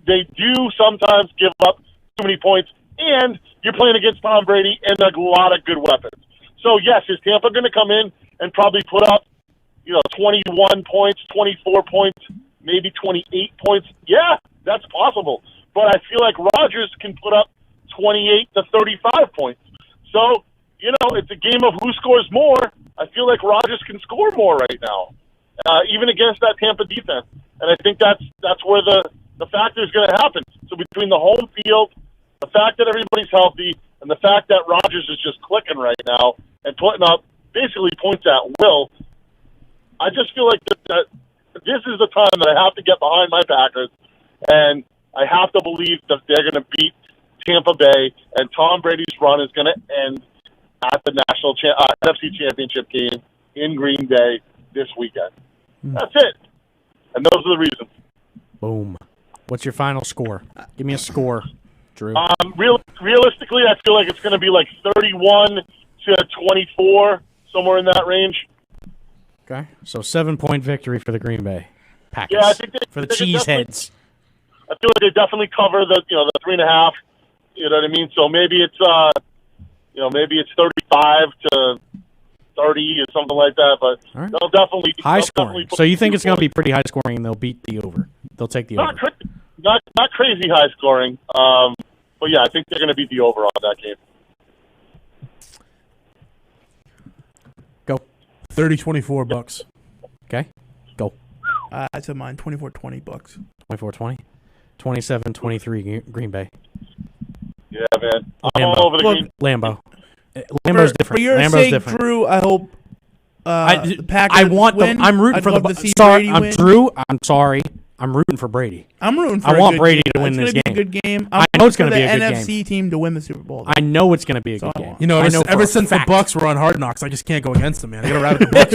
they do sometimes give up too many points, and you're playing against Tom Brady and a lot of good weapons. So yes, is Tampa going to come in and probably put up 21 points, 24 points, maybe 28 points? Yeah, that's possible. But I feel like Rodgers can put up 28 to 35 points. So it's a game of who scores more. I feel like Rodgers can score more right now, even against that Tampa defense. And I think that's where the factor is going to happen. So between the home field, the fact that everybody's healthy, and the fact that Rodgers is just clicking right now and putting up basically points at will, I just feel like that this is the time that I have to get behind my Packers, and I have to believe that they're going to beat Tampa Bay, and Tom Brady's run is going to end at the NFC Championship game in Green Bay this weekend. That's it. And those are the reasons. Boom. What's your final score? Give me a score, Drew. Realistically, I feel like it's going to be like 31-24, somewhere in that range. Okay. So 7-point victory for the Green Bay Packers. Yeah, I think for the cheeseheads. I feel like they definitely cover the 3.5. You know what I mean? So maybe it's 35 to 30 or something like that. But right. They'll definitely high they'll scoring. Definitely So you think it's going to be pretty high scoring, and they'll beat the over? They'll take the over. Not crazy high scoring. But yeah, I think they're going to beat the over on that game. Go. 30-24 Bucks. Okay. Go. I said mine, 24-20 Bucks. 24-20. 27-23 Green Bay. Yeah, man. I'm Lambeau. all over the game. Lambeau. Lambeau's different. For your Lambeau's sake, different. Drew, I hope the Packers I want win. them. I'm rooting I'd for love the. to see Sorry, Brady I'm win. Drew. I'm sorry. I'm rooting for Brady. I'm rooting for I want good Brady game. to win it's this gonna game. Be a good game. I know it's going to to be a good the NFC team to win the Super Bowl. I know it's going to be a good game. You know, I know ever for a since fact. the Bucks were on Hard Knocks, I just can't go against them, man. I got to ride with the Bucks.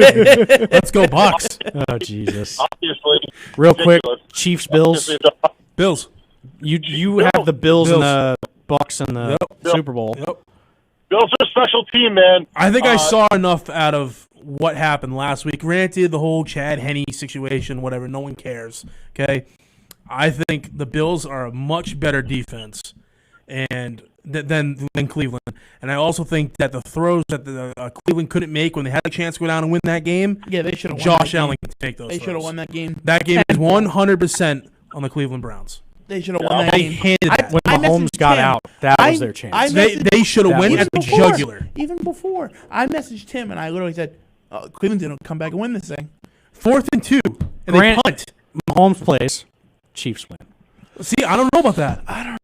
Man. Let's go Bucks. Oh Jesus! Obviously. Real quick, Ridiculous. Chiefs Bills. Bills. You have the Bills and the Bucks in the Super Bowl. Yep. Bills are a special team, man. I think I saw enough out of what happened last week. Granted, the whole Chad Henne situation, whatever, no one cares. Okay, I think the Bills are a much better defense and than Cleveland. And I also think that the throws that the Cleveland couldn't make when they had a chance to go down and win that game, Yeah, they should have. Josh Allen can take those. They should have throws. won that game. That game is 100% on the Cleveland Browns. They should have won that They game. handed that. When I Mahomes messaged got him. out, that was their chance. They should have That won was at the before, jugular. Even before, I messaged him and I literally said, "Cleveland's gonna come back and win this thing." 4th and 2, and Grant- they punt. Mahomes plays, Chiefs win. See, I don't know about that. I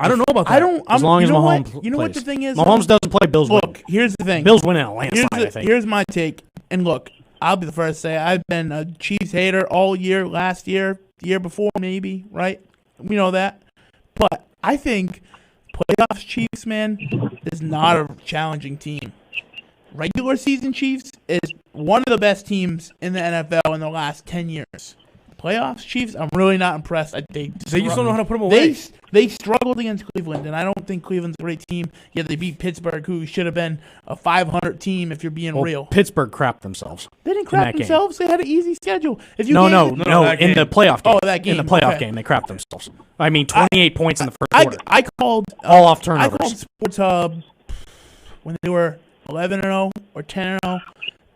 don't know about that. I don't. As long as you know Mahomes what? You know what the plays. thing is? Mahomes doesn't play. Bills win. Look, here's the thing. Bills win in a landslide. I think. Here's my take. And look, I'll be the first to say I've been a Chiefs hater all year, last year, the year before, maybe, right? We know that. But I think playoffs Chiefs, man, is not a challenging team. Regular season Chiefs is one of the best teams in the NFL in the last 10 years. Playoffs Chiefs, I'm really not impressed. They just don't know how to put them away. They struggled against Cleveland, and I don't think Cleveland's a great team. Yeah, they beat Pittsburgh, who should have been a 500 team if you're being real. Pittsburgh crapped themselves. They didn't crap themselves. They had an easy schedule. If you No, that in game. the playoff game. Oh, that game. In the playoff Okay. game, they crapped themselves. I mean, 28 points in the first quarter. I called All off I turnovers. called Sports Hub when they were 11-0 or 10-0,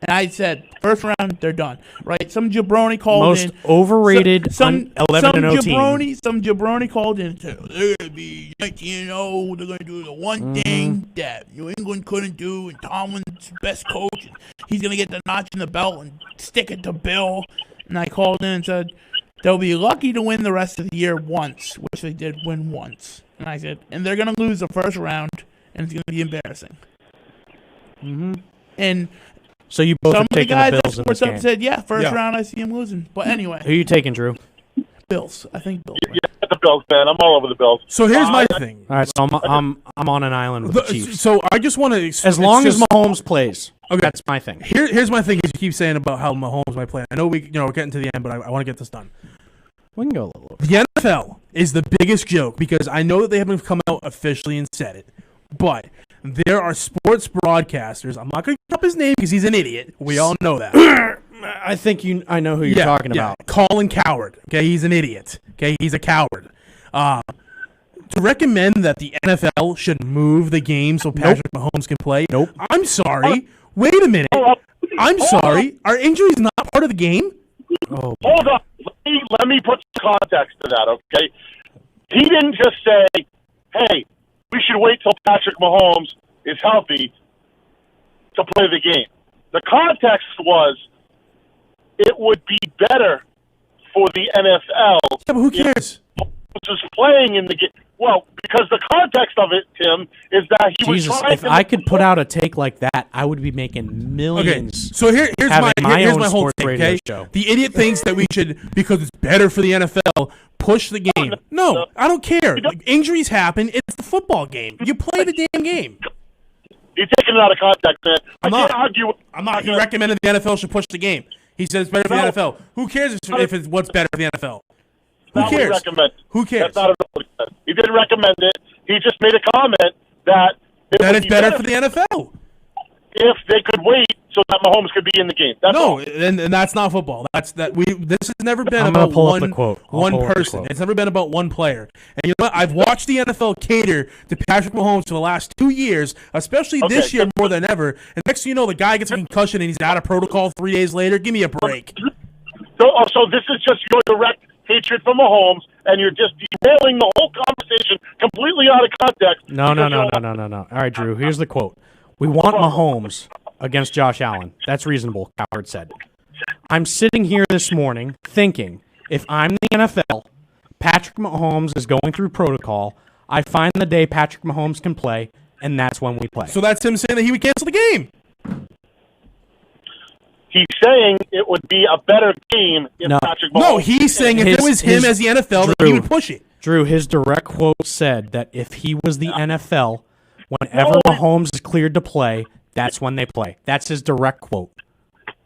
and I said first round they're done. Right? Some jabroni called Most in. overrated Some 11-0 team. Some jabroni called in and said they're gonna be 19-0. They're gonna do the one thing that New England couldn't do, and Tomlin's best coach. He's gonna get the notch in the belt and stick it to Bill. And I called in and said they'll be lucky to win the rest of the year once, which they did win once. And I said, and they're gonna lose the first round, and it's gonna be embarrassing. And So you both some have of the taken guys the at Bills in this Sports Up game. said, yeah, first Yeah. round I see him losing. But anyway, Who are you taking, Drew? Bills. I think Bills. win. Yeah, the Bills, man. I'm all over the Bills. So here's my thing. All right, so I'm on an island with the Chiefs. So I just want to. As long as Mahomes plays, that's my thing. Here's my thing is you keep saying about how Mahomes might play. I know we're getting to the end, but I want to get this done. We can go a little over. The NFL is the biggest joke because I know that they haven't come out officially and said it, but there are sports broadcasters. I'm not going to up his name because he's an idiot. We all know that. I think I know who you're talking about. Colin Coward. Okay, he's an idiot. Okay, he's a coward. To recommend that the NFL should move the game so Patrick Mahomes can play. Nope. I'm sorry. Wait a minute. I'm sorry. Are injuries not part of the game? Oh, Hold on. Let me put some context to that, okay? He didn't just say, hey, we should wait till Patrick Mahomes is healthy to play the game. The context was it would be better for the NFL. Yeah, but who cares? Was playing in the game. Well, because the context of it, Tim, is that he Jesus, was trying if I could put out a take like that, I would be making millions. Okay, so here's having here's own my whole sports take. radio Okay, show. the idiot thinks that we should, because it's better for the NFL, push the game. No, I don't care. Like, injuries happen. It's the football game. You play the damn game. You're taking it out of context, man. I'm I not. can't argue. I'm not. He recommended the NFL should push the game. He says it's better for the NFL. Who cares if it's what's better for the NFL? Who Not what he cares? recommended. Who cares? That's not what he said. He didn't recommend it. He just made a comment that it That would it's be better for the NFL. if they could wait so that Mahomes could be in the game. That's No, all. and that's not football. This has never been I'm gonna about pull up the quote. I'll one pull up the person. quote. It's never been about one player. And you know what? I've watched the NFL cater to Patrick Mahomes for the last 2 years, especially this year more than ever. And next thing you know, the guy gets a concussion and he's out of protocol 3 days later. Give me a break. So this is just your direct hatred for Mahomes, and you're just derailing the whole conversation completely out of context. No. All right, Drew, here's the quote. We want Mahomes against Josh Allen. That's reasonable, Coward said. I'm sitting here this morning thinking, if I'm the NFL, Patrick Mahomes is going through protocol, I find the day Patrick Mahomes can play, and that's when we play. So that's him saying that he would cancel the game. He's saying it would be a better game if No. Patrick Mahomes. No, he's saying if it was him as the NFL, that he would push it. Drew, his direct quote said that if he was the NFL, whenever Mahomes is cleared to play, that's when they play. That's his direct quote.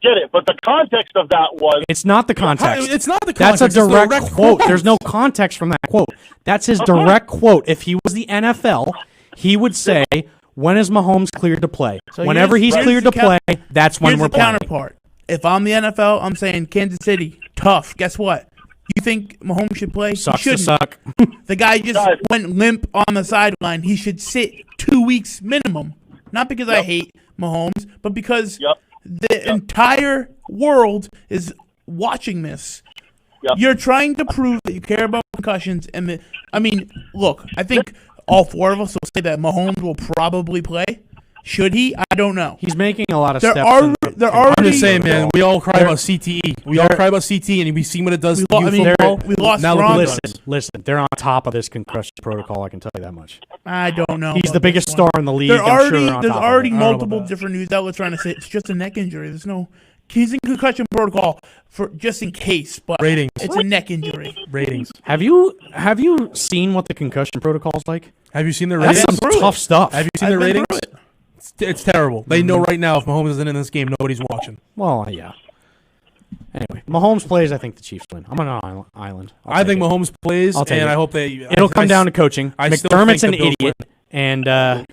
Get it, but the context of that was It's not the context. It's not the That's context. a it's the direct quote. There's no context from that quote. That's his direct quote. If he was the NFL, he would say, when is Mahomes cleared to play? So Whenever he's here's cleared the to play, that's when Here's we're the playing. counterpart. If I'm the NFL, I'm saying Kansas City, tough. Guess what? You think Mahomes should play? Sucks he to shouldn't. suck. The guy just went limp on the sideline. He should sit 2 weeks minimum. Not because I hate Mahomes, but because the entire world is watching this. You're trying to prove that you care about concussions. And I mean, look, I think all four of us will say that Mahomes will probably play. Should he? I don't know. He's making a lot of They're steps. already- they're already- I'm just saying, man, we all cry about CTE. We all cry about CTE, and we've seen what it does to youth football. we lost Now look Ron. what it does. Listen, they're on top of this concussion protocol, I can tell you that much. I don't know. He's about the biggest this one. star in the league. There's I'm sure they're on there's top of already it. multiple different news outlets trying to say it's just a neck injury. There's no. He's in concussion protocol for just in case, but Ratings. it's a neck injury. Ratings. Have you seen what the concussion protocol is like? Have you seen the That's ratings? some tough stuff. Have you seen I've the been ratings? through it. It's terrible. They know right now if Mahomes isn't in this game, nobody's watching. Well, yeah. Anyway, Mahomes plays. I think the Chiefs win. I'm on an island. I think Mahomes plays, I'll take and it. I hope they. It'll come down to coaching. I still McDermott's an think the Bills idiot, and yeah,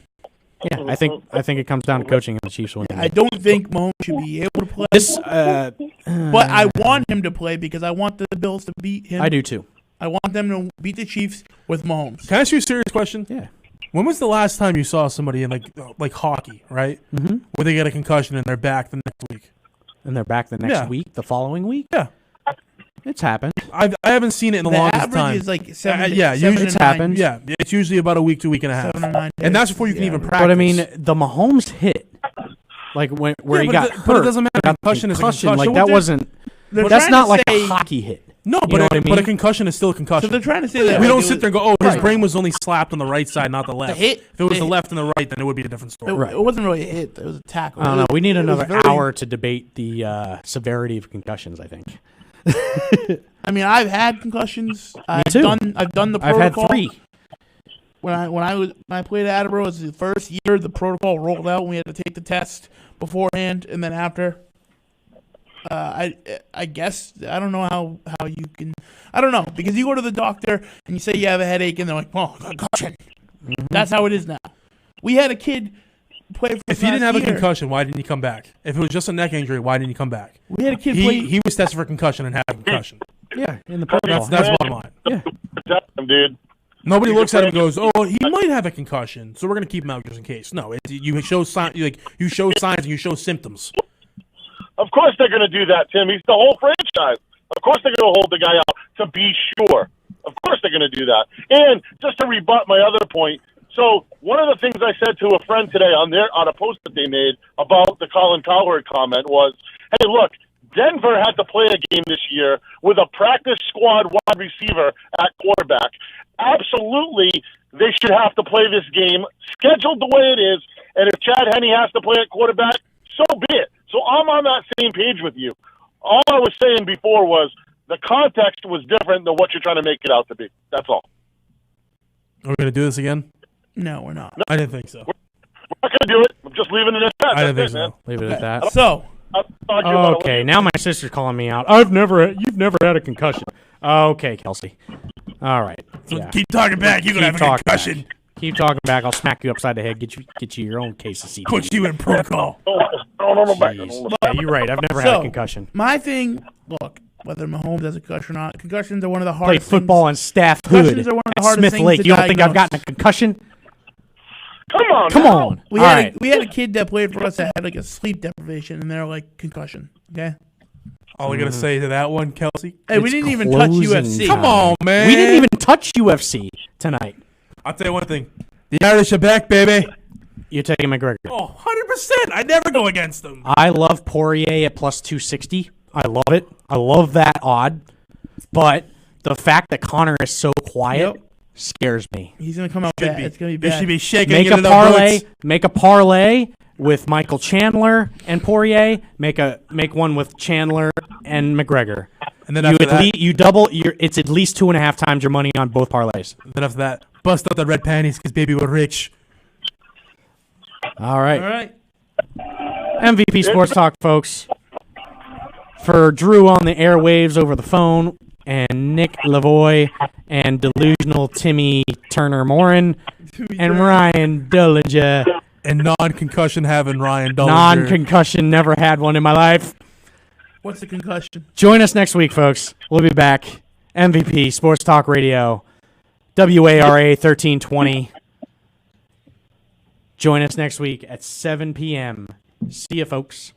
I think it comes down to coaching, and the Chiefs win. I don't think Mahomes should be able to play, This, but I want him to play because I want the Bills to beat him. I do too. I want them to beat the Chiefs with Mahomes. Can I ask you a serious question? Yeah. When was the last time you saw somebody in like hockey, right? Mm-hmm. Where they get a concussion and they're back the next week? And they're back the next week, the following week. Yeah. It's happened. I haven't seen it in the longest average time. is like seven. Yeah, seven usually to it's nine. happened. Yeah, it's usually about a week to a week and a half. 7 or 9 And that's days. before you can Yeah. even practice. But I mean, the Mahomes hit, like where Yeah, he but got it- hurt. but it doesn't matter. got Concussion is a concussion. Like So that what wasn't. They're That's trying not to like say- a hockey hit. no, You but know what I mean? but a concussion is still a concussion. So they're trying to say that we like, don't it sit was- there and go, oh, his Right. brain was only slapped on the right side, not the left. hit- if it was the the hit- left and the right, then it would be a different story. Right. It wasn't really a hit. It was a tackle. I don't know. We need It was another very- hour to debate the severity of concussions. I think. I mean, I've had concussions. I've too. I've done the I've had protocol. 3. When I played at Attleboro, it was the first year the protocol rolled out. And we had to take the test beforehand and then after. I guess I don't know how you can. I don't know because you go to the doctor and you say you have a headache and they're like, "Oh, concussion." Mm-hmm. That's how it is now. We had a kid play for. If he didn't have a year. concussion, why didn't he come back? If it was just a neck injury, why didn't he come back? We had a kid play. He was tested for concussion and had a concussion. Yeah, in the protocol. That's bottom line. Yeah. Protect him, dude. Nobody looks at him and goes, "Oh, he might have a concussion, so we're gonna keep him out just in case." No, you show signs, you show signs and you show symptoms. Of course they're going to do that, Tim. He's the whole franchise. Of course they're going to hold the guy out to be sure. Of course they're going to do that. And just to rebut my other point, so one of the things I said to a friend today on a post that they made about the Colin Cowherd comment was, hey, look, Denver had to play a game this year with a practice squad wide receiver at quarterback. Absolutely, they should have to play this game scheduled the way it is. And if Chad Henne has to play at quarterback, so be it. So I'm on that same page with you. All I was saying before was the context was different than what you're trying to make it out to be. That's all. Are we going to do this again? No, we're not. I didn't think so. We're not going to do it. I'm just leaving it at that. I didn't think That's it, so. man. Leave it at that. So, I'll talk to you about it Okay, later. now my sister's calling me out. You've never had a concussion. Okay, Kelsey. All right. So Yeah. keep talking back. You're going to Keep have a talking concussion. back. Keep talking back. I'll smack you upside the head. Get you your own case of CTE. Put you in protocol. No, back. Jeez. Yeah, you're right. I've never had a concussion. my thing, look, whether Mahomes has a concussion or not, concussions are one of the Played hardest football in staff hood Concussions are one of the at hardest Smith things Lake. to You don't think I've diagnose. gotten a concussion? Come on. Come now. on. We All had right. we had a kid that played for us that had like a sleep deprivation, and they're like concussion. Okay. All we got to say to that one, Kelsey? Hey, we It's didn't even touch closing UFC. Come on, man. We didn't even touch UFC tonight. I'll tell you one thing. The Irish are back, baby. You're taking McGregor. Oh, 100%. I never go against them. I love Poirier at plus 260. I love it. I love that odd. But the fact that Connor is so quiet Yep. scares me. He's gonna come out Should bad. be. It's gonna be They bad. should be shaking Make it a in the parlay. boots. Make a parlay with Michael Chandler and Poirier. Make one with Chandler and McGregor. And then You after that, you double. It's at least 2.5 times your money on both parlays. bust out the red panties because baby we're rich. All right. All right. MVP Sports Talk, folks. For Drew on the airwaves over the phone, and Nick Lavoie, and delusional Timmy Turner Morin, and Ryan Dullinger. And non-concussion having Ryan Dullinger. Non-concussion, never had one in my life. What's the concussion? Join us next week, folks. We'll be back. MVP Sports Talk Radio, WARA 1320. Join us next week at 7 p.m. See you, folks.